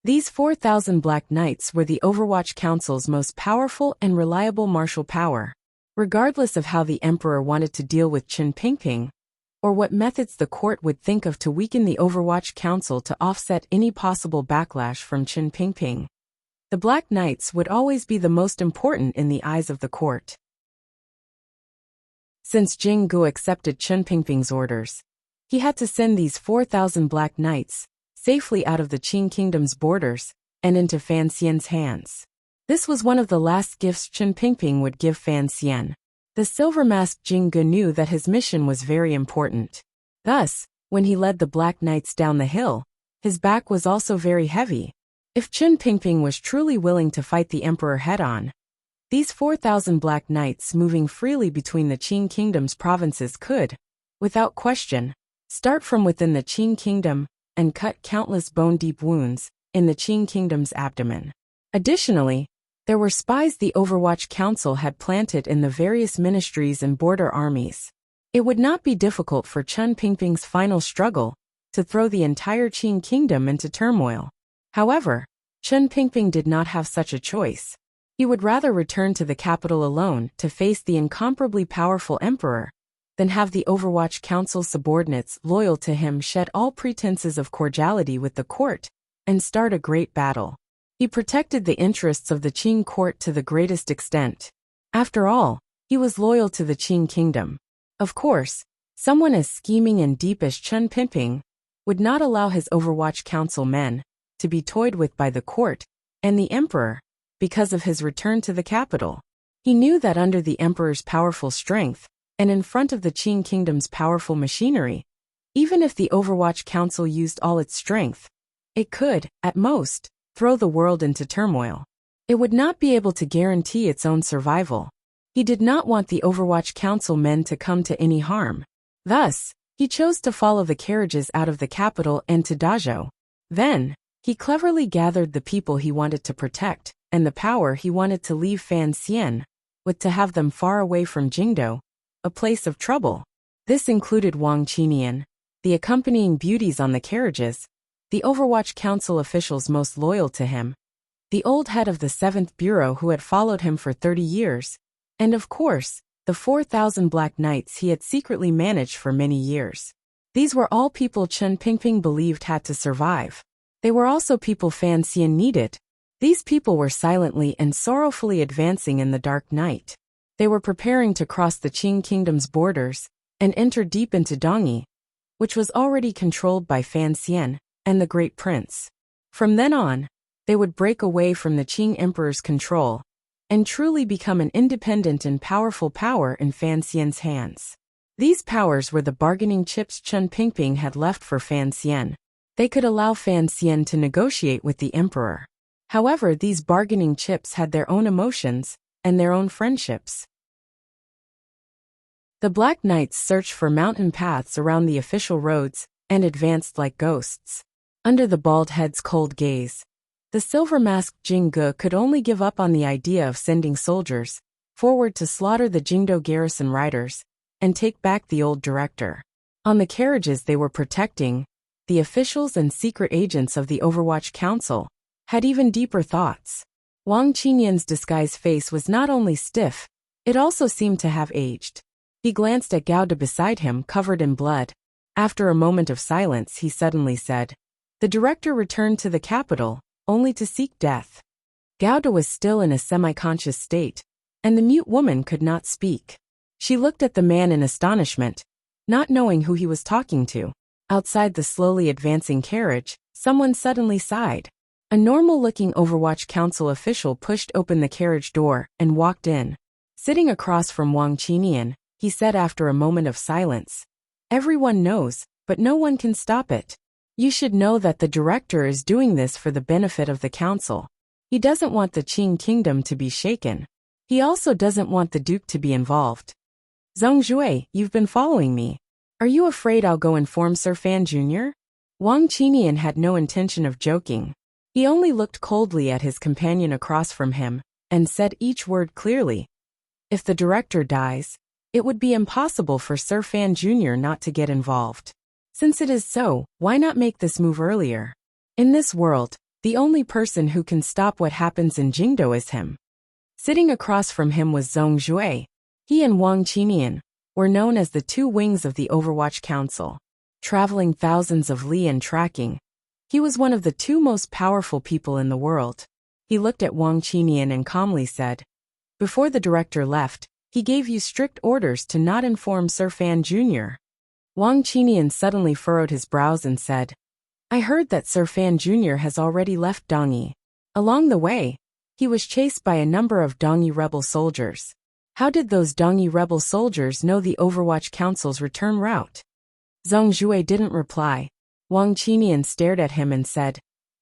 These 4,000 Black Knights were the Overwatch Council's most powerful and reliable martial power. Regardless of how the Emperor wanted to deal with Chen Pingping, or what methods the court would think of to weaken the Overwatch Council to offset any possible backlash from Chen Pingping, the Black Knights would always be the most important in the eyes of the court. Since Jingge accepted Chen Pingping's orders, he had to send these 4,000 Black Knights safely out of the Qing Kingdom's borders and into Fan Xian's hands. This was one of the last gifts Chen Pingping would give Fan Xian. The silver-masked Jingge knew that his mission was very important. Thus, when he led the Black Knights down the hill, his back was also very heavy. If Chen Pingping was truly willing to fight the Emperor head-on, these 4,000 Black Knights moving freely between the Qing Kingdom's provinces could, without question, start from within the Qing Kingdom and cut countless bone-deep wounds in the Qing Kingdom's abdomen. Additionally, there were spies the Overwatch Council had planted in the various ministries and border armies. It would not be difficult for Chen Pingping's final struggle to throw the entire Qing Kingdom into turmoil. However, Chen Pingping did not have such a choice. He would rather return to the capital alone to face the incomparably powerful Emperor than have the Overwatch Council subordinates loyal to him shed all pretenses of cordiality with the court and start a great battle. He protected the interests of the Qing court to the greatest extent. After all, he was loyal to the Qing Kingdom. Of course, someone as scheming and deep as Chen Pingping would not allow his Overwatch Council men to be toyed with by the court and the Emperor because of his return to the capital. He knew that under the Emperor's powerful strength and in front of the Qing Kingdom's powerful machinery, even if the Overwatch Council used all its strength, it could, at most, throw the world into turmoil. It would not be able to guarantee its own survival. He did not want the Overwatch Council men to come to any harm. Thus, he chose to follow the carriages out of the capital and to Dazhou. Then, he cleverly gathered the people he wanted to protect and the power he wanted to leave Fan Xian, with to have them far away from Jingdo, a place of trouble. This included Wang Qinian, the accompanying beauties on the carriages, the Overwatch Council officials most loyal to him, the old head of the 7th Bureau who had followed him for 30 years, and of course, the 4,000 Black Knights he had secretly managed for many years. These were all people Chen Pingping believed had to survive. They were also people Fan Xian needed. These people were silently and sorrowfully advancing in the dark night. They were preparing to cross the Qing Kingdom's borders and enter deep into Dongyi, which was already controlled by Fan Xian and the Great Prince. From then on, they would break away from the Qing Emperor's control and truly become an independent and powerful power in Fan Xian's hands. These powers were the bargaining chips Chen Pingping had left for Fan Xian. They could allow Fan Xian to negotiate with the Emperor. However, these bargaining chips had their own emotions and their own friendships. The Black Knights searched for mountain paths around the official roads and advanced like ghosts. Under the bald head's cold gaze, the silver-masked Jingge could only give up on the idea of sending soldiers forward to slaughter the Jingdo garrison riders and take back the old director. On the carriages they were protecting, the officials and secret agents of the Overwatch Council had even deeper thoughts. Wang Qinian's disguised face was not only stiff, it also seemed to have aged. He glanced at Gao De beside him, covered in blood. After a moment of silence, he suddenly said, "The director returned to the capital, only to seek death." Gao De was still in a semi-conscious state, and the mute woman could not speak. She looked at the man in astonishment, not knowing who he was talking to. Outside the slowly advancing carriage, someone suddenly sighed. A normal-looking Overwatch Council official pushed open the carriage door and walked in. Sitting across from Wang Qinian, he said after a moment of silence, "Everyone knows, but no one can stop it. You should know that the director is doing this for the benefit of the council. He doesn't want the Qing Kingdom to be shaken. He also doesn't want the Duke to be involved." "Zhong Jue, you've been following me." Are you afraid I'll go inform Sir Fan Jr.? Wang Qinian had no intention of joking. He only looked coldly at his companion across from him, and said each word clearly. If the director dies, it would be impossible for Sir Fan Jr. not to get involved. Since it is so, why not make this move earlier? In this world, the only person who can stop what happens in Jingdo is him. Sitting across from him was Zhong Jue. He and Wang Qinian were known as the two wings of the Overwatch Council. Traveling thousands of li and tracking, he was one of the two most powerful people in the world. He looked at Wang Qinian and calmly said, "Before the director left, he gave you strict orders to not inform Sir Fan Jr." Wang Qinian suddenly furrowed his brows and said, "I heard that Sir Fan Jr. has already left Dongyi. Along the way, he was chased by a number of Dongyi rebel soldiers. How did those Dongyi rebel soldiers know the Overwatch Council's return route?" Zhong Jue didn't reply. Wang Qinian stared at him and said,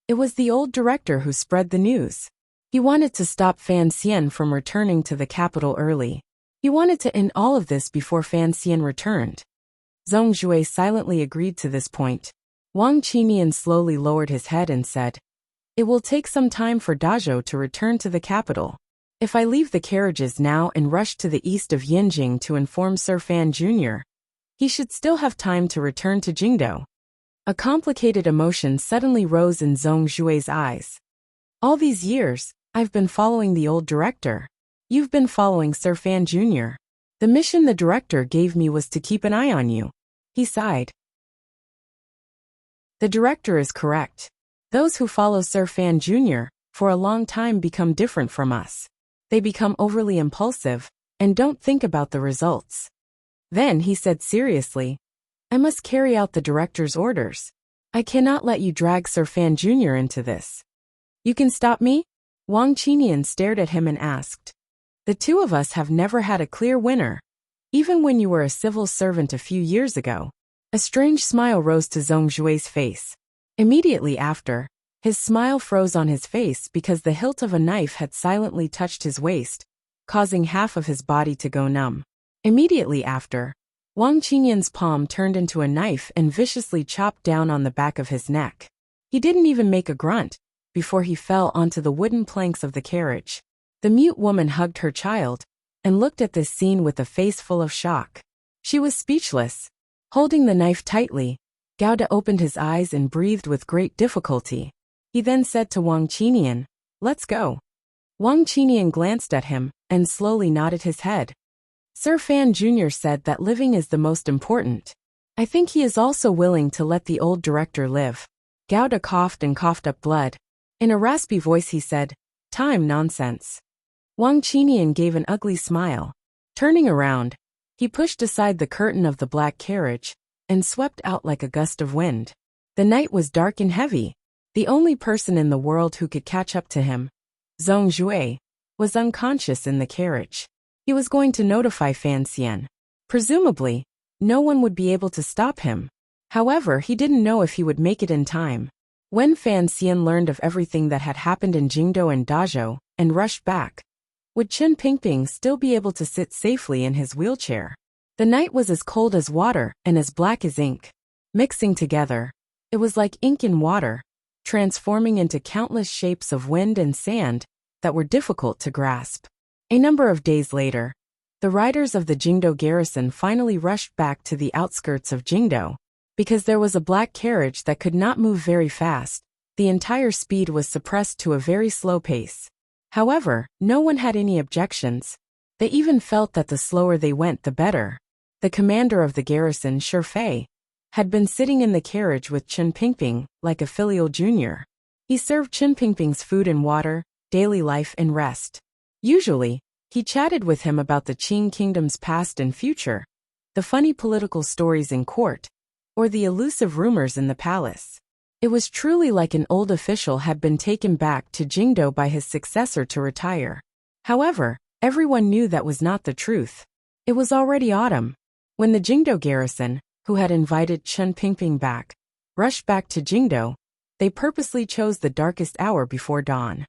"It was the old director who spread the news. He wanted to stop Fan Xian from returning to the capital early. He wanted to end all of this before Fan Xian returned." Zhong Jue silently agreed to this point. Wang Qinian slowly lowered his head and said, "It will take some time for Dazhou to return to the capital. If I leave the carriages now and rush to the east of Yinjing to inform Sir Fan Jr., he should still have time to return to Jingdo." A complicated emotion suddenly rose in Zhong Jue's eyes. "All these years, I've been following the old director. You've been following Sir Fan Jr. The mission the director gave me was to keep an eye on you." He sighed. The director is correct. Those who follow Sir Fan Jr. for a long time become different from us. They become overly impulsive and don't think about the results. Then he said seriously, "I must carry out the director's orders. I cannot let you drag Sir Fan Jr. into this." "You can stop me?" Wang Qinian stared at him and asked. "The two of us have never had a clear winner. Even when you were a civil servant a few years ago." A strange smile rose to Zhong Jue's face. Immediately after, his smile froze on his face because the hilt of a knife had silently touched his waist, causing half of his body to go numb. Immediately after, Wang Qinian's palm turned into a knife and viciously chopped down on the back of his neck. He didn't even make a grunt before he fell onto the wooden planks of the carriage. The mute woman hugged her child and looked at this scene with a face full of shock. She was speechless. Holding the knife tightly, Gauda opened his eyes and breathed with great difficulty. He then said to Wang Qinian, "Let's go." Wang Qinian glanced at him and slowly nodded his head. Sir Fan Jr. said that living is the most important. I think he is also willing to let the old director live. Gauda coughed and coughed up blood. In a raspy voice he said, "Time nonsense." Wang Qinian gave an ugly smile. Turning around, he pushed aside the curtain of the black carriage and swept out like a gust of wind. The night was dark and heavy. The only person in the world who could catch up to him, Zhong Jue, was unconscious in the carriage. He was going to notify Fan Xian. Presumably, no one would be able to stop him. However, he didn't know if he would make it in time. When Fan Xian learned of everything that had happened in Jingdo and Dazhou and rushed back, would Chen Pingping still be able to sit safely in his wheelchair? The night was as cold as water and as black as ink. Mixing together, it was like ink and water, transforming into countless shapes of wind and sand that were difficult to grasp. A number of days later, the riders of the Jingdo garrison finally rushed back to the outskirts of Jingdo. Because there was a black carriage that could not move very fast, the entire speed was suppressed to a very slow pace. However, no one had any objections. They even felt that the slower they went, the better. The commander of the garrison, Shi Fei, had been sitting in the carriage with Chen Pingping like a filial junior. He served Chen Pingping's food and water, daily life and rest. Usually, he chatted with him about the Qing kingdom's past and future, the funny political stories in court, or the elusive rumors in the palace. It was truly like an old official had been taken back to Jingdo by his successor to retire. However, everyone knew that was not the truth. It was already autumn. When the Jingdo garrison, who had invited Chen Pingping back, rushed back to Jingdo, they purposely chose the darkest hour before dawn.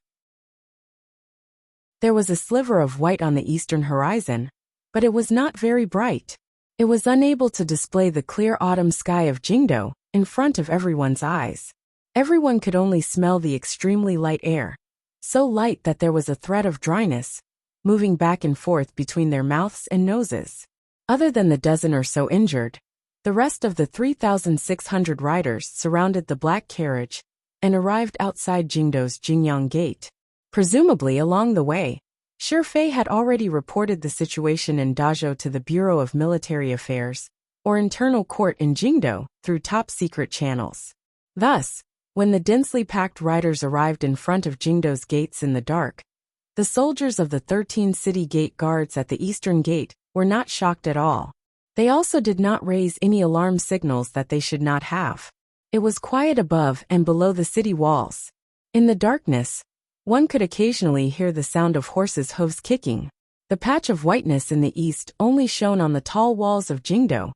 There was a sliver of white on the eastern horizon, but it was not very bright. It was unable to display the clear autumn sky of Jingdo in front of everyone's eyes. Everyone could only smell the extremely light air, so light that there was a thread of dryness moving back and forth between their mouths and noses. Other than the dozen or so injured, the rest of the 3,600 riders surrounded the black carriage and arrived outside Jingdo's Jingyang Gate. Presumably along the way, Shifei had already reported the situation in Dazhou to the Bureau of Military Affairs, or internal court in Jingdo, through top-secret channels. Thus, when the densely packed riders arrived in front of Jingdo's gates in the dark, the soldiers of the 13 city gate guards at the eastern gate were not shocked at all. They also did not raise any alarm signals that they should not have. It was quiet above and below the city walls. In the darkness, one could occasionally hear the sound of horses' hooves kicking. The patch of whiteness in the east only shone on the tall walls of Jingdo,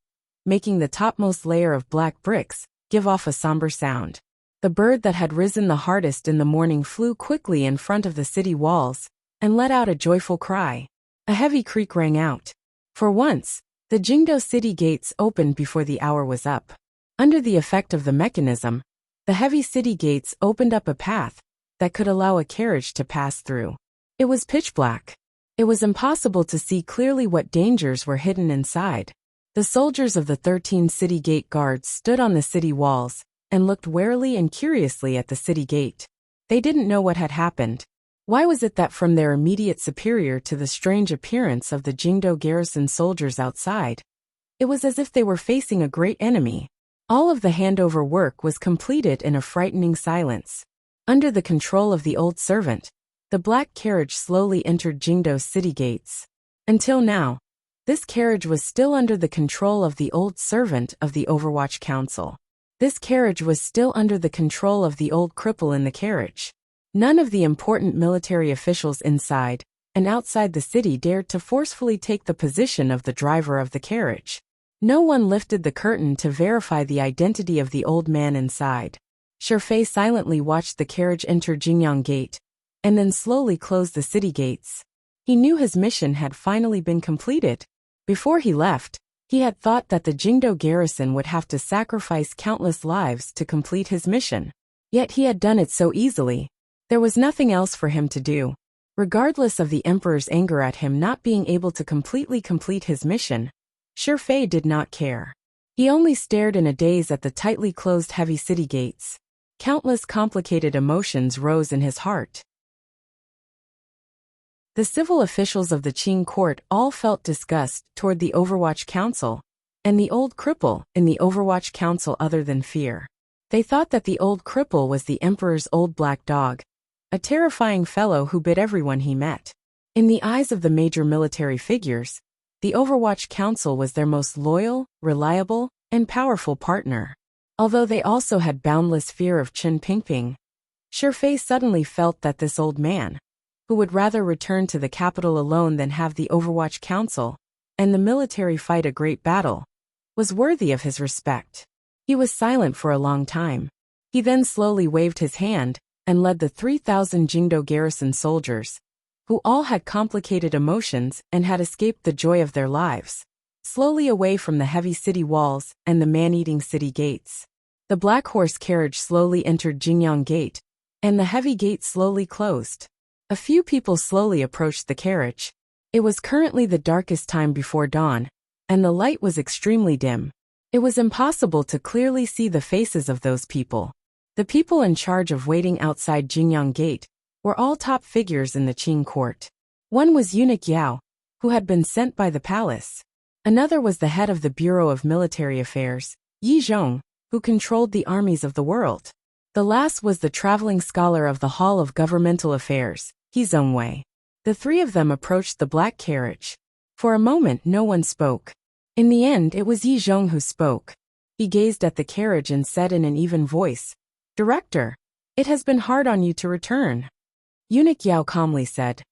making the topmost layer of black bricks give off a somber sound. The bird that had risen the hardest in the morning flew quickly in front of the city walls and let out a joyful cry. A heavy creak rang out. For once, the Jingdo city gates opened before the hour was up. Under the effect of the mechanism, the heavy city gates opened up a path that could allow a carriage to pass through. It was pitch black. It was impossible to see clearly what dangers were hidden inside. The soldiers of the 13 city gate guards stood on the city walls and looked warily and curiously at the city gate. They didn't know what had happened. Why was it that from their immediate superior to the strange appearance of the Jingdo garrison soldiers outside, it was as if they were facing a great enemy? All of the handover work was completed in a frightening silence. Under the control of the old servant, the black carriage slowly entered Jingdo's city gates. Until now, this carriage was still under the control of the old servant of the Overwatch Council. This carriage was still under the control of the old cripple in the carriage. None of the important military officials inside and outside the city dared to forcefully take the position of the driver of the carriage. No one lifted the curtain to verify the identity of the old man inside. Shifei silently watched the carriage enter Jingyang Gate, and then slowly close the city gates. He knew his mission had finally been completed. Before he left, he had thought that the Jingdo garrison would have to sacrifice countless lives to complete his mission. Yet he had done it so easily. There was nothing else for him to do. Regardless of the emperor's anger at him not being able to completely complete his mission, Shifei did not care. He only stared in a daze at the tightly closed heavy city gates. Countless complicated emotions rose in his heart. The civil officials of the Qing court all felt disgust toward the Overwatch Council, and the old cripple in the Overwatch Council other than fear. They thought that the old cripple was the emperor's old black dog, a terrifying fellow who bit everyone he met. In the eyes of the major military figures, the Overwatch Council was their most loyal, reliable, and powerful partner. Although they also had boundless fear of Chen Pingping, Shifei suddenly felt that this old man, who would rather return to the capital alone than have the Overwatch Council and the military fight a great battle, was worthy of his respect. He was silent for a long time. He then slowly waved his hand and led the 3,000 Jingdo garrison soldiers, who all had complicated emotions and had escaped the joy of their lives, slowly away from the heavy city walls and the man-eating city gates. The black horse carriage slowly entered Jingyang Gate, and the heavy gate slowly closed. A few people slowly approached the carriage. It was currently the darkest time before dawn, and the light was extremely dim. It was impossible to clearly see the faces of those people. The people in charge of waiting outside Jingyang Gate were all top figures in the Qing court. One was Eunuch Yao, who had been sent by the palace. Another was the head of the Bureau of Military Affairs, Yi Zhong, who controlled the armies of the world. The last was the traveling scholar of the Hall of Governmental Affairs, He Zhongwei. The three of them approached the black carriage. For a moment no one spoke. In the end it was Yi Zhong who spoke. He gazed at the carriage and said in an even voice, "Director, it has been hard on you to return." Eunuch Yao calmly said,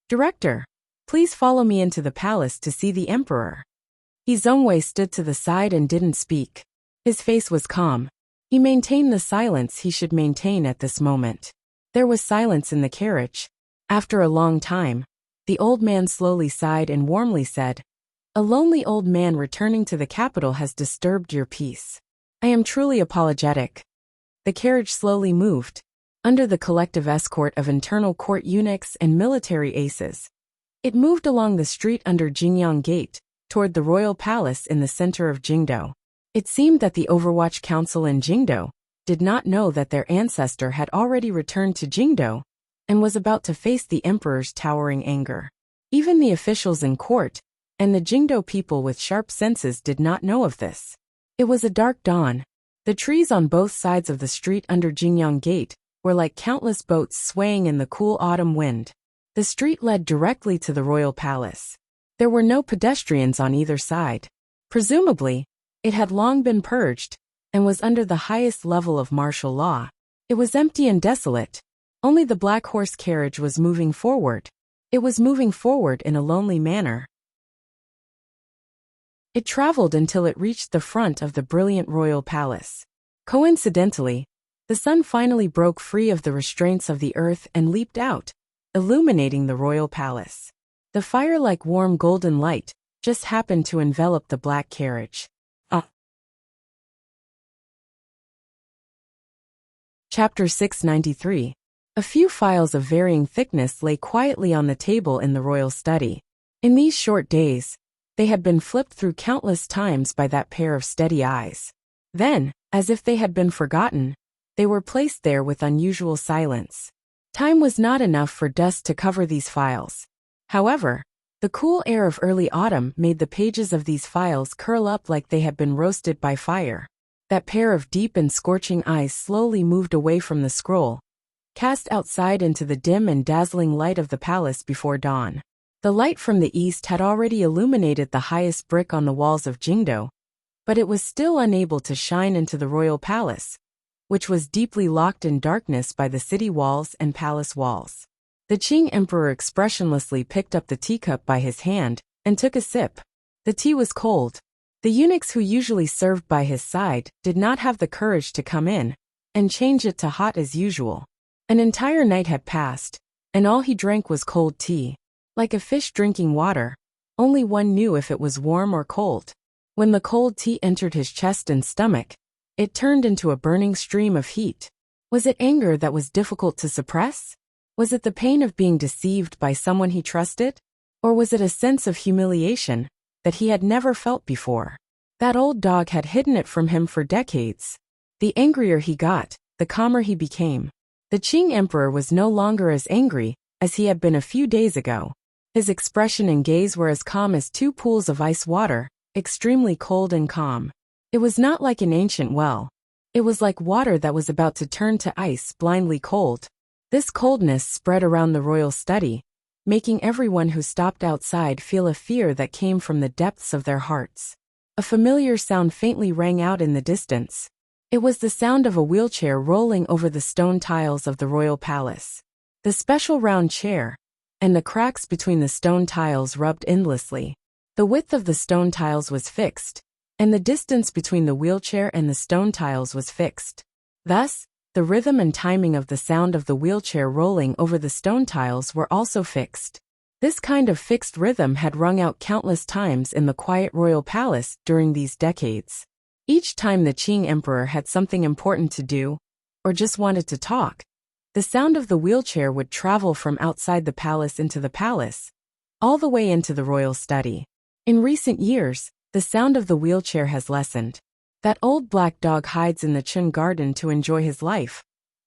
"Director, please follow me into the palace to see the emperor." He Zhongwei stood to the side and didn't speak. His face was calm. He maintained the silence he should maintain at this moment. There was silence in the carriage. After a long time, the old man slowly sighed and warmly said, A lonely old man returning to the capital has disturbed your peace. I am truly apologetic. The carriage slowly moved, under the collective escort of internal court eunuchs and military aces. It moved along the street under Jingyang Gate, toward the royal palace in the center of Jingdo. It seemed that the Overwatch Council in Jingdo did not know that their ancestor had already returned to Jingdo and was about to face the emperor's towering anger. Even the officials in court and the Jingdo people with sharp senses did not know of this. It was a dark dawn. The trees on both sides of the street under Jingyang Gate were like countless boats swaying in the cool autumn wind. The street led directly to the royal palace. There were no pedestrians on either side. Presumably, it had long been purged and was under the highest level of martial law. It was empty and desolate. Only the black horse carriage was moving forward. It was moving forward in a lonely manner. It traveled until it reached the front of the brilliant royal palace. Coincidentally, the sun finally broke free of the restraints of the earth and leaped out, illuminating the royal palace. The fire-like warm golden light just happened to envelop the black carriage. Chapter 693. A few files of varying thickness lay quietly on the table in the royal study. In these short days, they had been flipped through countless times by that pair of steady eyes. Then, as if they had been forgotten, they were placed there with unusual silence. Time was not enough for dust to cover these files. However, the cool air of early autumn made the pages of these files curl up like they had been roasted by fire. That pair of deep and scorching eyes slowly moved away from the scroll, cast outside into the dim and dazzling light of the palace before dawn. The light from the east had already illuminated the highest brick on the walls of Jingdo, but it was still unable to shine into the royal palace, which was deeply locked in darkness by the city walls and palace walls. The Qing emperor expressionlessly picked up the teacup by his hand and took a sip. The tea was cold. The eunuchs who usually served by his side did not have the courage to come in and change it to hot as usual. An entire night had passed, and all he drank was cold tea. Like a fish drinking water, only one knew if it was warm or cold. When the cold tea entered his chest and stomach, it turned into a burning stream of heat. Was it anger that was difficult to suppress? Was it the pain of being deceived by someone he trusted? Or was it a sense of humiliation that he had never felt before? That old dog had hidden it from him for decades. The angrier he got, the calmer he became. The Qing emperor was no longer as angry as he had been a few days ago. His expression and gaze were as calm as two pools of ice water, extremely cold and calm. It was not like an ancient well. It was like water that was about to turn to ice, blindly cold. This coldness spread around the royal study, making everyone who stopped outside feel a fear that came from the depths of their hearts. A familiar sound faintly rang out in the distance. It was the sound of a wheelchair rolling over the stone tiles of the royal palace. The special round chair, and the cracks between the stone tiles rubbed endlessly. The width of the stone tiles was fixed, and the distance between the wheelchair and the stone tiles was fixed. Thus, the rhythm and timing of the sound of the wheelchair rolling over the stone tiles were also fixed. This kind of fixed rhythm had rung out countless times in the quiet royal palace during these decades. Each time the Qing emperor had something important to do, or just wanted to talk, the sound of the wheelchair would travel from outside the palace into the palace, all the way into the royal study. In recent years, the sound of the wheelchair has lessened. That old black dog hides in the Chun garden to enjoy his life,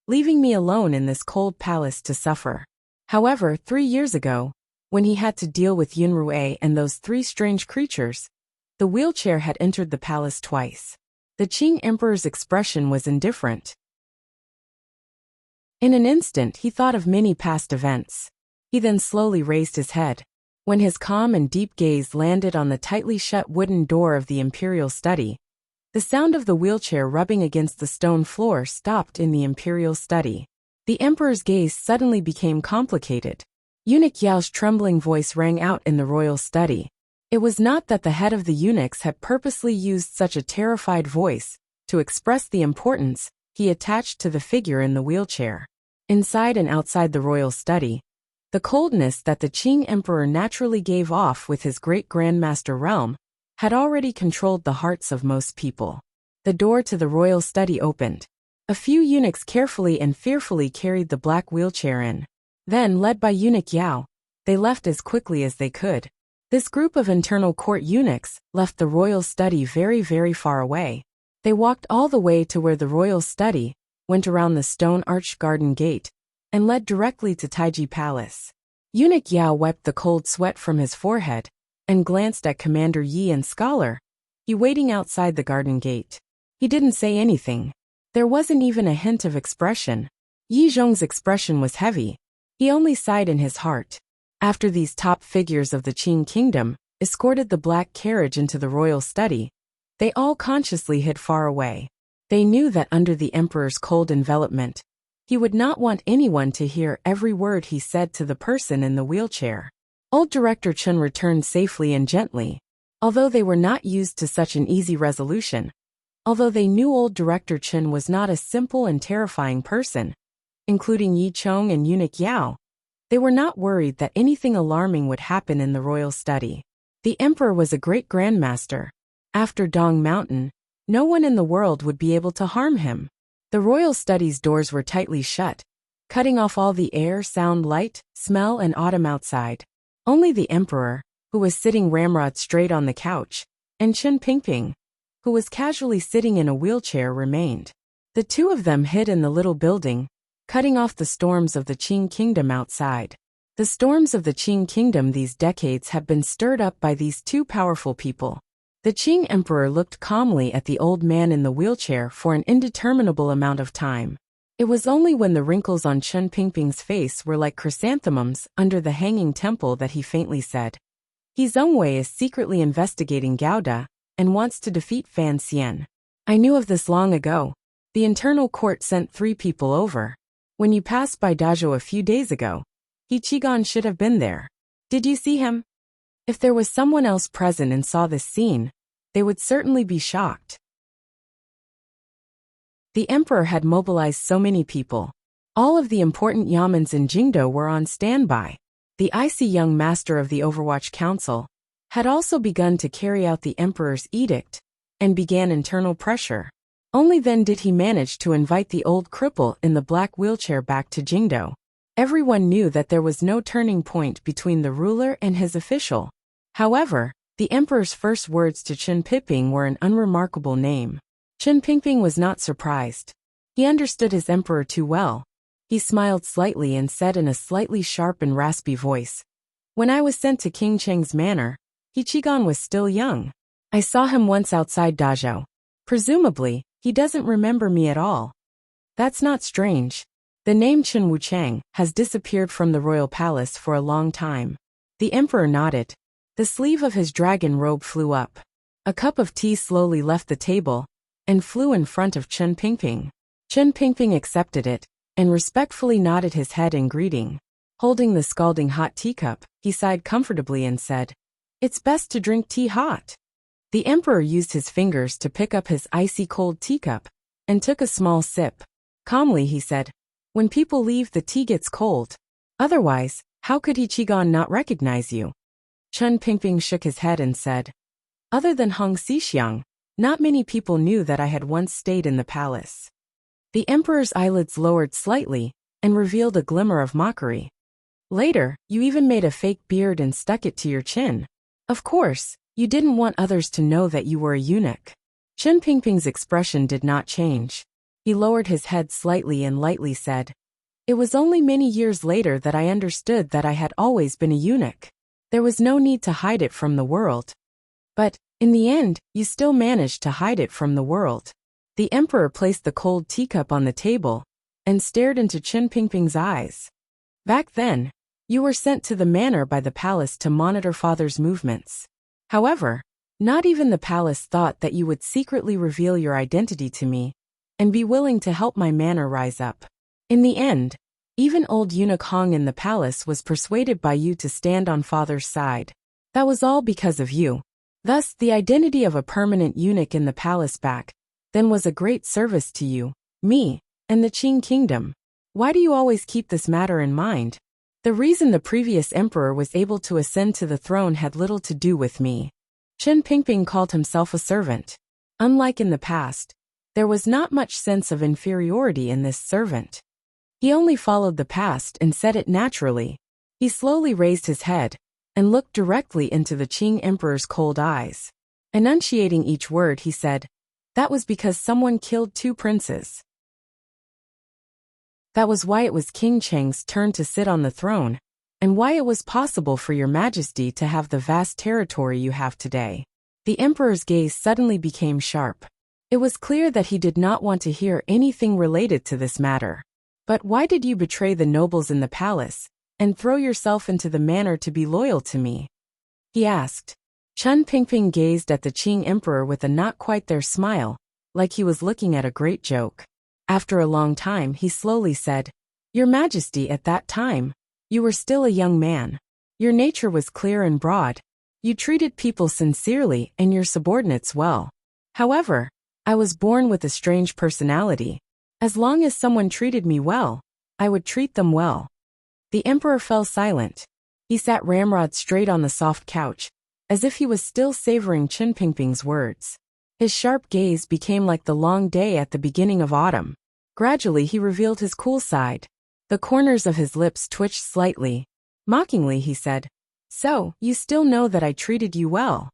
leaving me alone in this cold palace to suffer. However, 3 years ago, when he had to deal with Yunrui and those 3 strange creatures, the wheelchair had entered the palace twice. The Qing emperor's expression was indifferent. In an instant he thought of many past events. He then slowly raised his head. When his calm and deep gaze landed on the tightly shut wooden door of the imperial study, the sound of the wheelchair rubbing against the stone floor stopped in the imperial study. The emperor's gaze suddenly became complicated. Eunuch Yao's trembling voice rang out in the royal study. It was not that the head of the eunuchs had purposely used such a terrified voice to express the importance he attached to the figure in the wheelchair. Inside and outside the royal study, The coldness that the Qing emperor naturally gave off with his great grandmaster realm had already controlled the hearts of most people. The door to the royal study opened. A few eunuchs carefully and fearfully carried the black wheelchair in. Then, led by eunuch Yao, they left as quickly as they could. This group of internal court eunuchs left the royal study very, very far away. They walked all the way to where the royal study went around the stone-arched garden gate and led directly to Taiji Palace. Eunuch Yao wiped the cold sweat from his forehead and glanced at Commander Yi and Scholar, he waiting outside the garden gate. He didn't say anything. There wasn't even a hint of expression. Yi Zhong's expression was heavy. He only sighed in his heart. After these top figures of the Qing kingdom escorted the black carriage into the royal study, they all consciously hid far away. They knew that under the emperor's cold envelopment, he would not want anyone to hear every word he said to the person in the wheelchair. Old Director Chun returned safely and gently. Although they were not used to such an easy resolution, although they knew old Director Chun was not a simple and terrifying person, including Yi Chong and Eunuch Yao, they were not worried that anything alarming would happen in the royal study. The emperor was a great grandmaster. After Dong Mountain, no one in the world would be able to harm him. The royal study's doors were tightly shut, cutting off all the air, sound, light, smell, and autumn outside. Only the emperor, who was sitting ramrod straight on the couch, and Chen Pingping, who was casually sitting in a wheelchair, remained. The two of them hid in the little building, cutting off the storms of the Qing kingdom outside. The storms of the Qing kingdom these decades have been stirred up by these two powerful people. The Qing emperor looked calmly at the old man in the wheelchair for an indeterminable amount of time. It was only when the wrinkles on Chen Pingping's face were like chrysanthemums under the hanging temple that he faintly said, "He Zhongwei is secretly investigating Gouda and wants to defeat Fan Xian. I knew of this long ago. The internal court sent 3 people over. When you passed by Dazhou a few days ago, He Qigan should have been there. Did you see him?" If there was someone else present and saw this scene, they would certainly be shocked. The emperor had mobilized so many people. All of the important yamens in Jingdo were on standby. The icy young master of the Overwatch Council had also begun to carry out the emperor's edict and began internal pressure. Only then did he manage to invite the old cripple in the black wheelchair back to Jingdo. Everyone knew that there was no turning point between the ruler and his official. However, the emperor's first words to Chen Pingping were an unremarkable name. Chen Pingping was not surprised. He understood his emperor too well. He smiled slightly and said in a slightly sharp and raspy voice, "When I was sent to King Cheng's manor, He Qigan was still young. I saw him once outside Dazhou. Presumably, he doesn't remember me at all. That's not strange. The name Chen Wuchang has disappeared from the royal palace for a long time." The emperor nodded. The sleeve of his dragon robe flew up. A cup of tea slowly left the table and flew in front of Chen Pingping. Chen Pingping accepted it and respectfully nodded his head in greeting. Holding the scalding hot teacup, he sighed comfortably and said, "It's best to drink tea hot." The emperor used his fingers to pick up his icy cold teacup and took a small sip. Calmly he said, "When people leave, the tea gets cold. Otherwise, how could He Qigan not recognize you?" Chen Pingping shook his head and said, "Other than Hong Xixiang, not many people knew that I had once stayed in the palace." The emperor's eyelids lowered slightly and revealed a glimmer of mockery. "Later, you even made a fake beard and stuck it to your chin. Of course, you didn't want others to know that you were a eunuch." Chen Pingping's expression did not change. He lowered his head slightly and lightly said, "It was only many years later that I understood that I had always been a eunuch. There was no need to hide it from the world. But, in the end, you still managed to hide it from the world." The emperor placed the cold teacup on the table and stared into Chen Pingping's eyes. "Back then, you were sent to the manor by the palace to monitor father's movements. However, not even the palace thought that you would secretly reveal your identity to me and be willing to help my manor rise up. In the end, even old eunuch Hong in the palace was persuaded by you to stand on father's side. That was all because of you. Thus, the identity of a permanent eunuch in the palace back then was a great service to you, me, and the Qing kingdom. Why do you always keep this matter in mind?" The reason the previous emperor was able to ascend to the throne had little to do with me. Chen Pingping called himself a servant. Unlike in the past, there was not much sense of inferiority in this servant. He only followed the past and said it naturally. He slowly raised his head and looked directly into the Qing emperor's cold eyes. Enunciating each word, he said, "That was because someone killed 2 princes. That was why it was King Cheng's turn to sit on the throne, and why it was possible for your majesty to have the vast territory you have today." The emperor's gaze suddenly became sharp. It was clear that he did not want to hear anything related to this matter. "But why did you betray the nobles in the palace and throw yourself into the manner to be loyal to me?" he asked. Chen Pingping gazed at the Qing emperor with a not quite there smile, like he was looking at a great joke. After a long time, he slowly said, "Your Majesty, at that time, you were still a young man. Your nature was clear and broad. You treated people sincerely and your subordinates well. However, I was born with a strange personality. As long as someone treated me well, I would treat them well." The emperor fell silent. He sat ramrod straight on the soft couch, as if he was still savoring Chen Pingping's words. His sharp gaze became like the long day at the beginning of autumn. Gradually he revealed his cool side. The corners of his lips twitched slightly. Mockingly he said, "So, you still know that I treated you well."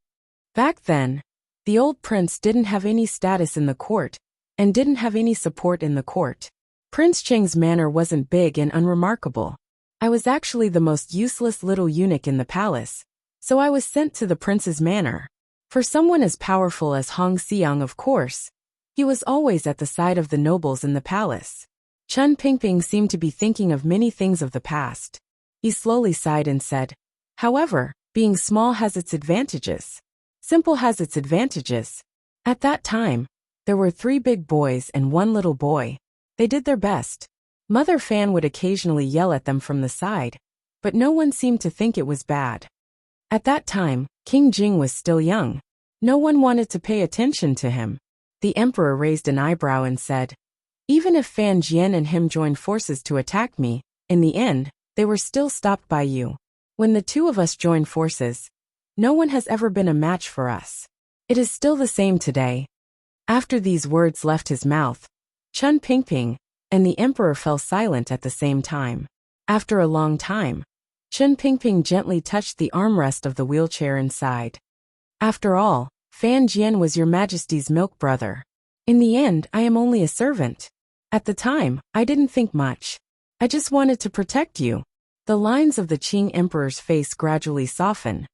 Back then, the old prince didn't have any status in the court, and didn't have any support in the court. Prince Cheng's manor wasn't big and unremarkable. I was actually the most useless little eunuch in the palace, so I was sent to the prince's manor. For someone as powerful as Hong Xiang, of course, he was always at the side of the nobles in the palace. Chen Pingping seemed to be thinking of many things of the past. He slowly sighed and said, "However, being small has its advantages. Simple has its advantages." At that time, there were 3 big boys and 1 little boy. They did their best. Mother Fan would occasionally yell at them from the side, but no one seemed to think it was bad. At that time, King Jing was still young. No one wanted to pay attention to him. The emperor raised an eyebrow and said, "Even if Fan Jian and him joined forces to attack me, in the end, they were still stopped by you. When the 2 of us joined forces, no one has ever been a match for us. It is still the same today." After these words left his mouth, Chen Pingping and the emperor fell silent at the same time. After a long time, Chen Pingping gently touched the armrest of the wheelchair and sighed. "After all, Fan Jian was your majesty's milk brother. In the end, I am only a servant. At the time, I didn't think much. I just wanted to protect you." The lines of the Qing emperor's face gradually softened,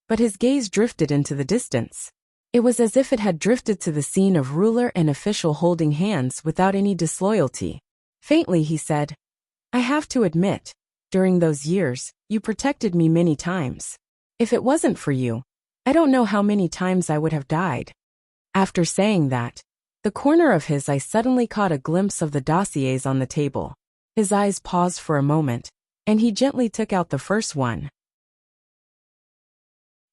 but his gaze drifted into the distance. It was as if it had drifted to the scene of ruler and official holding hands without any disloyalty. Faintly he said, "I have to admit, during those years, you protected me many times. If it wasn't for you, I don't know how many times I would have died." After saying that, the corner of his eye suddenly caught a glimpse of the dossiers on the table. His eyes paused for a moment, and he gently took out the first one.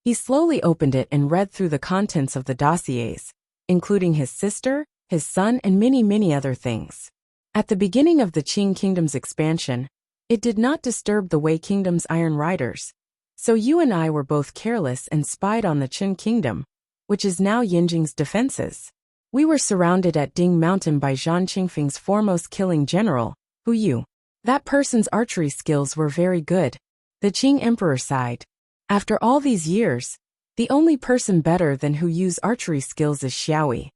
He slowly opened it and read through the contents of the dossiers, including his sister, his son, and many other things. At the beginning of the Qing kingdom's expansion, it did not disturb the Wei kingdom's iron riders, so you and I were both careless and spied on the Qin kingdom, which is now Yinjing's defenses. We were surrounded at Ding Mountain by Zhang Qingfeng's foremost killing general, Hu Yu. That person's archery skills were very good. The Qing emperor sighed. After all these years, the only person better than Hu Yu's archery skills is Xiaoyi.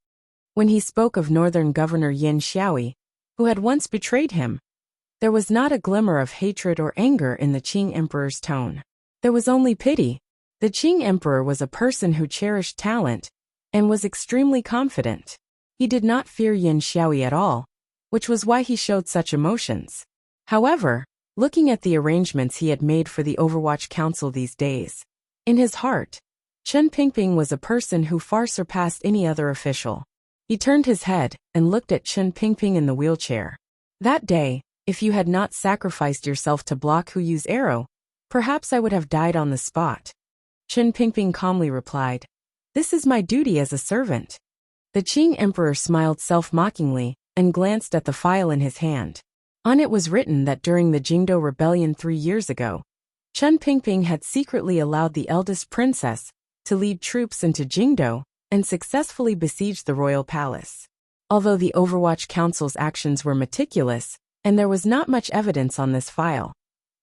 When he spoke of northern governor Yin Xiaoyi, who had once betrayed him, there was not a glimmer of hatred or anger in the Qing emperor's tone. There was only pity. The Qing emperor was a person who cherished talent and was extremely confident. He did not fear Yin Xiaoyi at all, which was why he showed such emotions. However, looking at the arrangements he had made for the Overwatch Council these days, in his heart, Chen Pingping was a person who far surpassed any other official. He turned his head and looked at Chen Pingping in the wheelchair. "That day, if you had not sacrificed yourself to block Hu Yu's arrow, perhaps I would have died on the spot." Chen Pingping calmly replied, "This is my duty as a servant." The Qing emperor smiled self-mockingly and glanced at the file in his hand. On it was written that during the Jingdo Rebellion 3 years ago, Chen Pingping had secretly allowed the eldest princess to lead troops into Jingdo and successfully besiege the royal palace. Although the Overwatch Council's actions were meticulous, and there was not much evidence on this file,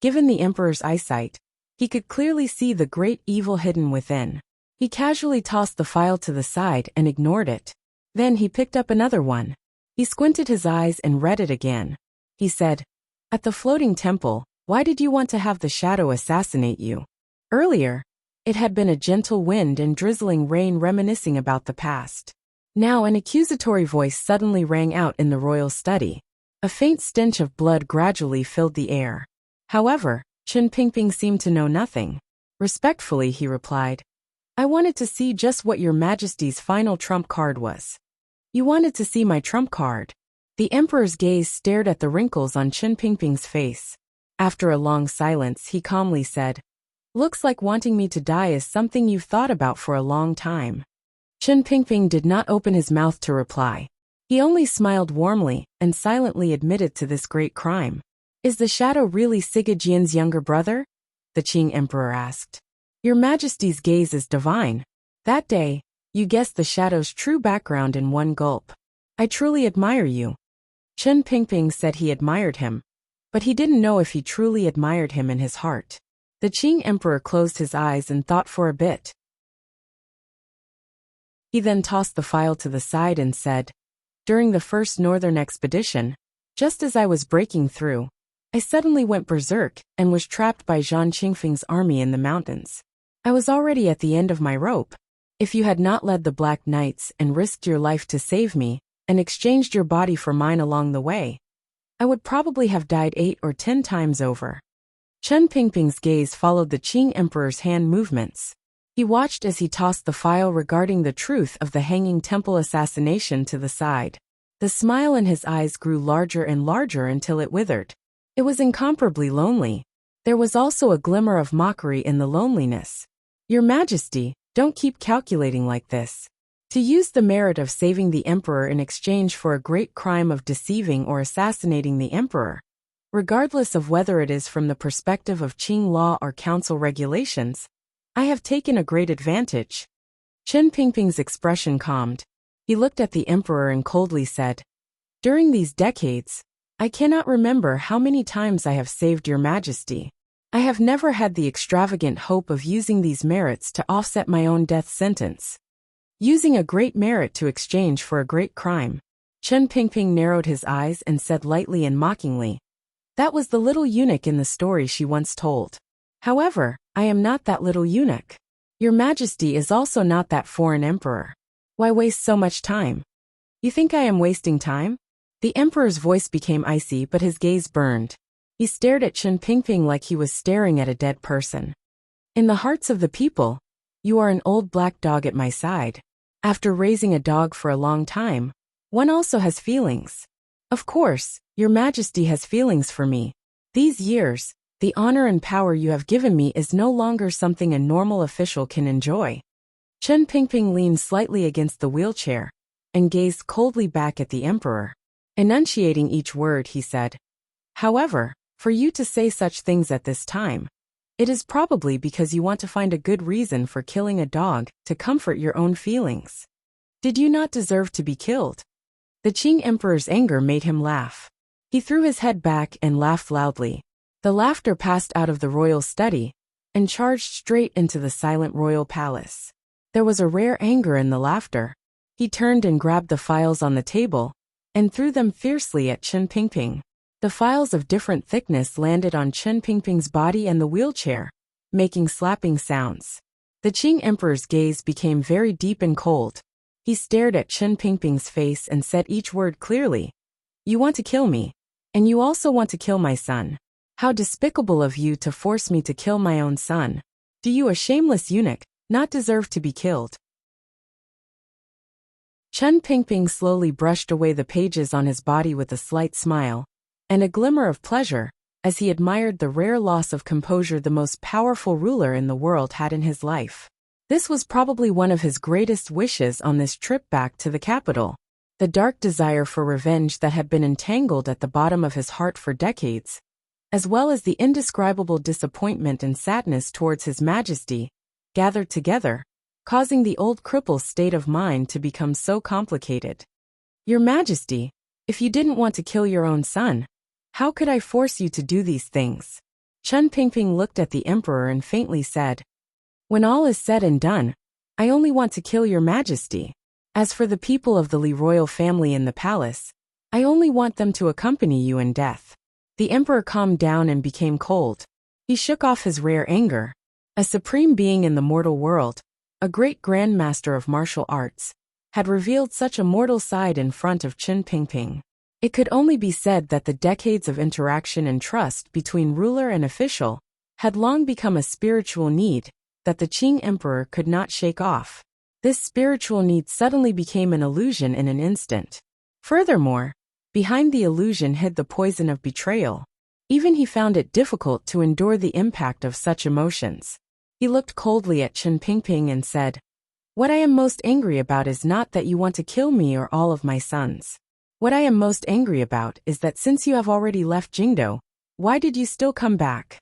given the emperor's eyesight, he could clearly see the great evil hidden within. He casually tossed the file to the side and ignored it. Then he picked up another one. He squinted his eyes and read it again. He said, "At the floating temple, why did you want to have the shadow assassinate you?" Earlier, it had been a gentle wind and drizzling rain reminiscing about the past. Now an accusatory voice suddenly rang out in the royal study. A faint stench of blood gradually filled the air. However, Chen Pingping seemed to know nothing. Respectfully, he replied, "I wanted to see just what your majesty's final trump card was." "You wanted to see my trump card?" The emperor's gaze stared at the wrinkles on Chen Pingping's face. After a long silence, he calmly said, "Looks like wanting me to die is something you've thought about for a long time." Chen Pingping did not open his mouth to reply. He only smiled warmly and silently admitted to this great crime. "Is the shadow really Siga Jian's younger brother?" the Qing emperor asked. "Your majesty's gaze is divine. That day, you guessed the shadow's true background in one gulp. I truly admire you." Chen Pingping said he admired him, but he didn't know if he truly admired him in his heart. The Qing emperor closed his eyes and thought for a bit. He then tossed the file to the side and said, "During the first northern expedition, just as I was breaking through, I suddenly went berserk and was trapped by Zhang Qingfeng's army in the mountains. I was already at the end of my rope. If you had not led the Black Knights and risked your life to save me, and exchanged your body for mine along the way, I would probably have died 8 or 10 times over." Chen Pingping's gaze followed the Qing emperor's hand movements. He watched as he tossed the file regarding the truth of the Hanging Temple assassination to the side. The smile in his eyes grew larger and larger until it withered. It was incomparably lonely. There was also a glimmer of mockery in the loneliness. "Your Majesty, don't keep calculating like this. To use the merit of saving the emperor in exchange for a great crime of deceiving or assassinating the emperor, regardless of whether it is from the perspective of Qing law or council regulations, I have taken a great advantage." Chen Pingping's expression calmed. He looked at the emperor and coldly said, "During these decades, I cannot remember how many times I have saved your majesty. I have never had the extravagant hope of using these merits to offset my own death sentence. Using a great merit to exchange for a great crime." Chen Pingping narrowed his eyes and said lightly and mockingly, "That was the little eunuch in the story she once told. However, I am not that little eunuch. Your majesty is also not that foreign emperor. Why waste so much time?" "You think I am wasting time?" The emperor's voice became icy, but his gaze burned. He stared at Chen Pingping like he was staring at a dead person. "In the hearts of the people, you are an old black dog at my side. After raising a dog for a long time, one also has feelings. Of course, your majesty has feelings for me. These years, the honor and power you have given me is no longer something a normal official can enjoy." Chen Pingping leaned slightly against the wheelchair and gazed coldly back at the emperor. Enunciating each word, he said, "However, for you to say such things at this time, it is probably because you want to find a good reason for killing a dog to comfort your own feelings. Did you not deserve to be killed?" The Qing emperor's anger made him laugh. He threw his head back and laughed loudly. The laughter passed out of the royal study and charged straight into the silent royal palace. There was a rare anger in the laughter. He turned and grabbed the files on the table and threw them fiercely at Chen Pingping. The files of different thickness landed on Chen Pingping's body and the wheelchair, making slapping sounds. The Qing emperor's gaze became very deep and cold. He stared at Chen Pingping's face and said each word clearly. "You want to kill me, and you also want to kill my son. How despicable of you to force me to kill my own son. Do you, a shameless eunuch, not deserve to be killed?" Chen Pingping slowly brushed away the pages on his body with a slight smile and a glimmer of pleasure, as he admired the rare loss of composure the most powerful ruler in the world had in his life. This was probably one of his greatest wishes on this trip back to the capital. The dark desire for revenge that had been entangled at the bottom of his heart for decades, as well as the indescribable disappointment and sadness towards His Majesty, gathered together, causing the old cripple's state of mind to become so complicated. Your Majesty, if you didn't want to kill your own son, how could I force you to do these things? Chen Pingping looked at the emperor and faintly said, when all is said and done, I only want to kill your Majesty. As for the people of the Li royal family in the palace, I only want them to accompany you in death. The emperor calmed down and became cold. He shook off his rare anger. A supreme being in the mortal world, a great grandmaster of martial arts, had revealed such a mortal side in front of Chen Pingping. It could only be said that the decades of interaction and trust between ruler and official had long become a spiritual need that the Qing emperor could not shake off. This spiritual need suddenly became an illusion in an instant. Furthermore, behind the illusion hid the poison of betrayal. Even he found it difficult to endure the impact of such emotions. He looked coldly at Chen Pingping and said, what I am most angry about is not that you want to kill me or all of my sons. What I am most angry about is that since you have already left Jingdo, why did you still come back?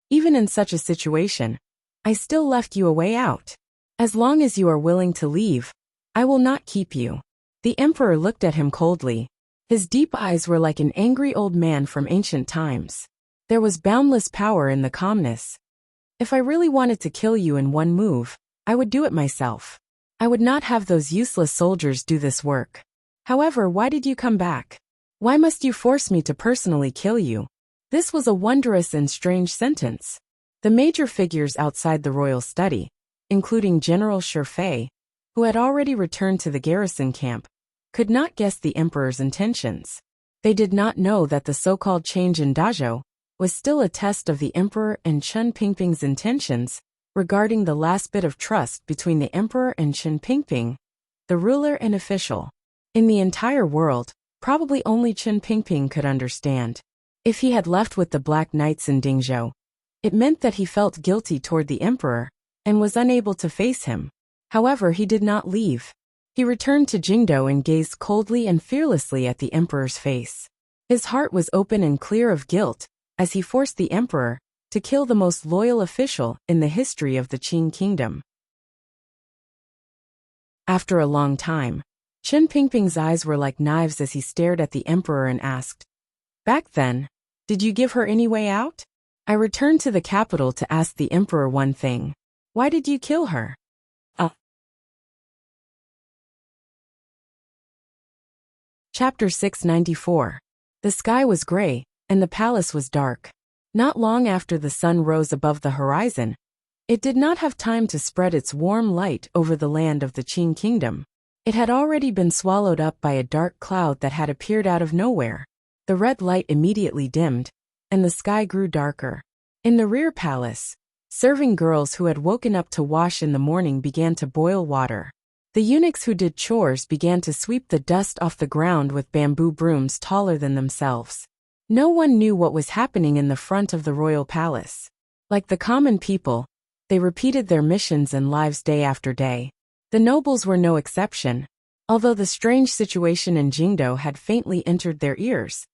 Even in such a situation, I still left you a way out. As long as you are willing to leave, I will not keep you. The emperor looked at him coldly. His deep eyes were like an angry old man from ancient times. There was boundless power in the calmness. If I really wanted to kill you in one move, I would do it myself. I would not have those useless soldiers do this work. However, why did you come back? Why must you force me to personally kill you? This was a wondrous and strange sentence. The major figures outside the royal study, including General Shifei, who had already returned to the garrison camp, could not guess the emperor's intentions. They did not know that the so-called change in Dazhou was still a test of the emperor and Chen Pingping's intentions regarding the last bit of trust between the emperor and Chen Pingping, the ruler and official. In the entire world, probably only Chen Pingping could understand. If he had left with the Black Knights in Dingzhou, it meant that he felt guilty toward the emperor and was unable to face him. However, he did not leave. He returned to Jingdo and gazed coldly and fearlessly at the emperor's face. His heart was open and clear of guilt as he forced the emperor to kill the most loyal official in the history of the Qing kingdom. After a long time, Chen Pingping's eyes were like knives as he stared at the emperor and asked, back then, did you give her any way out? I returned to the capital to ask the emperor one thing. Why did you kill her? Chapter 694. The sky was gray, and the palace was dark. Not long after the sun rose above the horizon, it did not have time to spread its warm light over the land of the Qing kingdom. It had already been swallowed up by a dark cloud that had appeared out of nowhere. The red light immediately dimmed, and the sky grew darker. In the rear palace, serving girls who had woken up to wash in the morning began to boil water. The eunuchs who did chores began to sweep the dust off the ground with bamboo brooms taller than themselves. No one knew what was happening in the front of the royal palace. Like the common people, they repeated their missions and lives day after day. The nobles were no exception. Although the strange situation in Jingdo had faintly entered their ears,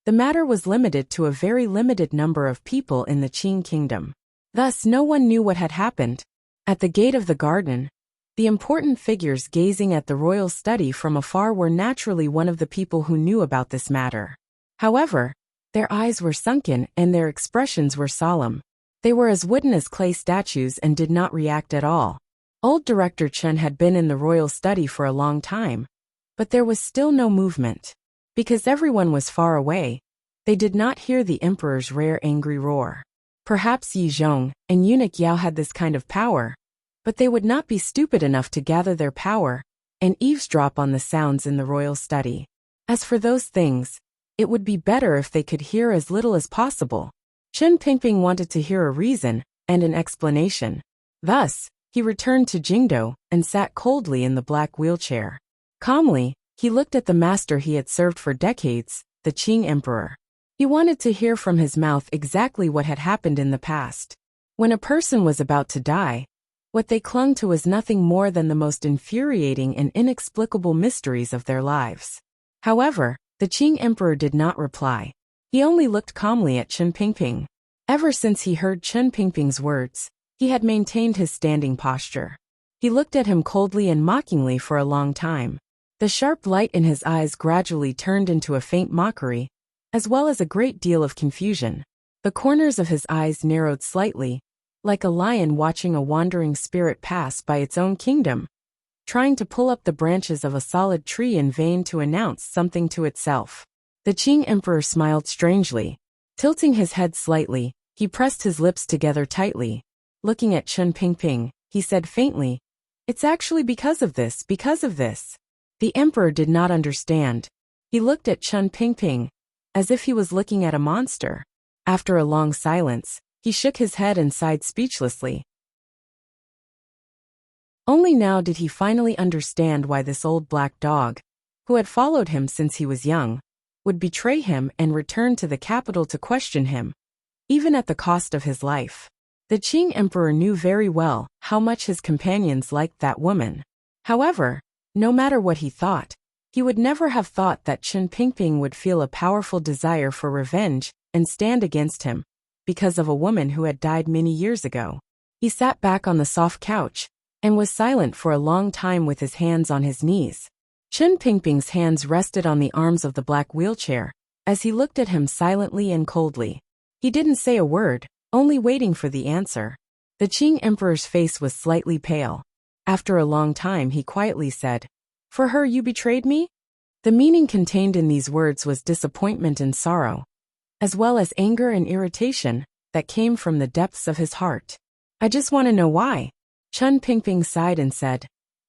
the matter was limited to a very limited number of people in the Qing kingdom. Thus no one knew what had happened. At the gate of the garden, the important figures gazing at the royal study from afar were naturally one of the people who knew about this matter. However, their eyes were sunken and their expressions were solemn. They were as wooden as clay statues and did not react at all. Old Director Chen had been in the royal study for a long time, but there was still no movement. Because everyone was far away, they did not hear the emperor's rare angry roar. Perhaps Yi Zhong and eunuch Yao had this kind of power, but they would not be stupid enough to gather their power and eavesdrop on the sounds in the royal study. As for those things, it would be better if they could hear as little as possible. Chen Pingping wanted to hear a reason and an explanation. Thus, he returned to Jingdo and sat coldly in the black wheelchair. Calmly, he looked at the master he had served for decades, the Qing emperor. He wanted to hear from his mouth exactly what had happened in the past. When a person was about to die, What they clung to was nothing more than the most infuriating and inexplicable mysteries of their lives. However, the Qing emperor did not reply. He only looked calmly at Chen Pingping. Ever since he heard Chen Pingping's words, he had maintained his standing posture. He looked at him coldly and mockingly for a long time. The sharp light in his eyes gradually turned into a faint mockery, as well as a great deal of confusion. The corners of his eyes narrowed slightly, like a lion watching a wandering spirit pass by its own kingdom, trying to pull up the branches of a solid tree in vain to announce something to itself. The Qing emperor smiled strangely. Tilting his head slightly, he pressed his lips together tightly. Looking at Chen Pingping, he said faintly, "It's actually because of this, because of this." The emperor did not understand. He looked at Chen Pingping, as if he was looking at a monster. After a long silence, he shook his head and sighed speechlessly. Only now did he finally understand why this old black dog, who had followed him since he was young, would betray him and return to the capital to question him, even at the cost of his life. The Qing emperor knew very well how much his companions liked that woman. However, no matter what he thought, he would never have thought that Chen Pingping would feel a powerful desire for revenge and stand against him, because of a woman who had died many years ago. He sat back on the soft couch, and was silent for a long time with his hands on his knees. Chen Pingping's hands rested on the arms of the black wheelchair, as he looked at him silently and coldly. He didn't say a word, only waiting for the answer. The Qing emperor's face was slightly pale. After a long time he quietly said, "For her you betrayed me?" The meaning contained in these words was disappointment and sorrow, as well as anger and irritation, that came from the depths of his heart. "I just want to know why." Chen Pingping sighed and said,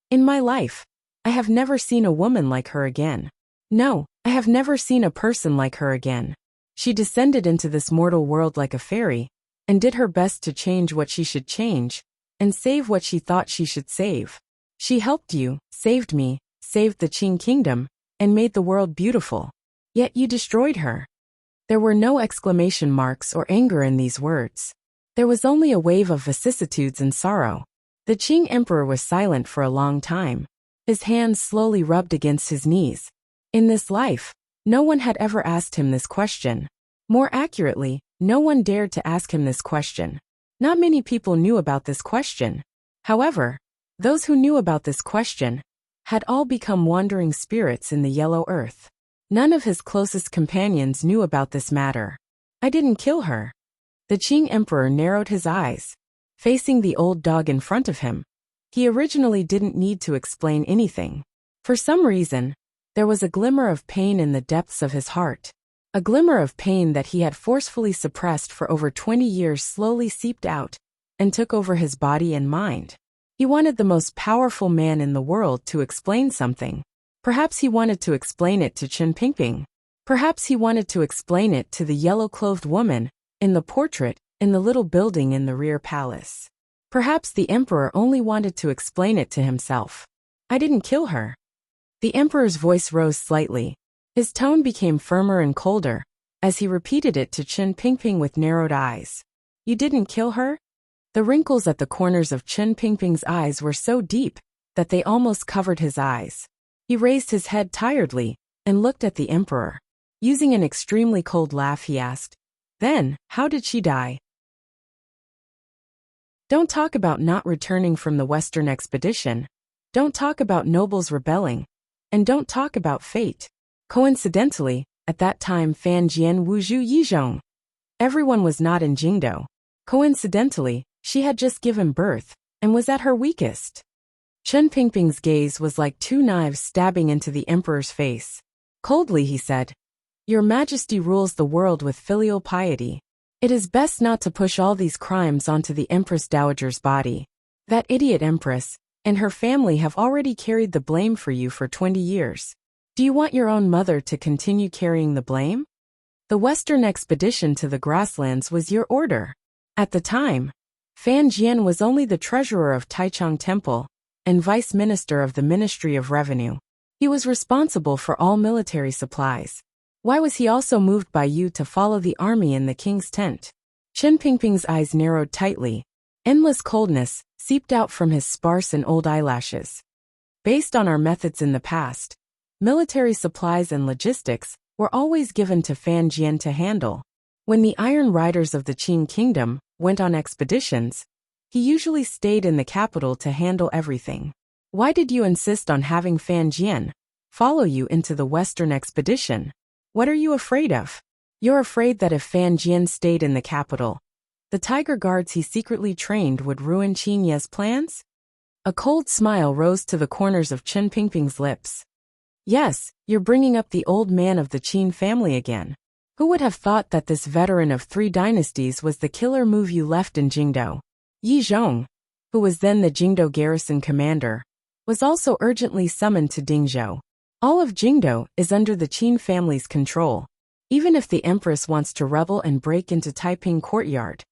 "In my life, I have never seen a woman like her again. No, I have never seen a person like her again. She descended into this mortal world like a fairy, and did her best to change what she should change, and save what she thought she should save. She helped you, saved me, saved the Qing kingdom, and made the world beautiful. Yet you destroyed her." There were no exclamation marks or anger in these words. There was only a wave of vicissitudes and sorrow. The Qing emperor was silent for a long time. His hands slowly rubbed against his knees. In this life, no one had ever asked him this question. More accurately, no one dared to ask him this question. Not many people knew about this question. However, those who knew about this question had all become wandering spirits in the yellow earth. None of his closest companions knew about this matter. "I didn't kill her." The Qing emperor narrowed his eyes, facing the old dog in front of him. He originally didn't need to explain anything. For some reason, there was a glimmer of pain in the depths of his heart. A glimmer of pain that he had forcefully suppressed for over 20 years slowly seeped out and took over his body and mind. He wanted the most powerful man in the world to explain something. Perhaps he wanted to explain it to Chen Pingping. Perhaps he wanted to explain it to the yellow-clothed woman in the portrait in the little building in the rear palace. Perhaps the emperor only wanted to explain it to himself. "I didn't kill her." The emperor's voice rose slightly. His tone became firmer and colder, as he repeated it to Chen Pingping with narrowed eyes. "You didn't kill her?" The wrinkles at the corners of Chen Pingping's eyes were so deep that they almost covered his eyes. He raised his head tiredly and looked at the emperor. Using an extremely cold laugh, he asked, "Then, how did she die?" Don't talk about not returning from the Western expedition. Don't talk about nobles rebelling. And don't talk about fate. Coincidentally, at that time Fan Jian Wuzhu Yizhong. Everyone was not in Jingdo. Coincidentally, she had just given birth, and was at her weakest. Chen Pingping's gaze was like two knives stabbing into the emperor's face. Coldly he said, "Your Majesty rules the world with filial piety. It is best not to push all these crimes onto the Empress Dowager's body. That idiot Empress and her family have already carried the blame for you for 20 years. Do you want your own mother to continue carrying the blame? The Western expedition to the grasslands was your order. At the time, Fan Jian was only the treasurer of Taichung Temple and vice minister of the Ministry of Revenue. He was responsible for all military supplies. Why was he also moved by you to follow the army in the king's tent?" Chen Pingping's eyes narrowed tightly. Endless coldness seeped out from his sparse and old eyelashes. Based on our methods in the past, military supplies and logistics were always given to Fan Jian to handle. When the Iron Riders of the Qin Kingdom went on expeditions, he usually stayed in the capital to handle everything. Why did you insist on having Fan Jian follow you into the Western expedition? What are you afraid of? You're afraid that if Fan Jian stayed in the capital, the tiger guards he secretly trained would ruin Qin Ye's plans? A cold smile rose to the corners of Chen Pingping's lips. Yes, you're bringing up the old man of the Qin family again. Who would have thought that this veteran of 3 dynasties was the killer move you left in Jingdou? Yi Zhong, who was then the Jingdou garrison commander, was also urgently summoned to Dingzhou. All of Jingdou is under the Qin family's control. Even if the empress wants to rebel and break into Taiping courtyard,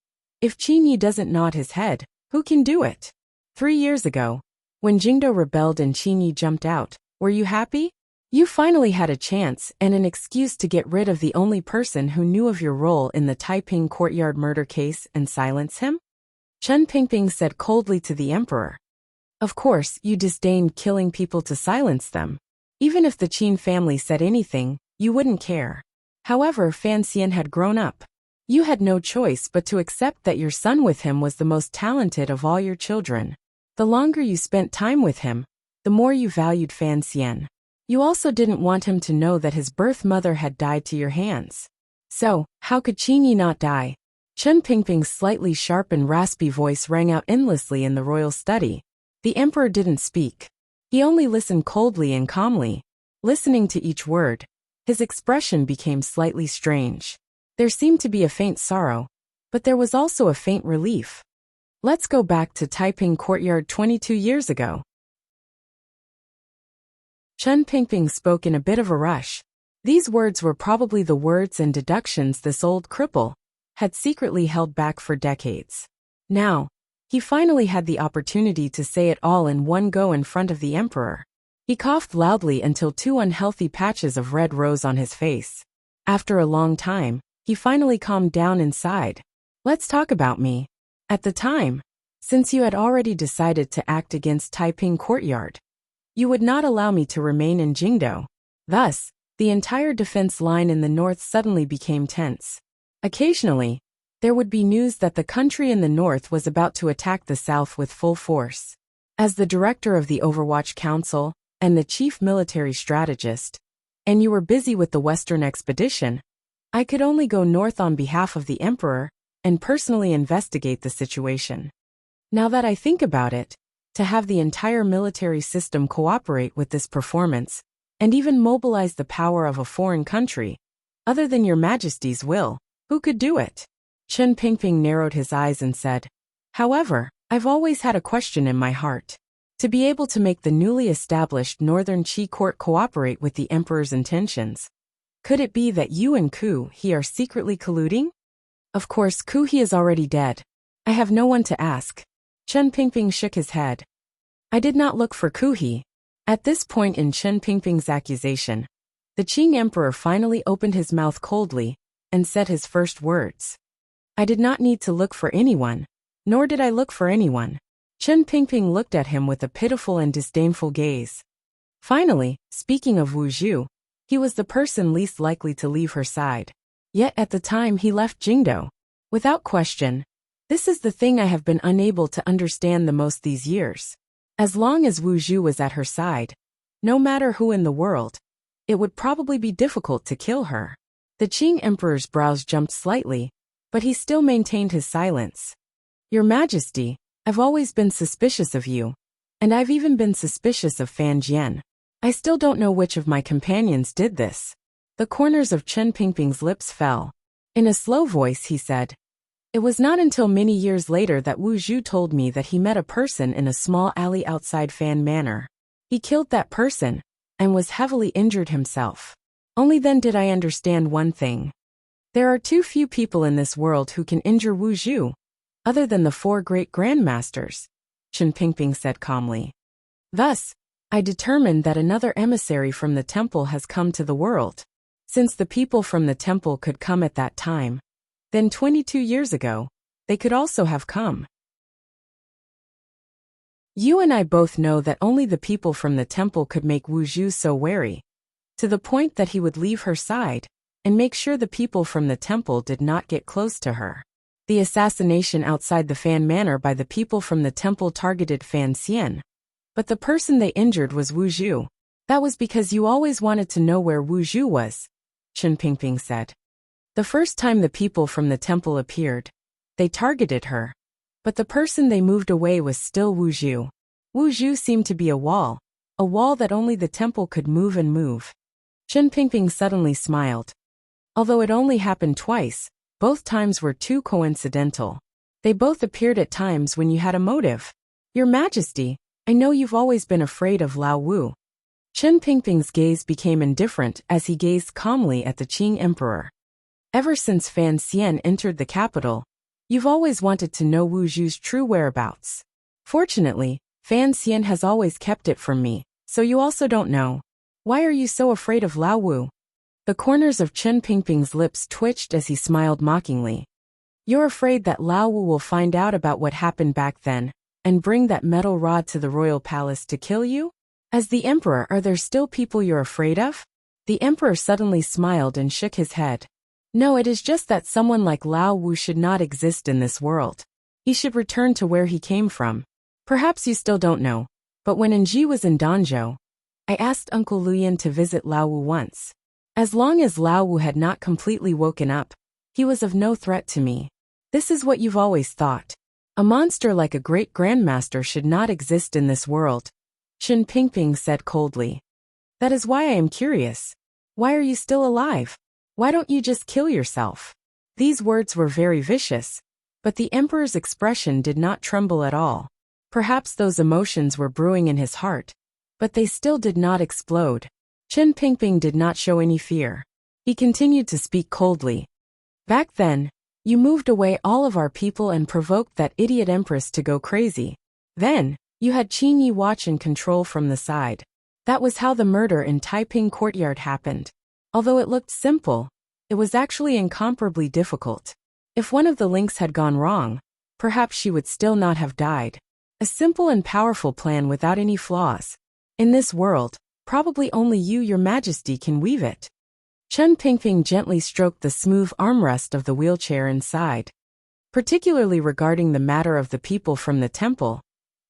if Qin Yi doesn't nod his head, who can do it? 3 years ago, when Jingdou rebelled and Qin Yi jumped out, were you happy? You finally had a chance and an excuse to get rid of the only person who knew of your role in the Taiping courtyard murder case and silence him? Chen Pingping said coldly to the emperor. Of course, you disdained killing people to silence them. Even if the Qin family said anything, you wouldn't care. However, Fan Xian had grown up. You had no choice but to accept that your son with him was the most talented of all your children. The longer you spent time with him, the more you valued Fan Xian. You also didn't want him to know that his birth mother had died to your hands. So, how could Qin Yi not die? Chen Pingping's slightly sharp and raspy voice rang out endlessly in the royal study. The emperor didn't speak. He only listened coldly and calmly. Listening to each word, his expression became slightly strange. There seemed to be a faint sorrow, but there was also a faint relief. Let's go back to Taiping courtyard 22 years ago. Chen Pingping spoke in a bit of a rush. These words were probably the words and deductions this old cripple had secretly held back for decades. Now, he finally had the opportunity to say it all in one go in front of the emperor. He coughed loudly until 2 unhealthy patches of red rose on his face. After a long time, he finally calmed down inside. Let's talk about me. At the time, since you had already decided to act against Taiping courtyard, you would not allow me to remain in Jingdou. Thus, the entire defense line in the north suddenly became tense. Occasionally, there would be news that the country in the north was about to attack the south with full force. As the director of the Overwatch Council and the chief military strategist, and you were busy with the Western expedition, I could only go north on behalf of the emperor and personally investigate the situation. Now that I think about it, to have the entire military system cooperate with this performance, and even mobilize the power of a foreign country, other than your majesty's will, who could do it? Chen Pingping narrowed his eyes and said, however, I've always had a question in my heart. To be able to make the newly established Northern Qi court cooperate with the emperor's intentions, could it be that you and Ku He are secretly colluding? Of course, Ku He is already dead. I have no one to ask. Chen Pingping shook his head. I did not look for Ku He. At this point in Chen Pingping's accusation, the Qing emperor finally opened his mouth coldly and said his first words. I did not need to look for anyone, nor did I look for anyone. Chen Pingping looked at him with a pitiful and disdainful gaze. Finally, speaking of Wu Zhu, he was the person least likely to leave her side. Yet at the time he left Jingdou. Without question, this is the thing I have been unable to understand the most these years. As long as Wu Zhu was at her side, no matter who in the world, it would probably be difficult to kill her. The Qing emperor's brows jumped slightly, but he still maintained his silence. Your Majesty, I've always been suspicious of you, and I've even been suspicious of Fan Jian. I still don't know which of my companions did this. The corners of Chen Pingping's lips fell. In a slow voice he said, it was not until many years later that Wu Zhu told me that he met a person in a small alley outside Fan Manor. He killed that person, and was heavily injured himself. Only then did I understand one thing. There are too few people in this world who can injure Wu Zhu, other than the 4 great grandmasters, Chen Pingping said calmly. Thus, I determined that another emissary from the temple has come to the world. Since the people from the temple could come at that time, then 22 years ago, they could also have come. You and I both know that only the people from the temple could make Wu Zhu so wary, to the point that he would leave her side and make sure the people from the temple did not get close to her. The assassination outside the Fan Manor by the people from the temple targeted Fan Xian, but the person they injured was Wu Zhu. That was because you always wanted to know where Wu Zhu was, Chen Pingping said. The first time the people from the temple appeared, they targeted her, but the person they moved away was still Wu Zhu. Wu Zhu seemed to be a wall that only the temple could move and move. Chen Pingping suddenly smiled. Although it only happened twice, both times were too coincidental. They both appeared at times when you had a motive. Your Majesty, I know you've always been afraid of Lao Wu. Chen Pingping's gaze became indifferent as he gazed calmly at the Qing Emperor. Ever since Fan Xian entered the capital, you've always wanted to know Wu Zhu's true whereabouts. Fortunately, Fan Xian has always kept it from me, so you also don't know. Why are you so afraid of Lao Wu? The corners of Chen Pingping's lips twitched as he smiled mockingly. You're afraid that Lao Wu will find out about what happened back then, and bring that metal rod to the royal palace to kill you? As the emperor, are there still people you're afraid of? The emperor suddenly smiled and shook his head. No, it is just that someone like Lao Wu should not exist in this world. He should return to where he came from. Perhaps you still don't know, but when Enji was in Danzhou, I asked Uncle Luyan to visit Lao Wu once. As long as Lao Wu had not completely woken up, he was of no threat to me. This is what you've always thought. A monster like a great grandmaster should not exist in this world, Chen Pingping said coldly. That is why I am curious. Why are you still alive? Why don't you just kill yourself? These words were very vicious, but the emperor's expression did not tremble at all. Perhaps those emotions were brewing in his heart, but they still did not explode. Chen Pingping did not show any fear. He continued to speak coldly. Back then, you moved away all of our people and provoked that idiot empress to go crazy. Then, you had Qin Yi watch and control from the side. That was how the murder in Taiping Courtyard happened. Although it looked simple, it was actually incomparably difficult. If one of the links had gone wrong, perhaps she would still not have died. A simple and powerful plan without any flaws. In this world, probably only you, Your Majesty, can weave it. Chen Pingping gently stroked the smooth armrest of the wheelchair inside. Particularly regarding the matter of the people from the temple,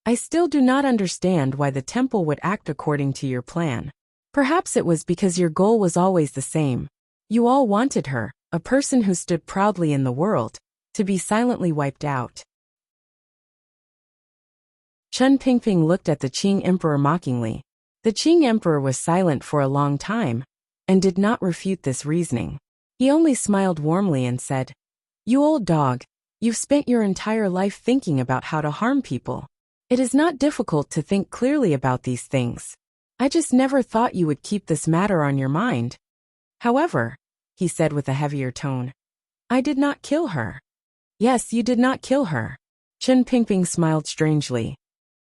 I still do not understand why the temple would act according to your plan. Perhaps it was because your goal was always the same. You all wanted her, a person who stood proudly in the world, to be silently wiped out. Chen Pingping looked at the Qing Emperor mockingly. The Qing Emperor was silent for a long time, and did not refute this reasoning. He only smiled warmly and said, You old dog, you've spent your entire life thinking about how to harm people. It is not difficult to think clearly about these things. I just never thought you would keep this matter on your mind. However, he said with a heavier tone, I did not kill her. Yes, you did not kill her. Chen Pingping smiled strangely.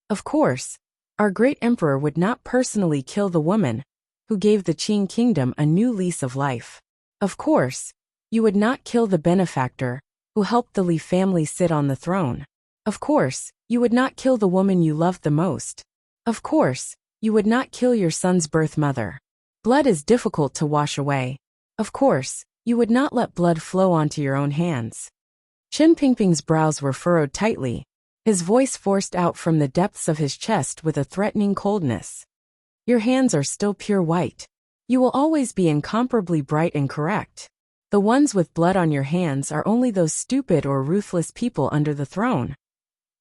Of course, our great emperor would not personally kill the woman who gave the Qing kingdom a new lease of life. Of course, you would not kill the benefactor who helped the Li family sit on the throne. Of course, you would not kill the woman you loved the most. Of course, you would not kill your son's birth mother. Blood is difficult to wash away. Of course, you would not let blood flow onto your own hands. Chen Pingping's brows were furrowed tightly. His voice forced out from the depths of his chest with a threatening coldness. Your hands are still pure white. You will always be incomparably bright and correct. The ones with blood on your hands are only those stupid or ruthless people under the throne.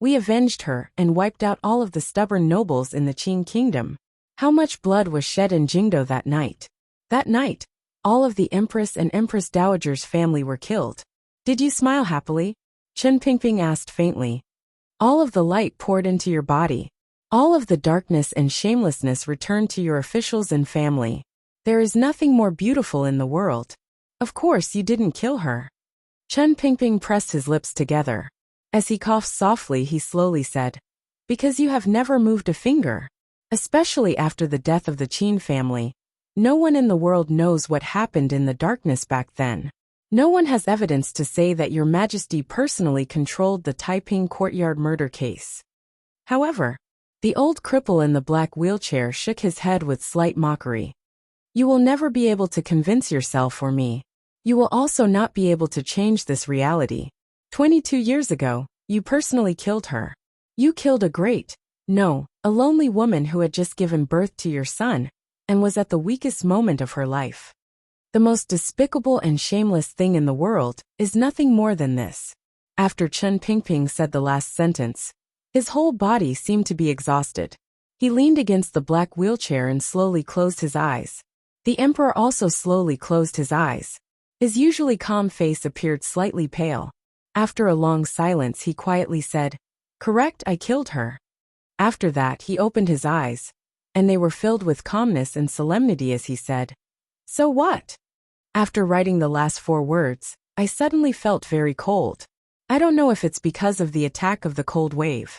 We avenged her and wiped out all of the stubborn nobles in the Qing kingdom. How much blood was shed in Jingdo that night? That night, all of the Empress and Empress Dowager's family were killed. Did you smile happily? Chen Pingping asked faintly. All of the light poured into your body. All of the darkness and shamelessness returned to your officials and family. There is nothing more beautiful in the world. Of course you didn't kill her. Chen Pingping pressed his lips together. As he coughed softly, he slowly said, Because you have never moved a finger. Especially after the death of the Qin family. No one in the world knows what happened in the darkness back then. No one has evidence to say that Your Majesty personally controlled the Taiping Courtyard murder case. However, The old cripple in the black wheelchair shook his head with slight mockery. You will never be able to convince yourself or me. You will also not be able to change this reality. 22 years ago, you personally killed her. You killed a lonely woman who had just given birth to your son and was at the weakest moment of her life. The most despicable and shameless thing in the world is nothing more than this. After Chen Pingping said the last sentence, his whole body seemed to be exhausted. He leaned against the black wheelchair and slowly closed his eyes. The emperor also slowly closed his eyes. His usually calm face appeared slightly pale. After a long silence, he quietly said, "Correct, I killed her." After that, he opened his eyes, and they were filled with calmness and solemnity as he said, "So what?" After writing the last 4 words, I suddenly felt very cold. I don't know if it's because of the attack of the cold wave.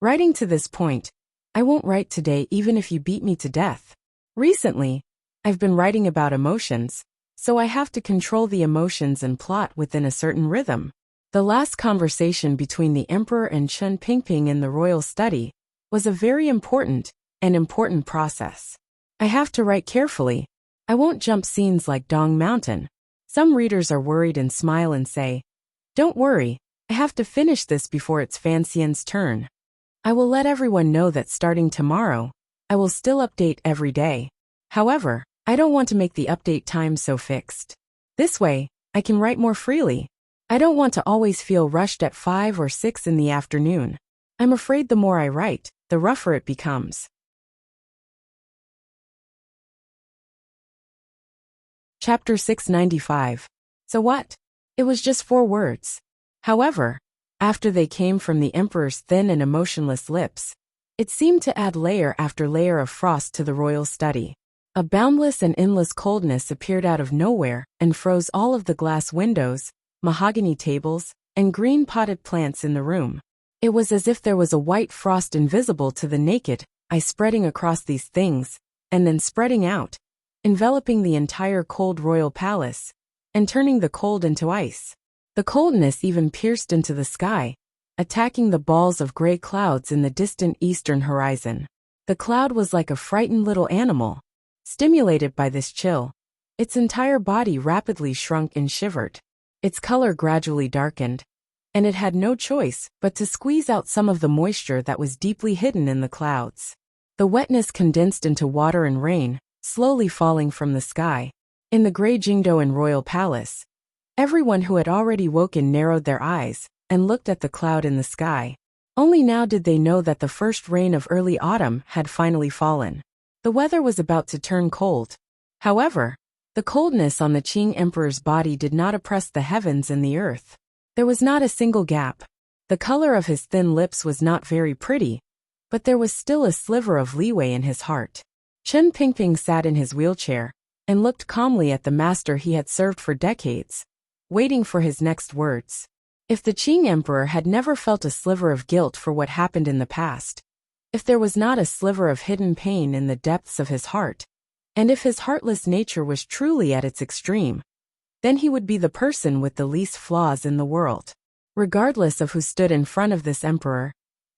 Writing to this point, I won't write today even if you beat me to death. Recently, I've been writing about emotions, so I have to control the emotions and plot within a certain rhythm. The last conversation between the emperor and Chen Pingping in the royal study was a very important process. I have to write carefully. I won't jump scenes like Dong Mountain. Some readers are worried and smile and say, "Don't worry, I have to finish this before it's Fan Xian's turn." I will let everyone know that starting tomorrow, I will still update every day. However, I don't want to make the update time so fixed. This way, I can write more freely. I don't want to always feel rushed at 5 or 6 in the afternoon. I'm afraid the more I write, the rougher it becomes. Chapter 695. So what? It was just 4 words. However, after they came from the emperor's thin and emotionless lips, it seemed to add layer after layer of frost to the royal study. A boundless and endless coldness appeared out of nowhere and froze all of the glass windows, mahogany tables, and green potted plants in the room. It was as if there was a white frost invisible to the naked eye spreading across these things, and then spreading out, enveloping the entire cold royal palace, and turning the cold into ice. The coldness even pierced into the sky, attacking the balls of gray clouds in the distant eastern horizon. The cloud was like a frightened little animal. Stimulated by this chill, its entire body rapidly shrunk and shivered. Its color gradually darkened, and it had no choice but to squeeze out some of the moisture that was deeply hidden in the clouds. The wetness condensed into water and rain, slowly falling from the sky. In the gray Jingdoan royal palace, everyone who had already woken narrowed their eyes and looked at the cloud in the sky. Only now did they know that the first rain of early autumn had finally fallen. The weather was about to turn cold. However, the coldness on the Qing emperor's body did not oppress the heavens and the earth. There was not a single gap. The color of his thin lips was not very pretty, but there was still a sliver of leeway in his heart. Chen Pingping sat in his wheelchair and looked calmly at the master he had served for decades, waiting for his next words. If the Qing emperor had never felt a sliver of guilt for what happened in the past, if there was not a sliver of hidden pain in the depths of his heart, and if his heartless nature was truly at its extreme, then he would be the person with the least flaws in the world. Regardless of who stood in front of this emperor,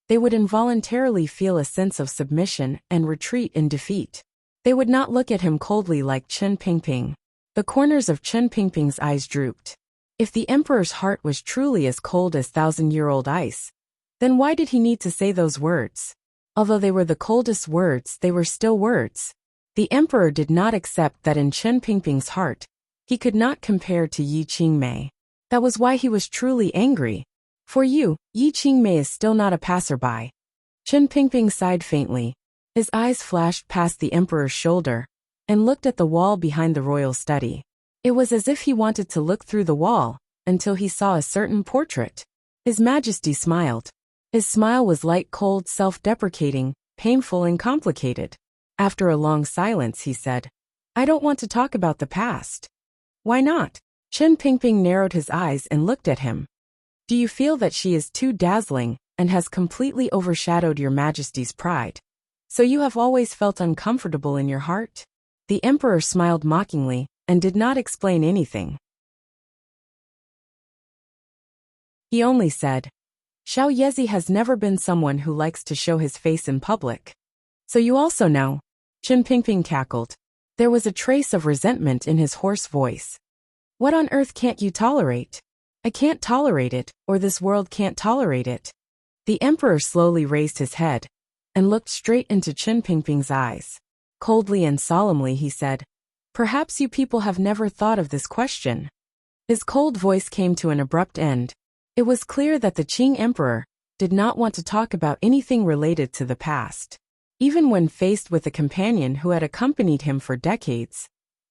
they would involuntarily feel a sense of submission and retreat in defeat. They would not look at him coldly like Chen Pingping. The corners of Chen Pingping's eyes drooped. If the emperor's heart was truly as cold as thousand-year-old ice, then why did he need to say those words? Although they were the coldest words, they were still words. The emperor did not accept that in Chen Pingping's heart, he could not compare to Yi Qingmei. That was why he was truly angry. For you, Yi Qingmei is still not a passerby. Chen Pingping sighed faintly. His eyes flashed past the emperor's shoulder and looked at the wall behind the royal study. It was as if he wanted to look through the wall until he saw a certain portrait. His Majesty smiled. His smile was light, cold, self-deprecating, painful and complicated. After a long silence, he said, "I don't want to talk about the past." "Why not?" Chen Pingping narrowed his eyes and looked at him. "Do you feel that she is too dazzling and has completely overshadowed your Majesty's pride? So you have always felt uncomfortable in your heart?" The emperor smiled mockingly and did not explain anything. He only said, Xiao Yezi has never been someone who likes to show his face in public. So you also know. Chen Pingping cackled. There was a trace of resentment in his hoarse voice. What on earth can't you tolerate? I can't tolerate it, or this world can't tolerate it. The emperor slowly raised his head and looked straight into Chen Pingping's eyes. Coldly and solemnly he said, "Perhaps you people have never thought of this question." His cold voice came to an abrupt end. It was clear that the Qing emperor did not want to talk about anything related to the past. Even when faced with a companion who had accompanied him for decades.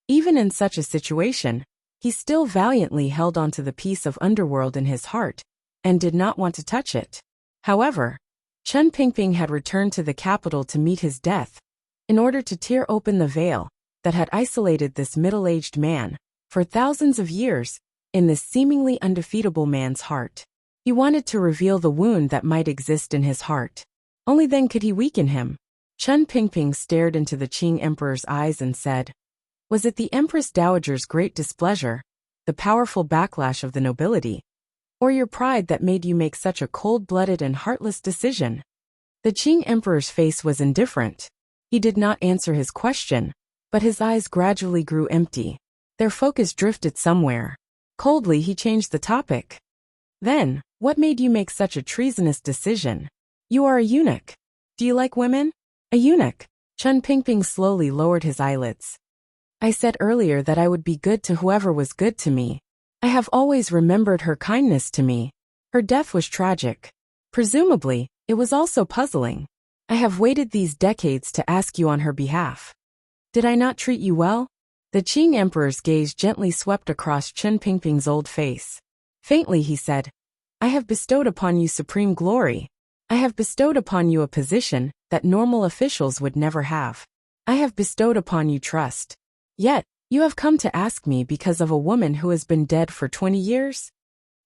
Even in such a situation, he still valiantly held onto the piece of underworld in his heart and did not want to touch it. However, Chen Pingping had returned to the capital to meet his death in order to tear open the veil that had isolated this middle-aged man for thousands of years in this seemingly undefeatable man's heart. He wanted to reveal the wound that might exist in his heart. Only then could he weaken him. Chen Pingping stared into the Qing emperor's eyes and said, "Was it the Empress Dowager's great displeasure, the powerful backlash of the nobility, or your pride that made you make such a cold-blooded and heartless decision?" The Qing emperor's face was indifferent. He did not answer his question, but his eyes gradually grew empty. Their focus drifted somewhere. Coldly he changed the topic. "Then, what made you make such a treasonous decision? You are a eunuch. Do you like women?" "A eunuch." Chen Pingping slowly lowered his eyelids. "I said earlier that I would be good to whoever was good to me. I have always remembered her kindness to me. Her death was tragic. Presumably, it was also puzzling. I have waited these decades to ask you on her behalf. Did I not treat you well?" The Qing emperor's gaze gently swept across Chen Pingping's old face. Faintly he said, "I have bestowed upon you supreme glory. I have bestowed upon you a position that normal officials would never have. I have bestowed upon you trust. Yet, you have come to ask me because of a woman who has been dead for 20 years?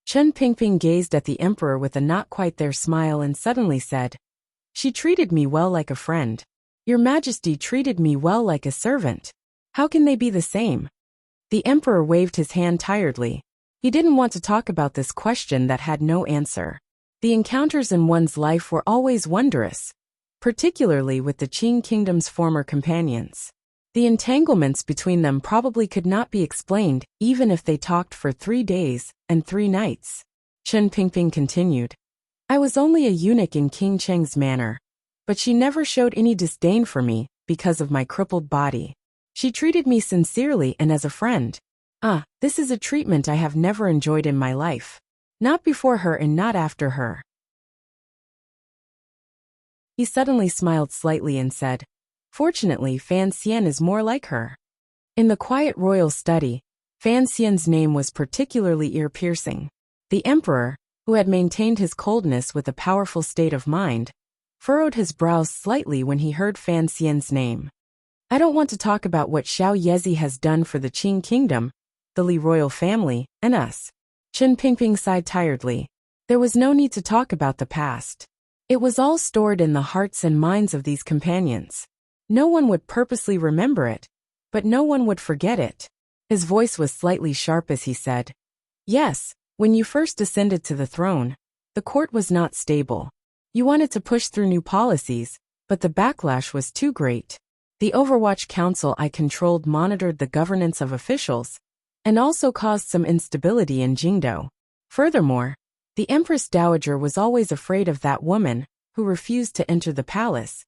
Chen Pingping gazed at the emperor with a not-quite-there smile and suddenly said, "She treated me well like a friend. Your Majesty treated me well like a servant. How can they be the same?" The emperor waved his hand tiredly. He didn't want to talk about this question that had no answer. The encounters in one's life were always wondrous, particularly with the Qing kingdom's former companions. The entanglements between them probably could not be explained even if they talked for 3 days and 3 nights. Chen Pingping continued, "I was only a eunuch in King Cheng's manor, but she never showed any disdain for me because of my crippled body. She treated me sincerely and as a friend. This is a treatment I have never enjoyed in my life. Not before her and not after her." He suddenly smiled slightly and said, "Fortunately, Fan Xian is more like her." In the quiet royal study, Fan Xian's name was particularly ear-piercing. The emperor, who had maintained his coldness with a powerful state of mind, furrowed his brows slightly when he heard Fan Xian's name. "I don't want to talk about what Xiao Yezi has done for the Qing kingdom, the Li royal family, and us." Chen Pingping sighed tiredly. There was no need to talk about the past. It was all stored in the hearts and minds of these companions. No one would purposely remember it, but no one would forget it. His voice was slightly sharp as he said, "Yes, when you first ascended to the throne, the court was not stable. You wanted to push through new policies, but the backlash was too great. The Overwatch Council I controlled monitored the governance of officials, and also caused some instability in Jingdo. Furthermore, the Empress Dowager was always afraid of that woman who refused to enter the palace,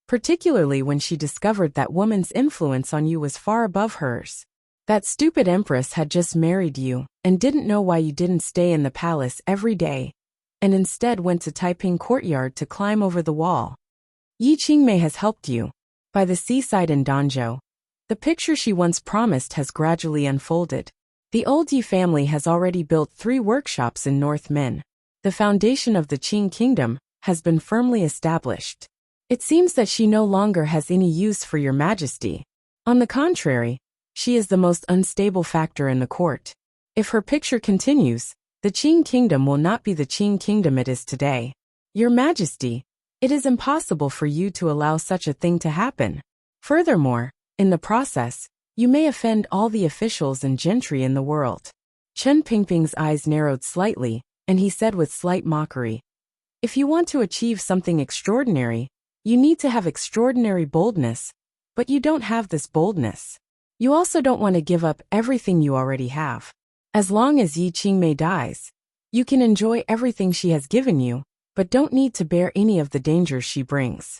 particularly when she discovered that woman's influence on you was far above hers. That stupid empress had just married you and didn't know why you didn't stay in the palace every day, and instead went to Taiping Courtyard to climb over the wall. Yi Qingmei has helped you. By the seaside in Danzhou, the picture she once promised has gradually unfolded. The old Yi family has already built 3 workshops in North Min. The foundation of the Qing kingdom has been firmly established. It seems that she no longer has any use for your Majesty. On the contrary, she is the most unstable factor in the court. If her picture continues, the Qing kingdom will not be the Qing kingdom it is today. Your Majesty, it is impossible for you to allow such a thing to happen. Furthermore, in the process, you may offend all the officials and gentry in the world." Chen Pingping's eyes narrowed slightly, and he said with slight mockery, If you want to achieve something extraordinary, you need to have extraordinary boldness, but you don't have this boldness. You also don't want to give up everything you already have. As long as Yi Qingmei dies, you can enjoy everything she has given you, but don't need to bear any of the dangers she brings.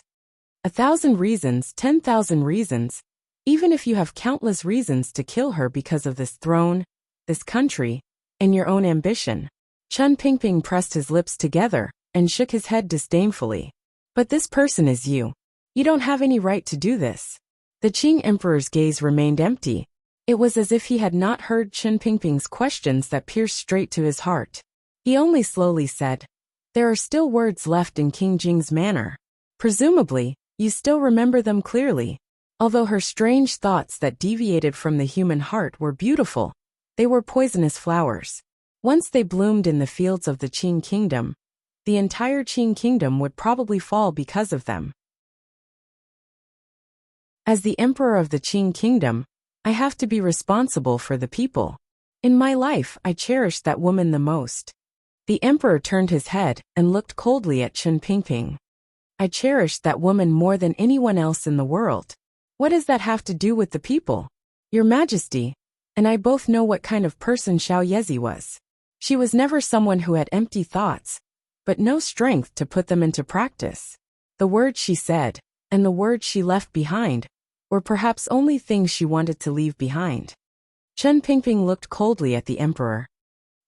1,000 reasons, 10,000 reasons, even if you have countless reasons to kill her because of this throne, this country, and your own ambition. Chen Pingping pressed his lips together and shook his head disdainfully. But this person is you. You don't have any right to do this. The Qing Emperor's gaze remained empty. It was as if he had not heard Chen Pingping's questions that pierced straight to his heart. He only slowly said, "There are still words left in King Jing's manner. Presumably, you still remember them clearly." Although her strange thoughts that deviated from the human heart were beautiful, they were poisonous flowers. Once they bloomed in the fields of the Qing kingdom, the entire Qing kingdom would probably fall because of them. As the emperor of the Qing kingdom, I have to be responsible for the people. In my life, I cherished that woman the most. The emperor turned his head and looked coldly at Chen Pingping. I cherished that woman more than anyone else in the world. What does that have to do with the people? Your Majesty, and I both know what kind of person Xiao Yezi was. She was never someone who had empty thoughts, but no strength to put them into practice. The words she said, and the words she left behind, were perhaps only things she wanted to leave behind. Chen Pingping looked coldly at the emperor.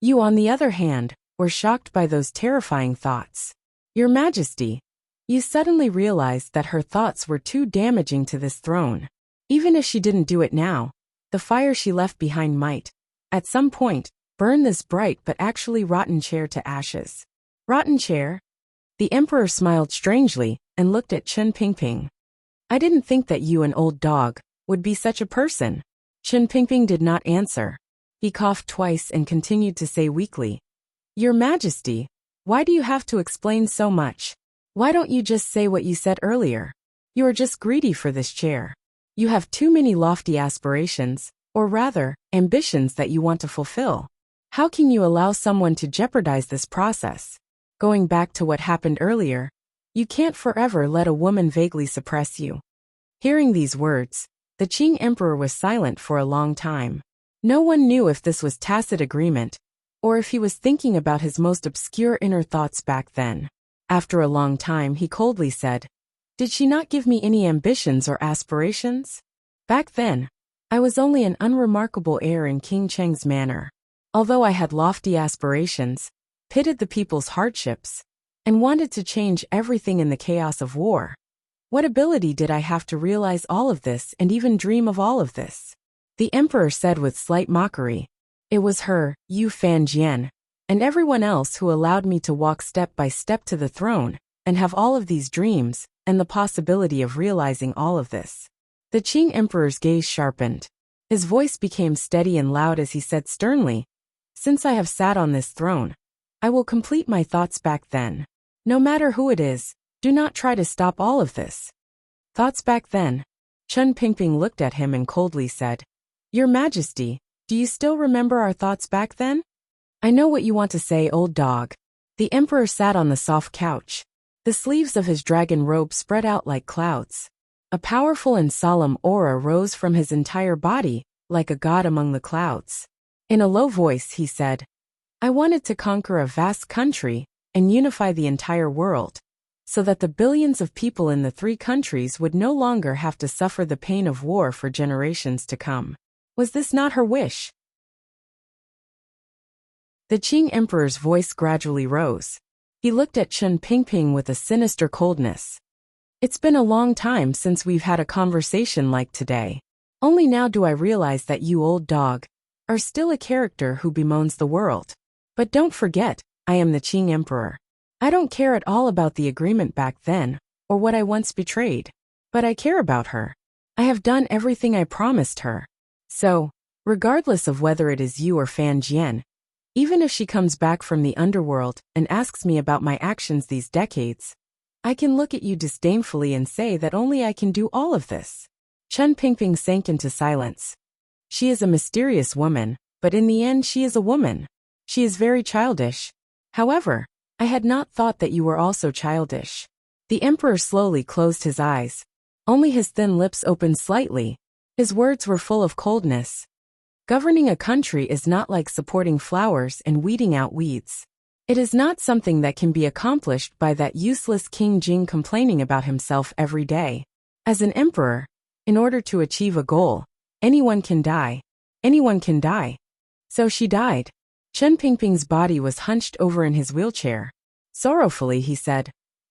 You, on the other hand, were shocked by those terrifying thoughts. Your Majesty, you suddenly realized that her thoughts were too damaging to this throne. Even if she didn't do it now, the fire she left behind might, at some point, burn this bright but actually rotten chair to ashes. Rotten chair? The emperor smiled strangely and looked at Chen Pingping. I didn't think that you, an old dog, would be such a person. Chen Pingping did not answer. He coughed twice and continued to say weakly, Your Majesty, why do you have to explain so much? Why don't you just say what you said earlier? You are just greedy for this chair. You have too many lofty aspirations, or rather, ambitions that you want to fulfill. How can you allow someone to jeopardize this process? Going back to what happened earlier, you can't forever let a woman vaguely suppress you. Hearing these words, the Qing emperor was silent for a long time. No one knew if this was tacit agreement, or if he was thinking about his most obscure inner thoughts back then. After a long time he coldly said, Did she not give me any ambitions or aspirations? Back then, I was only an unremarkable heir in King Cheng's manor. Although I had lofty aspirations, pitted the people's hardships, and wanted to change everything in the chaos of war. What ability did I have to realize all of this and even dream of all of this? The emperor said with slight mockery. It was her, Yu Fanjian, and everyone else who allowed me to walk step by step to the throne, and have all of these dreams, and the possibility of realizing all of this. The Qing emperor's gaze sharpened. His voice became steady and loud as he said sternly, Since I have sat on this throne, I will complete my thoughts back then. No matter who it is, do not try to stop all of this. Thoughts back then? Chen Pingping looked at him and coldly said, Your Majesty, do you still remember our thoughts back then? I know what you want to say, old dog. The emperor sat on the soft couch. The sleeves of his dragon robe spread out like clouds. A powerful and solemn aura rose from his entire body, like a god among the clouds. In a low voice he said, I wanted to conquer a vast country and unify the entire world, so that the billions of people in the 3 countries would no longer have to suffer the pain of war for generations to come. Was this not her wish? The Qing emperor's voice gradually rose. He looked at Chen Pingping with a sinister coldness. It's been a long time since we've had a conversation like today. Only now do I realize that you, old dog, are still a character who bemoans the world. But don't forget, I am the Qing emperor. I don't care at all about the agreement back then, or what I once betrayed. But I care about her. I have done everything I promised her. So, regardless of whether it is you or Fan Jian, even if she comes back from the underworld and asks me about my actions these decades, I can look at you disdainfully and say that only I can do all of this. Chen Pingping sank into silence. She is a mysterious woman, but in the end she is a woman. She is very childish. However, I had not thought that you were also childish. The emperor slowly closed his eyes. Only his thin lips opened slightly. His words were full of coldness. Governing a country is not like supporting flowers and weeding out weeds. It is not something that can be accomplished by that useless King Jing complaining about himself every day. As an emperor, in order to achieve a goal, anyone can die. Anyone can die. So she died. Chen Pingping's body was hunched over in his wheelchair. Sorrowfully he said,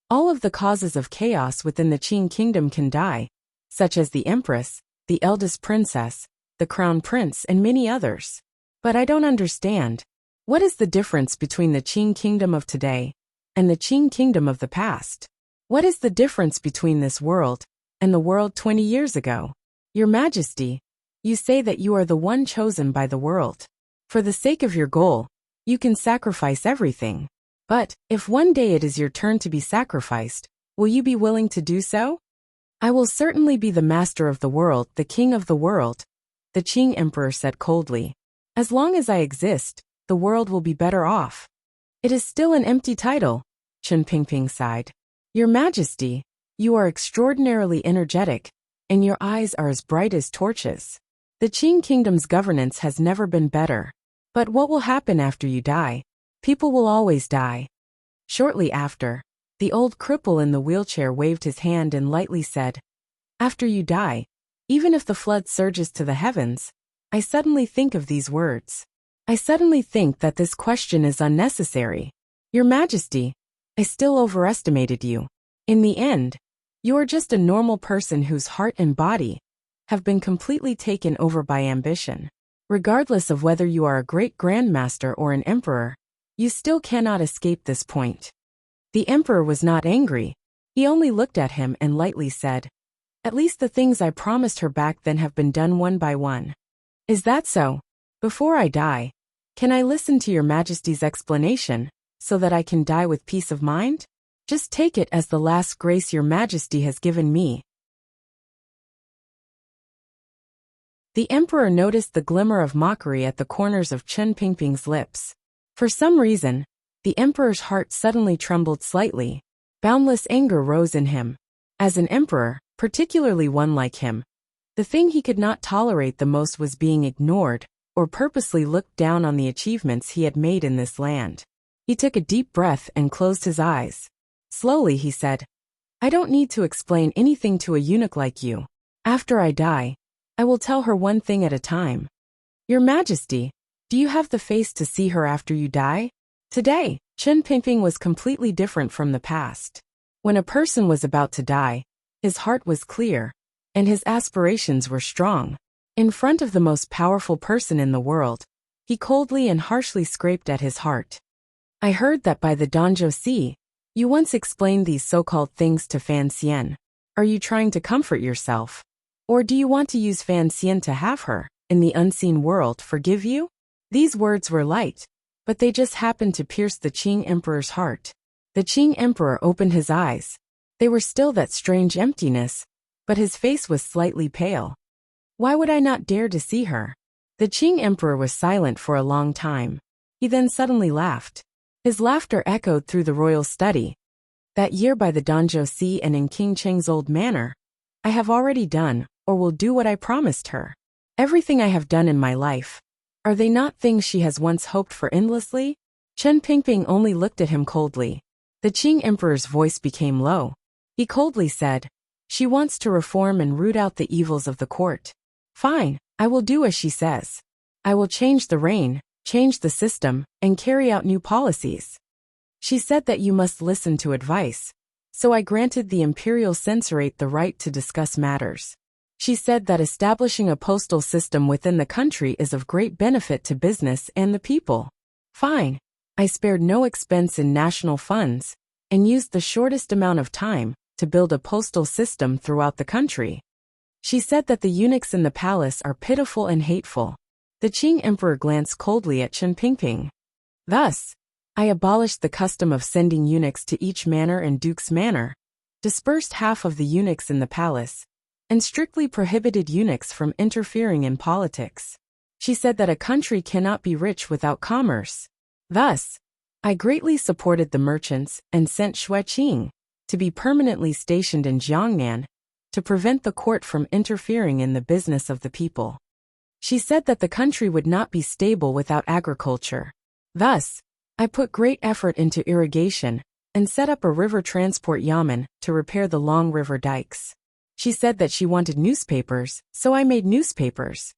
all of the causes of chaos within the Qing kingdom can die, such as the empress, the eldest princess, the crown prince and many others. But I don't understand. What is the difference between the Qing kingdom of today and the Qing kingdom of the past? What is the difference between this world and the world 20 years ago? Your Majesty, you say that you are the one chosen by the world. For the sake of your goal, you can sacrifice everything. But, if one day it is your turn to be sacrificed, will you be willing to do so? I will certainly be the master of the world, the king of the world, the Qing emperor said coldly. As long as I exist, the world will be better off. It is still an empty title, Chen Pingping sighed. Your Majesty, you are extraordinarily energetic, and your eyes are as bright as torches. The Qing kingdom's governance has never been better. But what will happen after you die? People will always die. Shortly after, the old cripple in the wheelchair waved his hand and lightly said, after you die, even if the flood surges to the heavens, I suddenly think of these words. I suddenly think that this question is unnecessary. Your Majesty, I still overestimated you. In the end, you are just a normal person whose heart and body have been completely taken over by ambition. Regardless of whether you are a great grandmaster or an emperor, you still cannot escape this point. The emperor was not angry. He only looked at him and lightly said, at least the things I promised her back then have been done one by one. Is that so? Before I die, can I listen to your Majesty's explanation, so that I can die with peace of mind? Just take it as the last grace your Majesty has given me. The emperor noticed the glimmer of mockery at the corners of Chen Pingping's lips. For some reason, the emperor's heart suddenly trembled slightly. Boundless anger rose in him. As an emperor, particularly one like him, the thing he could not tolerate the most was being ignored or purposely looked down on the achievements he had made in this land. He took a deep breath and closed his eyes. Slowly he said, I don't need to explain anything to a eunuch like you. After I die, I will tell her one thing at a time. Your Majesty, do you have the face to see her after you die? Today, Chen Pingping was completely different from the past. When a person was about to die, his heart was clear, and his aspirations were strong. In front of the most powerful person in the world, he coldly and harshly scraped at his heart. I heard that by the Danzhou Sea, you once explained these so-called things to Fan Xian. Are you trying to comfort yourself? Or do you want to use Fan Xian to have her, in the unseen world, forgive you? These words were light, but they just happened to pierce the Qing emperor's heart. The Qing emperor opened his eyes. They were still that strange emptiness, but his face was slightly pale. Why would I not dare to see her? The Qing emperor was silent for a long time. He then suddenly laughed. His laughter echoed through the royal study. That year by the Danzhou Sea and in King Cheng's old manor, I have already done, or will do what I promised her. Everything I have done in my life. Are they not things she has once hoped for endlessly? Chen Pingping only looked at him coldly. The Qing emperor's voice became low. He coldly said, she wants to reform and root out the evils of the court. Fine, I will do as she says. I will change the reign, change the system, and carry out new policies. She said that you must listen to advice, so I granted the imperial censorate the right to discuss matters. She said that establishing a postal system within the country is of great benefit to business and the people. Fine. I spared no expense in national funds, and used the shortest amount of time to build a postal system throughout the country. She said that the eunuchs in the palace are pitiful and hateful. The Qing emperor glanced coldly at Chen Pingping. Thus, I abolished the custom of sending eunuchs to each manor and duke's manor, dispersed half of the eunuchs in the palace, and strictly prohibited eunuchs from interfering in politics. She said that a country cannot be rich without commerce. Thus, I greatly supported the merchants and sent Xue Qing to be permanently stationed in Jiangnan to prevent the court from interfering in the business of the people. She said that the country would not be stable without agriculture. Thus, I put great effort into irrigation and set up a river transport yamen to repair the long river dikes. She said that she wanted newspapers, so I made newspapers.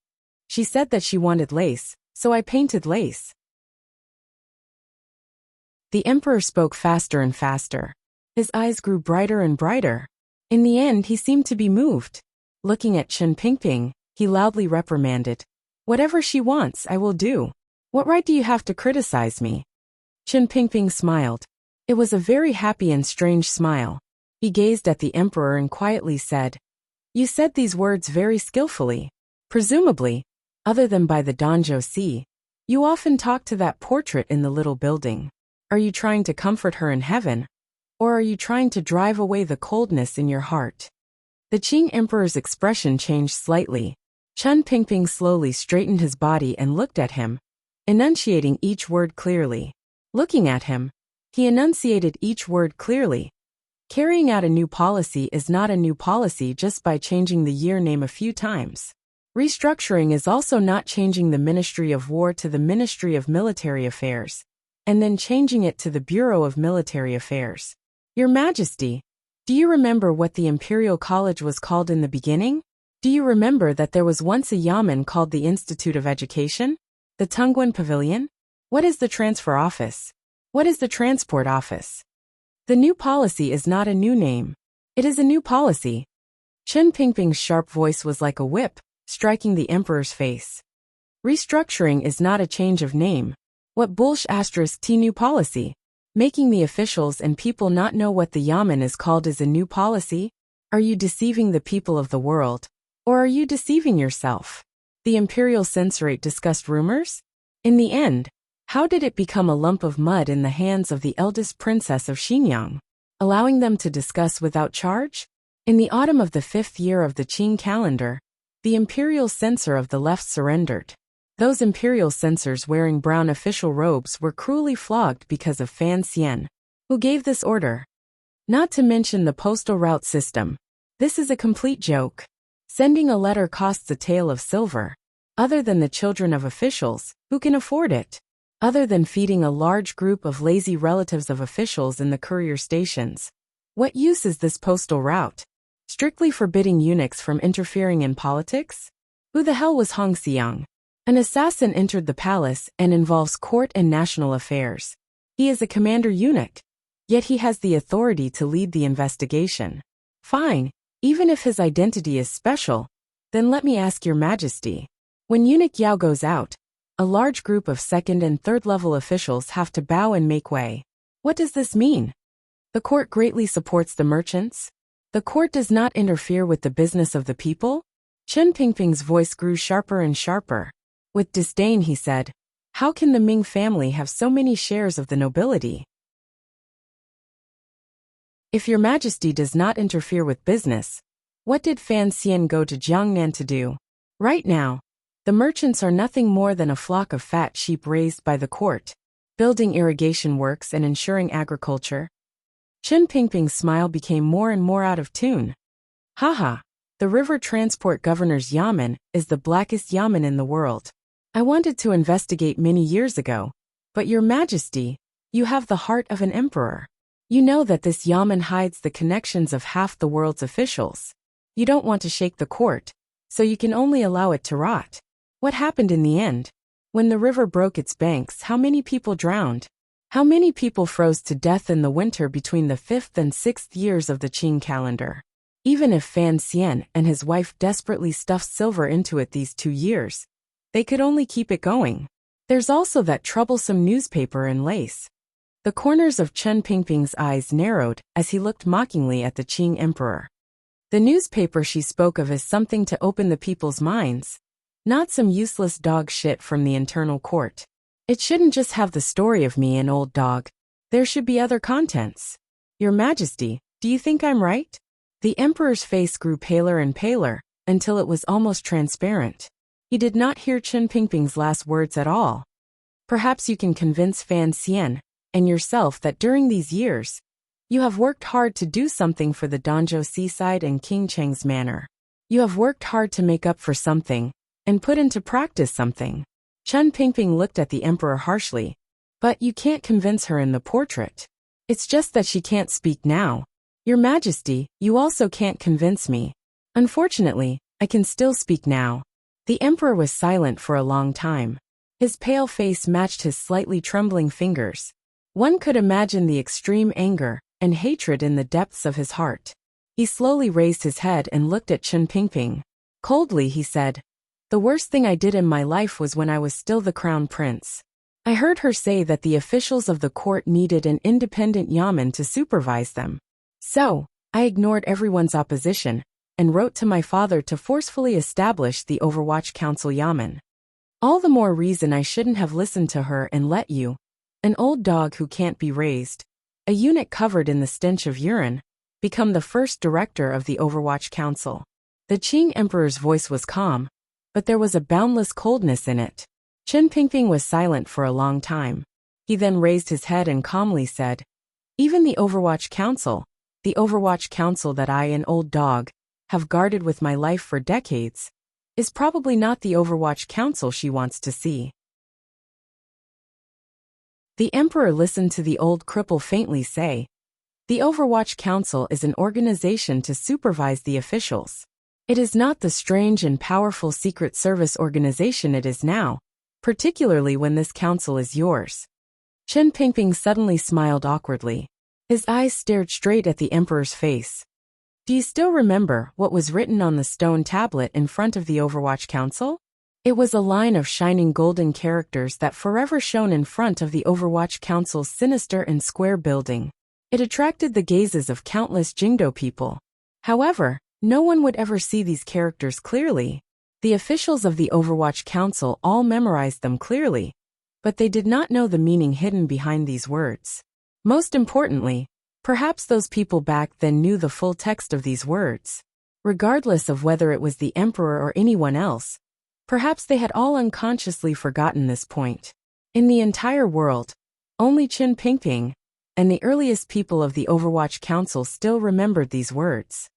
She said that she wanted lace, so I painted lace. The emperor spoke faster and faster. His eyes grew brighter and brighter. In the end, he seemed to be moved. Looking at Chen Pingping, he loudly reprimanded. Whatever she wants, I will do. What right do you have to criticize me? Chen Pingping smiled. It was a very happy and strange smile. He gazed at the emperor and quietly said, You said these words very skillfully. Presumably, other than by the Danzhou Sea, you often talk to that portrait in the little building. Are you trying to comfort her in heaven? Or are you trying to drive away the coldness in your heart? The Qing emperor's expression changed slightly. Chen Pingping slowly straightened his body and looked at him, enunciating each word clearly. Looking at him, he enunciated each word clearly. Carrying out a new policy is not a new policy just by changing the year name a few times. Restructuring is also not changing the Ministry of War to the Ministry of Military Affairs, and then changing it to the Bureau of Military Affairs. Your Majesty, do you remember what the Imperial College was called in the beginning? Do you remember that there was once a yamen called the Institute of Education? The Tungguan Pavilion? What is the Transfer Office? What is the Transport Office? The new policy is not a new name. It is a new policy. Chen Pingping's sharp voice was like a whip, striking the emperor's face. Restructuring is not a change of name. What **T new policy? Making the officials and people not know what the yamen is called is a new policy? Are you deceiving the people of the world? Or are you deceiving yourself? The imperial censorate discussed rumors? In the end, how did it become a lump of mud in the hands of the eldest princess of Xinjiang, allowing them to discuss without charge? In the autumn of the 5th year of the Qing calendar, the imperial censor of the left surrendered. Those imperial censors wearing brown official robes were cruelly flogged because of Fan Xian, who gave this order. Not to mention the postal route system. This is a complete joke. Sending a letter costs a tael of silver. Other than the children of officials, who can afford it? Other than feeding a large group of lazy relatives of officials in the courier stations. What use is this postal route? Strictly forbidding eunuchs from interfering in politics? Who the hell was Hong Xiang? An assassin entered the palace and involves court and national affairs. He is a commander eunuch, yet he has the authority to lead the investigation. Fine, even if his identity is special, then let me ask your majesty. When eunuch Yao goes out, a large group of second and third level officials have to bow and make way. What does this mean? The court greatly supports the merchants. The court does not interfere with the business of the people. Chen Pingping's voice grew sharper and sharper. With disdain he said, How can the Ming family have so many shares of the nobility? If your majesty does not interfere with business, what did Fan Xian go to Jiangnan to do? Right now, the merchants are nothing more than a flock of fat sheep raised by the court, building irrigation works and ensuring agriculture. Chen Pingping's smile became more and more out of tune. Haha, the river transport governor's yamen is the blackest yamen in the world. I wanted to investigate many years ago, but your majesty, you have the heart of an emperor. You know that this yamen hides the connections of half the world's officials. You don't want to shake the court, so you can only allow it to rot. What happened in the end? When the river broke its banks, how many people drowned? How many people froze to death in the winter between the 5th and 6th years of the Qing calendar? Even if Fan Xian and his wife desperately stuffed silver into it these 2 years, they could only keep it going. There's also that troublesome newspaper and lace. The corners of Chen Pingping's eyes narrowed as he looked mockingly at the Qing emperor. The newspaper she spoke of is something to open the people's minds, not some useless dog shit from the internal court. It shouldn't just have the story of me, an old dog. There should be other contents. Your Majesty, do you think I'm right? The emperor's face grew paler and paler, until it was almost transparent. He did not hear Chen Pingping's last words at all. Perhaps you can convince Fan Xian and yourself that during these years, you have worked hard to do something for the Danzhou seaside and King Cheng's manor. You have worked hard to make up for something, and put into practice something. Chen Pingping looked at the emperor harshly. But you can't convince her in the portrait. It's just that she can't speak now. Your Majesty, you also can't convince me. Unfortunately, I can still speak now. The emperor was silent for a long time. His pale face matched his slightly trembling fingers. One could imagine the extreme anger and hatred in the depths of his heart. He slowly raised his head and looked at Chen Pingping. Coldly he said, "The worst thing I did in my life was when I was still the crown prince. I heard her say that the officials of the court needed an independent yamen to supervise them. So, I ignored everyone's opposition and wrote to my father to forcefully establish the Overwatch Council yamen. All the more reason I shouldn't have listened to her and let you, an old dog who can't be raised, a eunuch covered in the stench of urine, become the first director of the Overwatch Council." The Qing Emperor's voice was calm, but there was a boundless coldness in it. Chen Pingping was silent for a long time. He then raised his head and calmly said, "Even the Overwatch Council that I, an old dog, have guarded with my life for decades, is probably not the Overwatch Council she wants to see." The emperor listened to the old cripple faintly say, "The Overwatch Council is an organization to supervise the officials. It is not the strange and powerful secret service organization it is now, particularly when this council is yours." Chen Pingping suddenly smiled awkwardly. His eyes stared straight at the emperor's face. "Do you still remember what was written on the stone tablet in front of the Overwatch Council?" It was a line of shining golden characters that forever shone in front of the Overwatch Council's sinister and square building. It attracted the gazes of countless Jingdo people. However, no one would ever see these characters clearly. The officials of the Overwatch Council all memorized them clearly, but they did not know the meaning hidden behind these words. Most importantly, perhaps those people back then knew the full text of these words. Regardless of whether it was the emperor or anyone else, perhaps they had all unconsciously forgotten this point. In the entire world, only Chen Pingping and the earliest people of the Overwatch Council still remembered these words.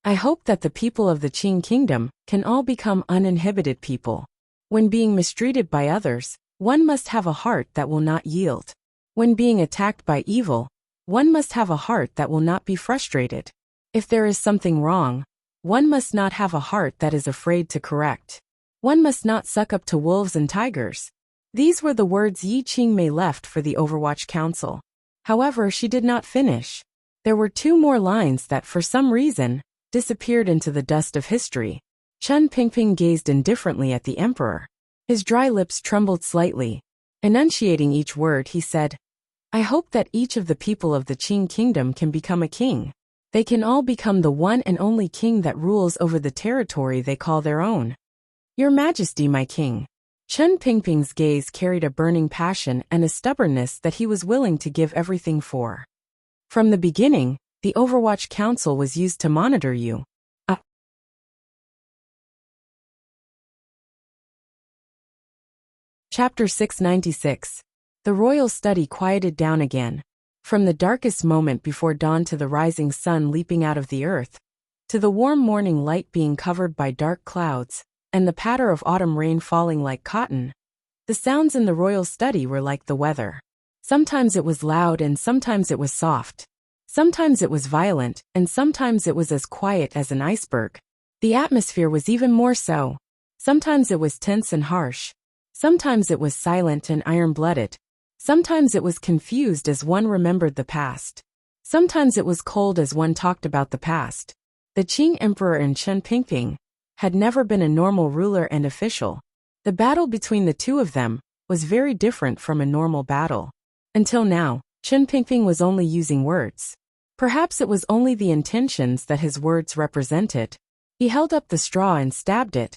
I hope that the people of the Qing Kingdom can all become uninhibited people. When being mistreated by others, one must have a heart that will not yield. When being attacked by evil, one must have a heart that will not be frustrated. If there is something wrong, one must not have a heart that is afraid to correct. One must not suck up to wolves and tigers. These were the words Yi Qingmei left for the Overwatch Council. However, she did not finish. There were two more lines that, for some reason, disappeared into the dust of history. Chen Pingping gazed indifferently at the emperor. His dry lips trembled slightly. Enunciating each word, he said, "I hope that each of the people of the Qing Kingdom can become a king. They can all become the one and only king that rules over the territory they call their own." "Your Majesty, my king." Chen Pingping's gaze carried a burning passion and a stubbornness that he was willing to give everything for. From the beginning, the Overwatch Council was used to monitor you. Chapter 696. The royal study quieted down again. From the darkest moment before dawn to the rising sun leaping out of the earth, to the warm morning light being covered by dark clouds, and the patter of autumn rain falling like cotton, the sounds in the royal study were like the weather. Sometimes it was loud and sometimes it was soft. Sometimes it was violent, and sometimes it was as quiet as an iceberg. The atmosphere was even more so. Sometimes it was tense and harsh. Sometimes it was silent and iron-blooded. Sometimes it was confused as one remembered the past. Sometimes it was cold as one talked about the past. The Qing Emperor and Chen Pingping had never been a normal ruler and official. The battle between the two of them was very different from a normal battle. Until now, Chen Pingping was only using words. Perhaps it was only the intentions that his words represented. He held up the straw and stabbed it,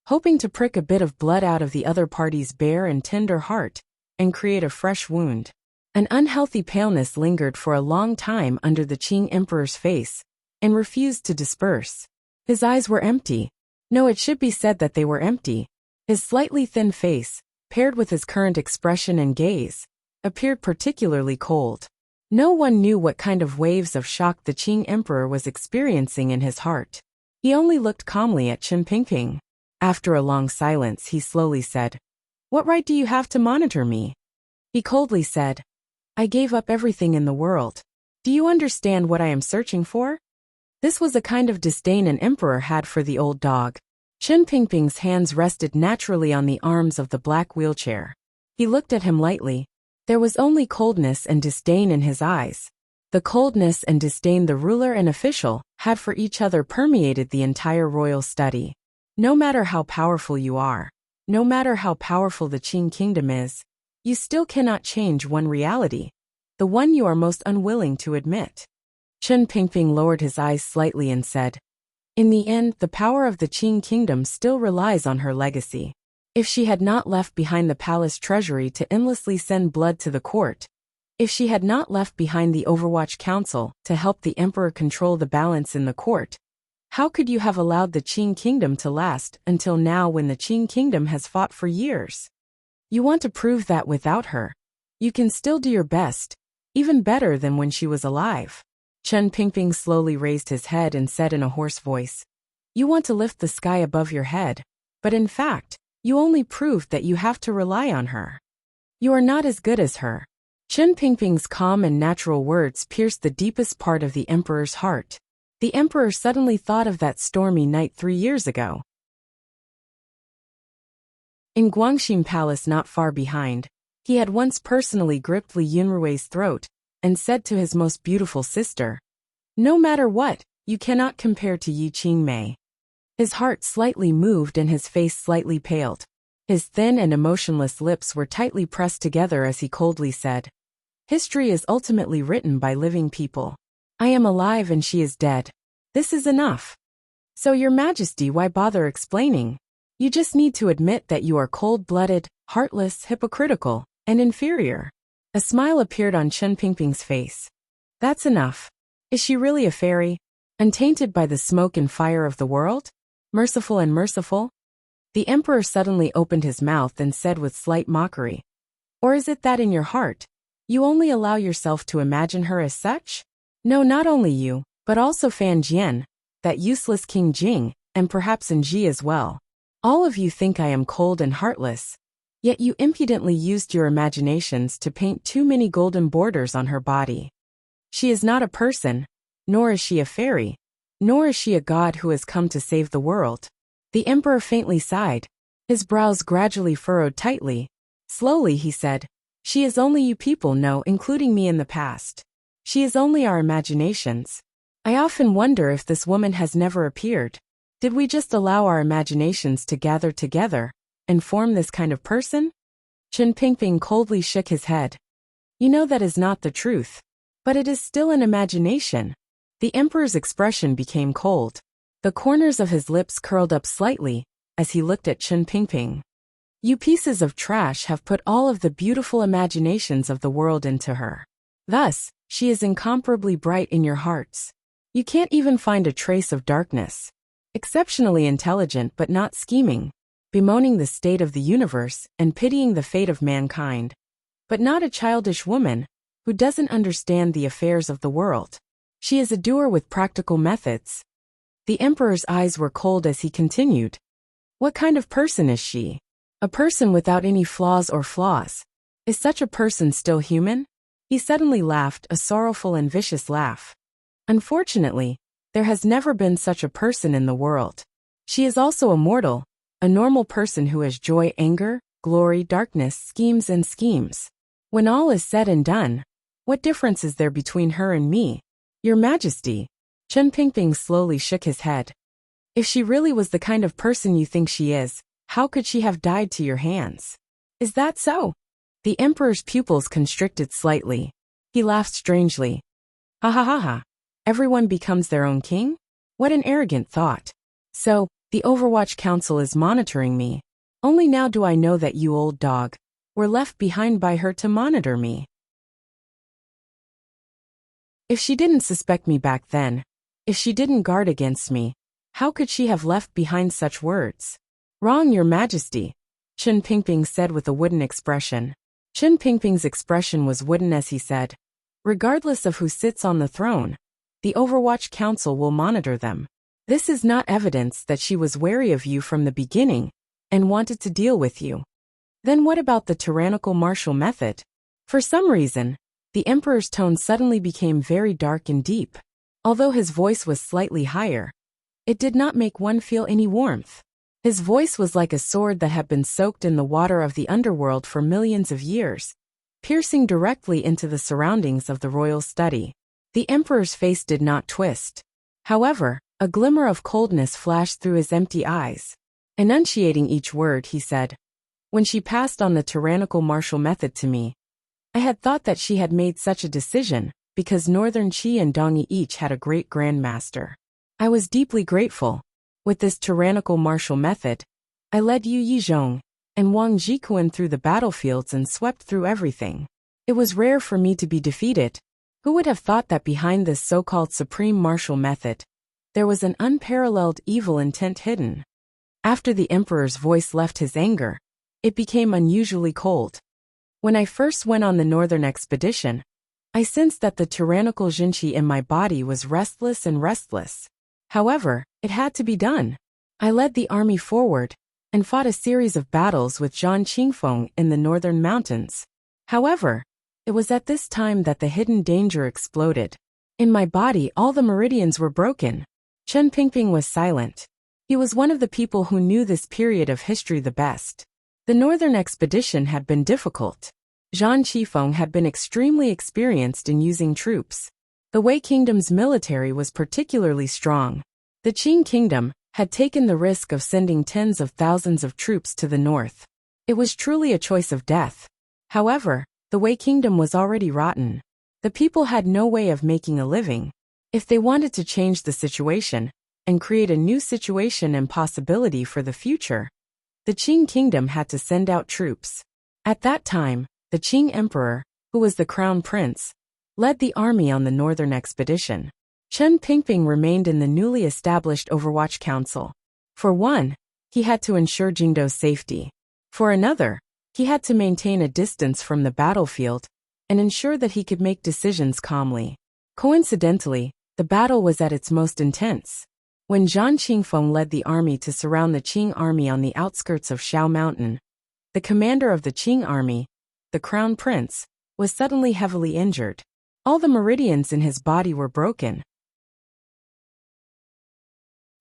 hoping to prick a bit of blood out of the other party's bare and tender heart and create a fresh wound. An unhealthy paleness lingered for a long time under the Qing Emperor's face and refused to disperse. His eyes were empty. No, it should be said that they were empty. His slightly thin face, paired with his current expression and gaze, appeared particularly cold. No one knew what kind of waves of shock the Qing emperor was experiencing in his heart. He only looked calmly at Chen Pingping. After a long silence, he slowly said, "What right do you have to monitor me?" He coldly said, "I gave up everything in the world. Do you understand what I am searching for?" This was a kind of disdain an emperor had for the old dog. Chen Pingping's hands rested naturally on the arms of the black wheelchair. He looked at him lightly. There was only coldness and disdain in his eyes. The coldness and disdain the ruler and official had for each other permeated the entire royal study. No matter how powerful you are, no matter how powerful the Qing kingdom is, you still cannot change one reality, the one you are most unwilling to admit. Chen Pingping lowered his eyes slightly and said, "In the end, the power of the Qing kingdom still relies on her legacy. If she had not left behind the palace treasury to endlessly send blood to the court, if she had not left behind the Overwatch Council to help the emperor control the balance in the court, how could you have allowed the Qing kingdom to last until now when the Qing kingdom has fought for years? You want to prove that without her, you can still do your best, even better than when she was alive." Chen Pingping slowly raised his head and said in a hoarse voice, "You want to lift the sky above your head, but in fact, you only proved that you have to rely on her. You are not as good as her." Chen Pingping's calm and natural words pierced the deepest part of the emperor's heart. The emperor suddenly thought of that stormy night 3 years ago. In Guangxin Palace not far behind, he had once personally gripped Li Yunrui's throat and said to his most beautiful sister, "No matter what, you cannot compare to Yi Qingmei." His heart slightly moved and his face slightly paled. His thin and emotionless lips were tightly pressed together as he coldly said, "History is ultimately written by living people. I am alive and she is dead. This is enough. So, Your Majesty, why bother explaining? You just need to admit that you are cold-blooded, heartless, hypocritical, and inferior." A smile appeared on Chen Pingping's face. "That's enough. Is she really a fairy, untainted by the smoke and fire of the world? Merciful and merciful?" The emperor suddenly opened his mouth and said with slight mockery, "Or is it that in your heart, you only allow yourself to imagine her as such? No, not only you, but also Fan Jian, that useless King Jing, and perhaps Nji as well. All of you think I am cold and heartless, yet you impudently used your imaginations to paint too many golden borders on her body. She is not a person, nor is she a fairy, nor is she a god who has come to save the world." The emperor faintly sighed. His brows gradually furrowed tightly. Slowly he said, "She is only you people know, including me in the past. She is only our imaginations. I often wonder if this woman has never appeared. Did we just allow our imaginations to gather together and form this kind of person?" Chen Pingping coldly shook his head. "You know that is not the truth. But it is still an imagination." The emperor's expression became cold. The corners of his lips curled up slightly as he looked at Chen Pingping. "You pieces of trash have put all of the beautiful imaginations of the world into her. Thus, she is incomparably bright in your hearts. You can't even find a trace of darkness. Exceptionally intelligent but not scheming, bemoaning the state of the universe and pitying the fate of mankind. But not a childish woman who doesn't understand the affairs of the world. She is a doer with practical methods." The emperor's eyes were cold as he continued, "What kind of person is she? A person without any flaws or flaws. Is such a person still human?" He suddenly laughed, a sorrowful and vicious laugh. "Unfortunately, there has never been such a person in the world. She is also a mortal, a normal person who has joy, anger, glory, darkness, schemes and schemes. When all is said and done, what difference is there between her and me? Your Majesty." Chen Pingping slowly shook his head. "If she really was the kind of person you think she is, how could she have died to your hands? Is that so?" The emperor's pupils constricted slightly. He laughed strangely. "Ha ha ha ha. Everyone becomes their own king? What an arrogant thought. So, the Overwatch Council is monitoring me. Only now do I know that you old dog were left behind by her to monitor me. If she didn't suspect me back then, if she didn't guard against me, how could she have left behind such words?" "Wrong, Your Majesty," Chen Pingping said with a wooden expression. Chen Pingping's expression was wooden as he said, "Regardless of who sits on the throne, the Overwatch Council will monitor them. This is not evidence that she was wary of you from the beginning and wanted to deal with you." Then what about the tyrannical martial method? For some reason, the emperor's tone suddenly became very dark and deep. Although his voice was slightly higher, it did not make one feel any warmth. His voice was like a sword that had been soaked in the water of the underworld for millions of years, piercing directly into the surroundings of the royal study. The emperor's face did not twist. However, a glimmer of coldness flashed through his empty eyes. Enunciating each word, he said, "When she passed on the tyrannical martial method to me, I had thought that she had made such a decision because Northern Qi and Dongyi each had a great grandmaster. I was deeply grateful. With this tyrannical martial method, I led Yu Yizhong and Wang Jikuan through the battlefields and swept through everything. It was rare for me to be defeated. Who would have thought that behind this so-called supreme martial method, there was an unparalleled evil intent hidden?" After the emperor's voice left his anger, it became unusually cold. "When I first went on the northern expedition, I sensed that the tyrannical Jinqi in my body was restless and restless. However, it had to be done. I led the army forward and fought a series of battles with Zhang Qingfeng in the northern mountains. However, it was at this time that the hidden danger exploded. In my body, all the meridians were broken." Chen Pingping was silent. He was one of the people who knew this period of history the best. The northern expedition had been difficult. Zhang Qifeng had been extremely experienced in using troops. The Wei Kingdom's military was particularly strong. The Qing Kingdom had taken the risk of sending tens of thousands of troops to the north. It was truly a choice of death. However, the Wei Kingdom was already rotten. The people had no way of making a living. If they wanted to change the situation and create a new situation and possibility for the future, the Qing Kingdom had to send out troops. At that time, the Qing Emperor, who was the crown prince, led the army on the northern expedition. Chen Pingping remained in the newly established Overwatch Council. For one, he had to ensure Jingdo's safety. For another, he had to maintain a distance from the battlefield and ensure that he could make decisions calmly. Coincidentally, the battle was at its most intense. When Zhang Qingfeng led the army to surround the Qing army on the outskirts of Shao Mountain, the commander of the Qing army, the crown prince, was suddenly heavily injured. All the meridians in his body were broken.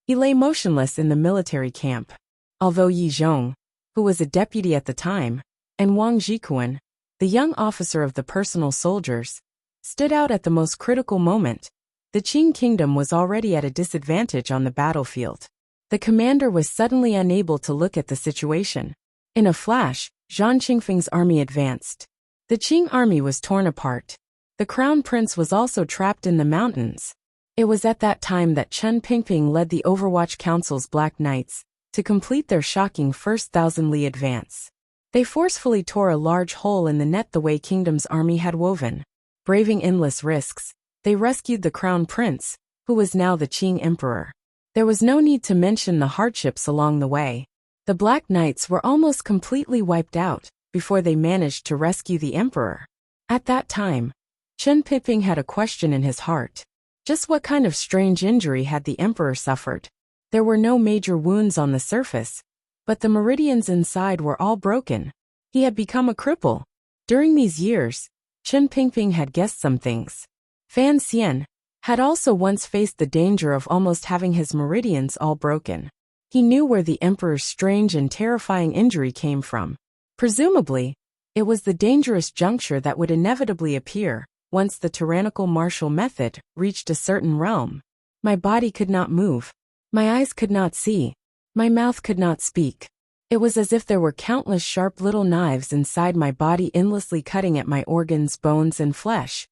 He lay motionless in the military camp. Although Yi Zhong, who was a deputy at the time, and Wang Jikuan, the young officer of the personal soldiers, stood out at the most critical moment, the Qing Kingdom was already at a disadvantage on the battlefield. The commander was suddenly unable to look at the situation. In a flash, Zhang Qingfeng's army advanced. The Qing army was torn apart. The crown prince was also trapped in the mountains. It was at that time that Chen Pingping led the Overwatch Council's Black Knights to complete their shocking first 1,000-li advance. They forcefully tore a large hole in the net the Wei Kingdom's army had woven. Braving endless risks, they rescued the crown prince, who was now the Qing emperor. There was no need to mention the hardships along the way. The Black Knights were almost completely wiped out before they managed to rescue the emperor. At that time, Chen Pingping had a question in his heart. Just what kind of strange injury had the emperor suffered? There were no major wounds on the surface, but the meridians inside were all broken. He had become a cripple. During these years, Chen Pingping had guessed some things. Fan Xian had also once faced the danger of almost having his meridians all broken. He knew where the emperor's strange and terrifying injury came from. Presumably, it was the dangerous juncture that would inevitably appear once the tyrannical martial method reached a certain realm. My body could not move. My eyes could not see. My mouth could not speak. It was as if there were countless sharp little knives inside my body endlessly cutting at my organs, bones, and flesh.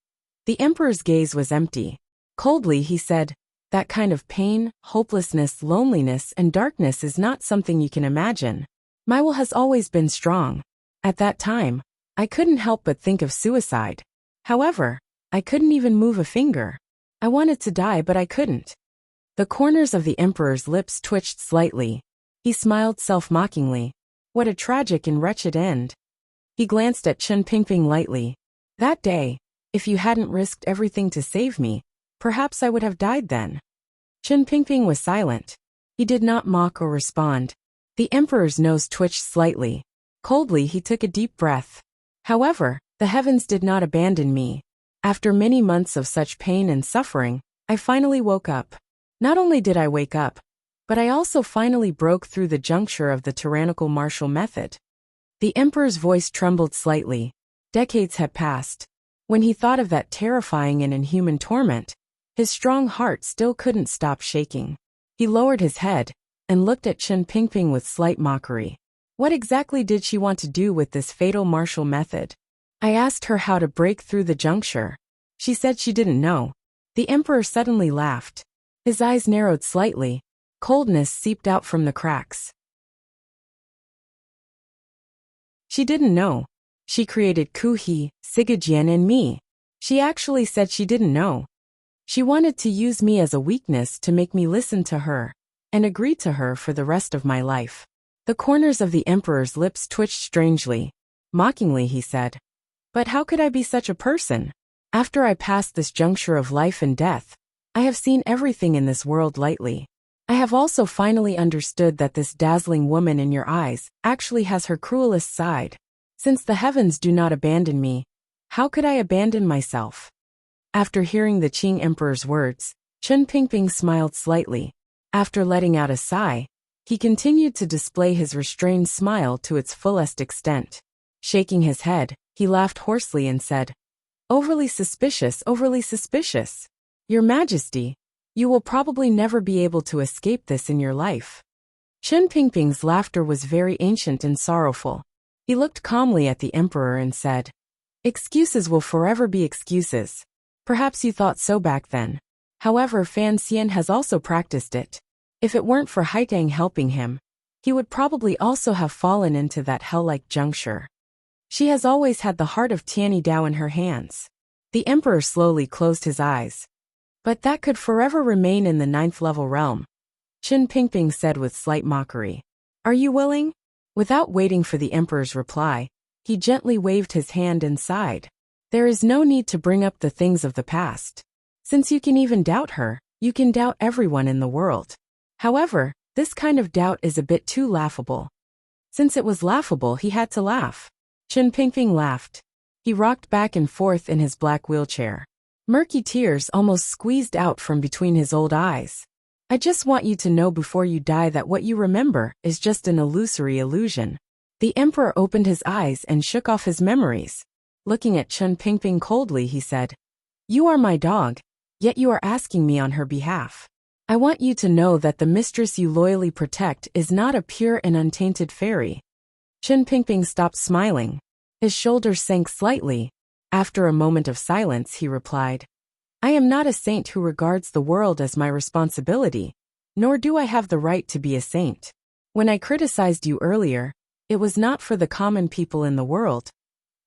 The emperor's gaze was empty. Coldly he said, "That kind of pain, hopelessness, loneliness, and darkness is not something you can imagine. My will has always been strong. At that time, I couldn't help but think of suicide. However, I couldn't even move a finger. I wanted to die, but I couldn't." The corners of the emperor's lips twitched slightly. He smiled self-mockingly. What a tragic and wretched end. He glanced at Chen Pingping lightly. That day, if you hadn't risked everything to save me, perhaps I would have died then. Chen Pingping was silent. He did not mock or respond. The emperor's nose twitched slightly. Coldly he took a deep breath. However, the heavens did not abandon me. After many months of such pain and suffering, I finally woke up. Not only did I wake up, but I also finally broke through the juncture of the tyrannical martial method. The emperor's voice trembled slightly. Decades had passed. When he thought of that terrifying and inhuman torment, his strong heart still couldn't stop shaking. He lowered his head and looked at Chen Pingping with slight mockery. What exactly did she want to do with this fatal martial method? I asked her how to break through the juncture. She said she didn't know. The emperor suddenly laughed. His eyes narrowed slightly. Coldness seeped out from the cracks. She didn't know. She created Kuhi, Sigajian and me. She actually said she didn't know. She wanted to use me as a weakness to make me listen to her and agree to her for the rest of my life. The corners of the emperor's lips twitched strangely. Mockingly he said, "But how could I be such a person? After I passed this juncture of life and death, I have seen everything in this world lightly. I have also finally understood that this dazzling woman in your eyes actually has her cruelest side. Since the heavens do not abandon me, how could I abandon myself?" After hearing the Qing emperor's words, Chen Pingping smiled slightly. After letting out a sigh, he continued to display his restrained smile to its fullest extent. Shaking his head, he laughed hoarsely and said, overly suspicious. Your Majesty, you will probably never be able to escape this in your life." Chen Pingping's laughter was very ancient and sorrowful. He looked calmly at the emperor and said, "Excuses will forever be excuses. Perhaps you thought so back then. However, Fan Xian has also practiced it. If it weren't for Haitang helping him, he would probably also have fallen into that hell-like juncture. She has always had the heart of Tianyi Dao in her hands." The emperor slowly closed his eyes. "But that could forever remain in the 9th level realm," Chen Pingping said with slight mockery. "Are you willing?" Without waiting for the emperor's reply, he gently waved his hand and sighed. "There is no need to bring up the things of the past. Since you can even doubt her, you can doubt everyone in the world. However, this kind of doubt is a bit too laughable." Since it was laughable, he had to laugh. Chen Pingping laughed. He rocked back and forth in his black wheelchair. Murky tears almost squeezed out from between his old eyes. "I just want you to know before you die that what you remember is just an illusory illusion." The emperor opened his eyes and shook off his memories. Looking at Chen Pingping coldly, he said, "You are my dog, yet you are asking me on her behalf. I want you to know that the mistress you loyally protect is not a pure and untainted fairy." Chen Pingping stopped smiling. His shoulders sank slightly. After a moment of silence, he replied, "I am not a saint who regards the world as my responsibility, nor do I have the right to be a saint. When I criticized you earlier, it was not for the common people in the world,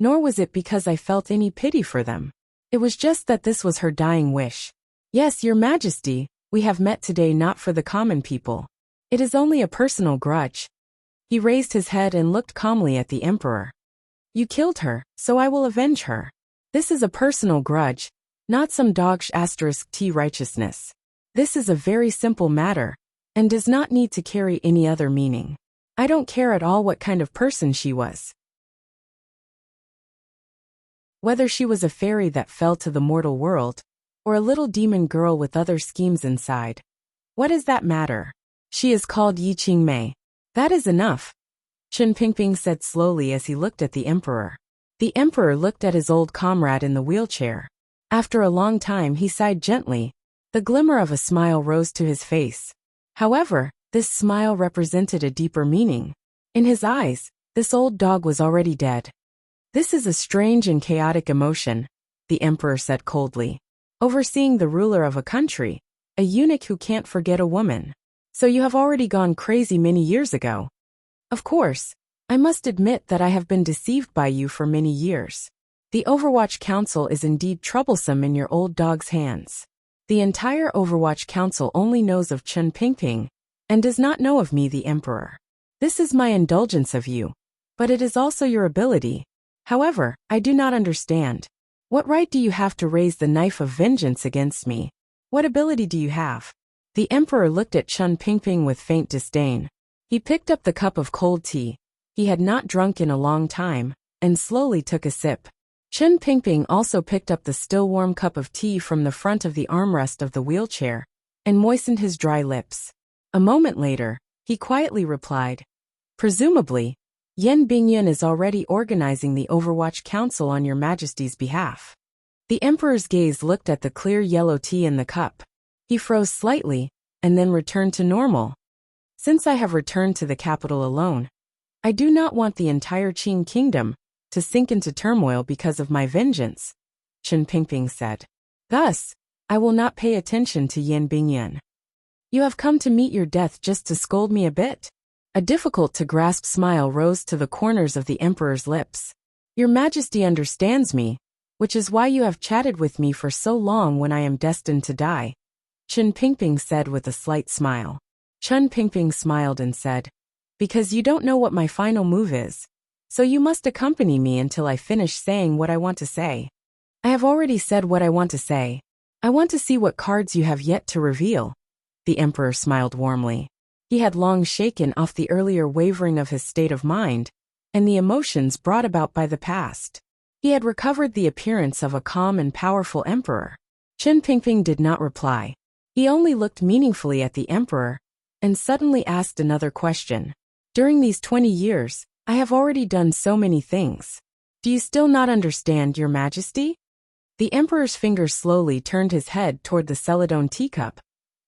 nor was it because I felt any pity for them. It was just that this was her dying wish. Yes, Your Majesty, we have met today not for the common people. It is only a personal grudge." He raised his head and looked calmly at the emperor. "You killed her, so I will avenge her. This is a personal grudge, not some dog*t righteousness. This is a very simple matter, and does not need to carry any other meaning. I don't care at all what kind of person she was. Whether she was a fairy that fell to the mortal world, or a little demon girl with other schemes inside. What does that matter? She is called Yi Qingmei. That is enough," Chen Pingping said slowly as he looked at the emperor. The emperor looked at his old comrade in the wheelchair. After a long time he sighed gently. The glimmer of a smile rose to his face. However, this smile represented a deeper meaning. In his eyes, this old dog was already dead. "This is a strange and chaotic emotion," the emperor said coldly. "Overseeing the ruler of a country, a eunuch who can't forget a woman. So you have already gone crazy many years ago. Of course, I must admit that I have been deceived by you for many years. The Overwatch Council is indeed troublesome in your old dog's hands. The entire Overwatch Council only knows of Chen Pingping, and does not know of me, the emperor. This is my indulgence of you, but it is also your ability. However, I do not understand. What right do you have to raise the knife of vengeance against me? What ability do you have? The emperor looked at Chen Pingping with faint disdain. He picked up the cup of cold tea. He had not drunk in a long time, and slowly took a sip. Chen Pingping also picked up the still warm cup of tea from the front of the armrest of the wheelchair, and moistened his dry lips. A moment later, he quietly replied, "Presumably, Yan Bingyun is already organizing the Overwatch Council on your Majesty's behalf." The emperor's gaze looked at the clear yellow tea in the cup. He froze slightly, and then returned to normal. "Since I have returned to the capital alone, I do not want the entire Qing kingdom to sink into turmoil because of my vengeance," Chen Pingping said. "Thus, I will not pay attention to Yan Bingyun. You have come to meet your death just to scold me a bit?" A difficult-to-grasp smile rose to the corners of the emperor's lips. "Your Majesty understands me, which is why you have chatted with me for so long when I am destined to die," Chen Pingping said with a slight smile. Chen Pingping smiled and said, "Because you don't know what my final move is, so you must accompany me until I finish saying what I want to say." "I have already said what I want to say. I want to see what cards you have yet to reveal." The emperor smiled warmly. He had long shaken off the earlier wavering of his state of mind, and the emotions brought about by the past. He had recovered the appearance of a calm and powerful emperor. Chen Pingping did not reply. He only looked meaningfully at the emperor, and suddenly asked another question. "During these 20 years, I have already done so many things. Do you still not understand, Your Majesty?" The emperor's fingers slowly turned his head toward the celadone teacup,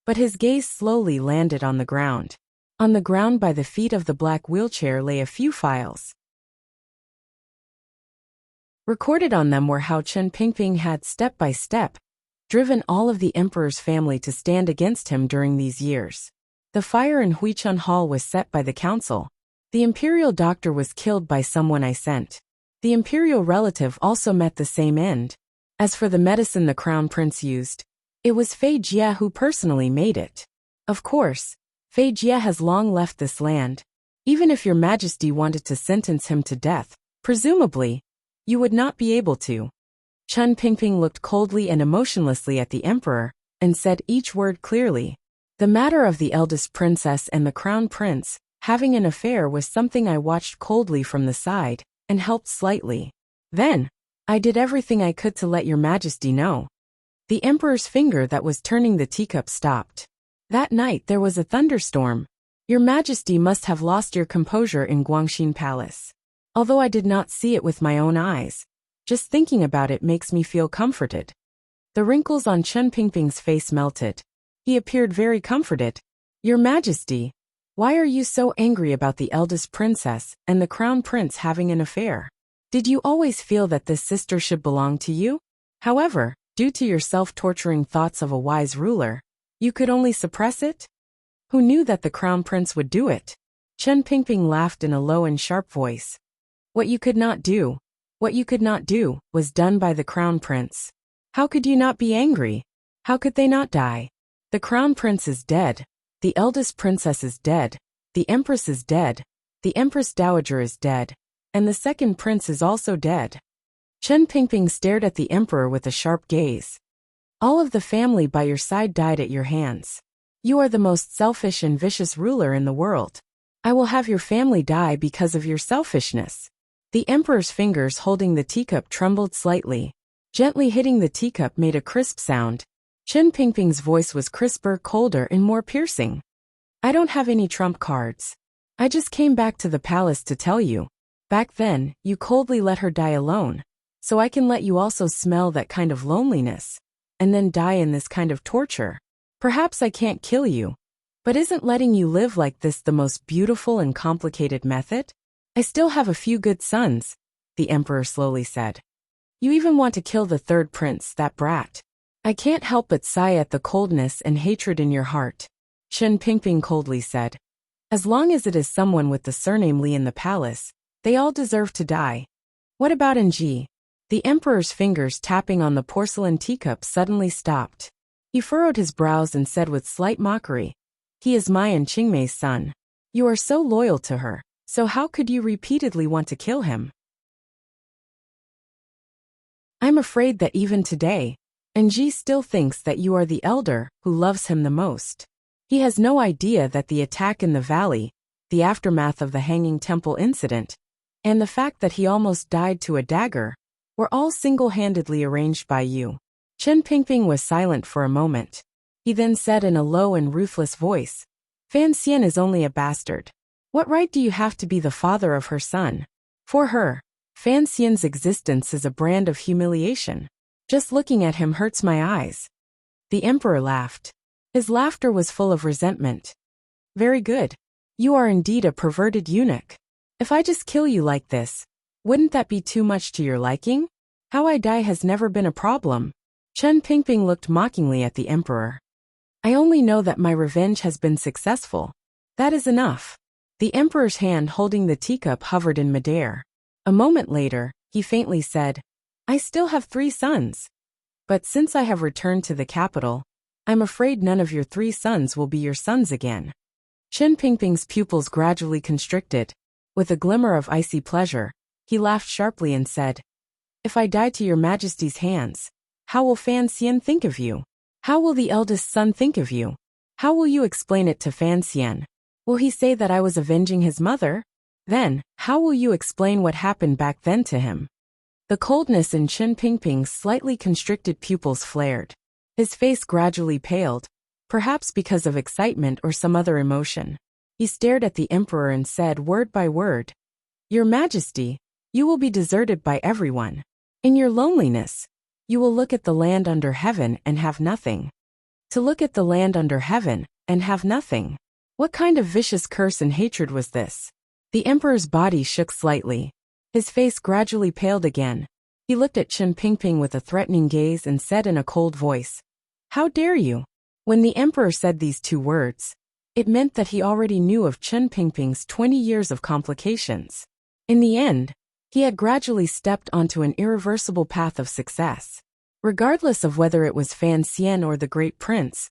but his gaze slowly landed on the ground. On the ground by the feet of the black wheelchair lay a few files. Recorded on them were how Chen Pingping had step by step driven all of the emperor's family to stand against him during these years. The fire in Huichun Hall was set by the council. The imperial doctor was killed by someone I sent. The imperial relative also met the same end. As for the medicine the crown prince used, it was Fei Jie who personally made it. Of course, Fei Jie has long left this land. Even if your Majesty wanted to sentence him to death, presumably, you would not be able to. Chen Pingping looked coldly and emotionlessly at the emperor, and said each word clearly. "The matter of the eldest princess and the crown prince having an affair was something I watched coldly from the side, and helped slightly. Then, I did everything I could to let your Majesty know." The emperor's finger that was turning the teacup stopped. "That night there was a thunderstorm. Your Majesty must have lost your composure in Guangxin Palace. Although I did not see it with my own eyes, just thinking about it makes me feel comforted." The wrinkles on Chen Pingping's face melted. He appeared very comforted. "Your Majesty, why are you so angry about the eldest princess and the crown prince having an affair? Did you always feel that this sister should belong to you? However, due to your self-torturing thoughts of a wise ruler, you could only suppress it? Who knew that the crown prince would do it?" Chen Pingping laughed in a low and sharp voice. What you could not do, was done by the crown prince. How could you not be angry? How could they not die? The crown prince is dead. The eldest princess is dead. The empress is dead. The empress dowager is dead. And the second prince is also dead. Chen Pingping stared at the emperor with a sharp gaze. "All of the family by your side died at your hands. You are the most selfish and vicious ruler in the world. I will have your family die because of your selfishness." The emperor's fingers holding the teacup trembled slightly. Gently hitting the teacup made a crisp sound. Chen Pingping's voice was crisper, colder, and more piercing. "I don't have any trump cards. I just came back to the palace to tell you. Back then, you coldly let her die alone, so I can let you also smell that kind of loneliness, and then die in this kind of torture. Perhaps I can't kill you, but isn't letting you live like this the most beautiful and complicated method? I still have a few good sons," the emperor slowly said. "You even want to kill the third prince, that brat. I can't help but sigh at the coldness and hatred in your heart," Chen Pingping coldly said. "As long as it is someone with the surname Li in the palace, they all deserve to die. What about Nji?" The emperor's fingers tapping on the porcelain teacup suddenly stopped. He furrowed his brows and said with slight mockery, "He is my and Qingmei's son. You are so loyal to her, so how could you repeatedly want to kill him?" I'm afraid that even today, Ng still thinks that you are the elder who loves him the most. He has no idea that the attack in the valley, the aftermath of the Hanging Temple incident, and the fact that he almost died to a dagger, were all single-handedly arranged by you. Chen Pingping was silent for a moment. He then said in a low and ruthless voice, Fan Xian is only a bastard. What right do you have to be the father of her son? For her, Fan Xian's existence is a brand of humiliation. Just looking at him hurts my eyes. The emperor laughed. His laughter was full of resentment. Very good. You are indeed a perverted eunuch. If I just kill you like this, wouldn't that be too much to your liking? How I die has never been a problem. Chen Pingping looked mockingly at the emperor. I only know that my revenge has been successful. That is enough. The emperor's hand holding the teacup hovered in midair. A moment later, he faintly said, I still have 3 sons. But since I have returned to the capital, I'm afraid none of your 3 sons will be your sons again. Chen Pingping's pupils gradually constricted. With a glimmer of icy pleasure, he laughed sharply and said, If I die to your majesty's hands, how will Fan Xian think of you? How will the eldest son think of you? How will you explain it to Fan Xian? Will he say that I was avenging his mother? Then, how will you explain what happened back then to him? The coldness in Chen Pingping's slightly constricted pupils flared. His face gradually paled, perhaps because of excitement or some other emotion. He stared at the emperor and said word by word, Your Majesty, you will be deserted by everyone. In your loneliness, you will look at the land under heaven and have nothing. To look at the land under heaven and have nothing. What kind of vicious curse and hatred was this? The emperor's body shook slightly. His face gradually paled again. He looked at Chen Pingping with a threatening gaze and said in a cold voice, How dare you? When the emperor said these 2 words, it meant that he already knew of Chen Pingping's 20 years of complications. In the end, he had gradually stepped onto an irreversible path of success. Regardless of whether it was Fan Xian or the Great Prince,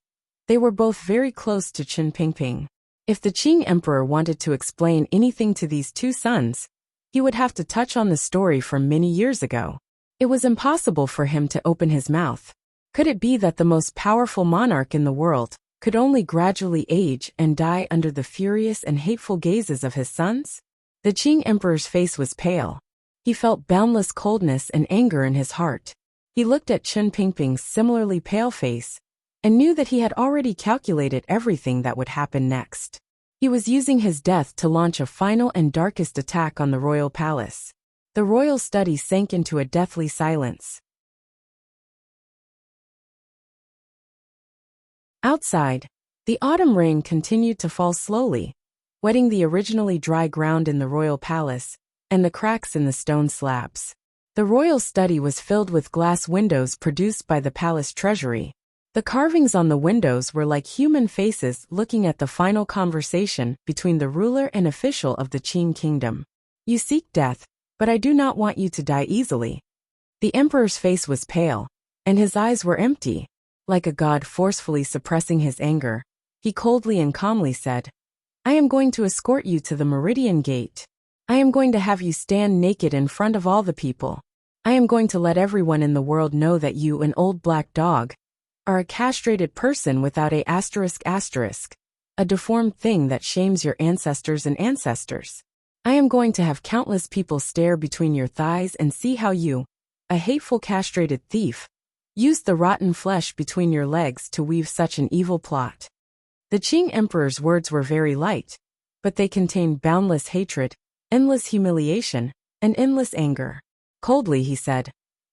they were both very close to Chen Pingping. If the Qing emperor wanted to explain anything to these 2 sons, he would have to touch on the story from many years ago. It was impossible for him to open his mouth. Could it be that the most powerful monarch in the world could only gradually age and die under the furious and hateful gazes of his sons? The Qing emperor's face was pale. He felt boundless coldness and anger in his heart. He looked at Chen Pingping's similarly pale face and knew that he had already calculated everything that would happen next. He was using his death to launch a final and darkest attack on the royal palace. The royal study sank into a deathly silence. Outside, the autumn rain continued to fall slowly, wetting the originally dry ground in the royal palace and the cracks in the stone slabs. The royal study was filled with glass windows produced by the palace treasury. The carvings on the windows were like human faces looking at the final conversation between the ruler and official of the Qing kingdom. You seek death, but I do not want you to die easily. The emperor's face was pale, and his eyes were empty. Like a god forcefully suppressing his anger, he coldly and calmly said, I am going to escort you to the Meridian Gate. I am going to have you stand naked in front of all the people. I am going to let everyone in the world know that you, an old black dog, are a castrated person without a ***, a deformed thing that shames your ancestors and ancestors. I am going to have countless people stare between your thighs and see how you, a hateful castrated thief, used the rotten flesh between your legs to weave such an evil plot. The Qing emperor's words were very light, but they contained boundless hatred, endless humiliation, and endless anger. Coldly he said,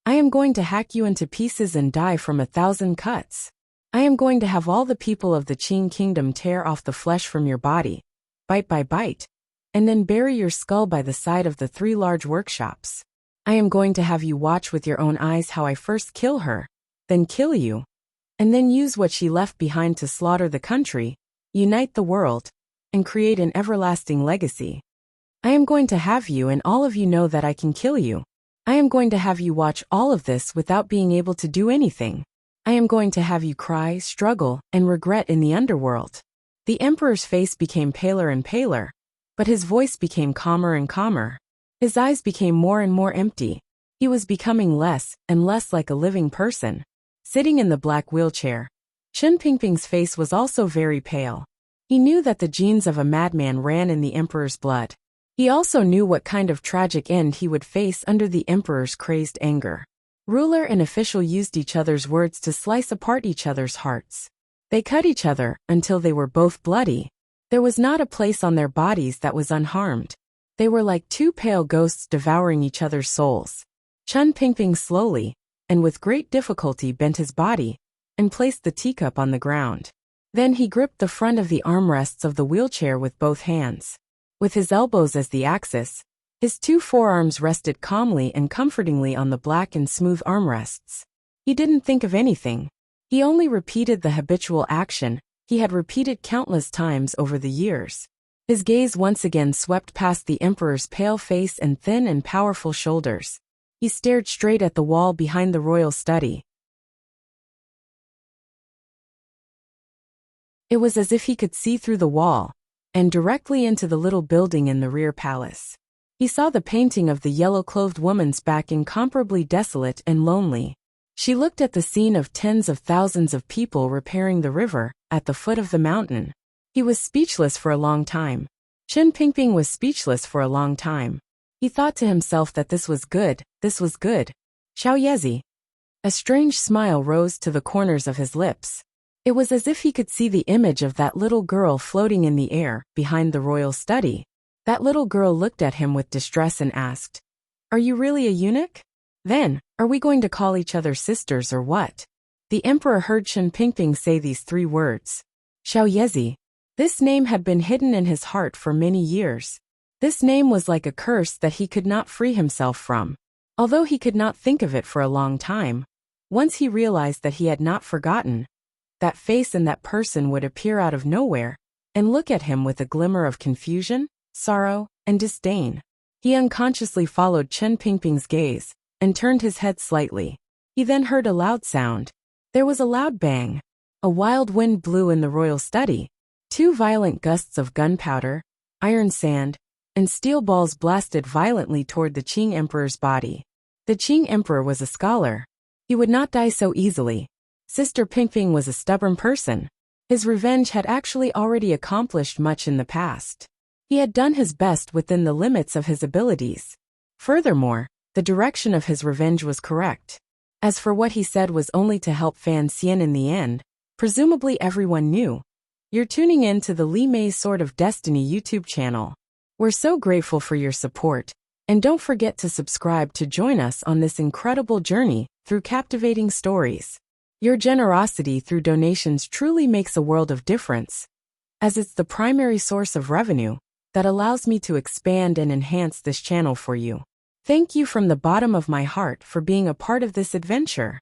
I am going to hack you into pieces and die from 1,000 cuts. I am going to have all the people of the Qing kingdom tear off the flesh from your body, bite by bite, and then bury your skull by the side of the 3 large workshops. I am going to have you watch with your own eyes how I first kill her, then kill you, and then use what she left behind to slaughter the country, unite the world, and create an everlasting legacy. I am going to have you and all of you know that I can kill you. I am going to have you watch all of this without being able to do anything. I am going to have you cry, struggle, and regret in the underworld. The emperor's face became paler and paler, but his voice became calmer and calmer. His eyes became more and more empty. He was becoming less and less like a living person. Sitting in the black wheelchair, Chen Pingping's face was also very pale. He knew that the genes of a madman ran in the emperor's blood. He also knew what kind of tragic end he would face under the emperor's crazed anger. Ruler and official used each other's words to slice apart each other's hearts. They cut each other until they were both bloody. There was not a place on their bodies that was unharmed. They were like two pale ghosts devouring each other's souls. Chen Pingping slowly, and with great difficulty, bent his body and placed the teacup on the ground. Then he gripped the front of the armrests of the wheelchair with both hands. With his elbows as the axis, his two forearms rested calmly and comfortingly on the black and smooth armrests. He didn't think of anything. He only repeated the habitual action he had repeated countless times over the years. His gaze once again swept past the emperor's pale face and thin and powerful shoulders. He stared straight at the wall behind the royal study. It was as if he could see through the wall and directly into the little building in the rear palace. He saw the painting of the yellow-clothed woman's back, incomparably desolate and lonely. She looked at the scene of tens of thousands of people repairing the river at the foot of the mountain. He was speechless for a long time. Chen Pingping was speechless for a long time. He thought to himself that this was good, this was good. Xiao Yezi. A strange smile rose to the corners of his lips. It was as if he could see the image of that little girl floating in the air behind the royal study. That little girl looked at him with distress and asked, "Are you really a eunuch? Then, are we going to call each other sisters or what?" The emperor heard Chen Pingping say these three words. Xiao Yezi. This name had been hidden in his heart for many years. This name was like a curse that he could not free himself from. Although he could not think of it for a long time, once he realized that he had not forgotten, that face and that person would appear out of nowhere and look at him with a glimmer of confusion, sorrow, and disdain. He unconsciously followed Chen Pingping's gaze and turned his head slightly. He then heard a loud sound. There was a loud bang. A wild wind blew in the royal study. Two violent gusts of gunpowder, iron sand, and steel balls blasted violently toward the Qing emperor's body. The Qing emperor was a scholar. He would not die so easily. Sister Pingping was a stubborn person. His revenge had actually already accomplished much in the past. He had done his best within the limits of his abilities. Furthermore, the direction of his revenge was correct. As for what he said was only to help Fan Xian in the end, presumably everyone knew. You're tuning in to the Li Mei's Sword of Destiny YouTube channel. We're so grateful for your support, and don't forget to subscribe to join us on this incredible journey through captivating stories. Your generosity through donations truly makes a world of difference, as it's the primary source of revenue that allows me to expand and enhance this channel for you. Thank you from the bottom of my heart for being a part of this adventure.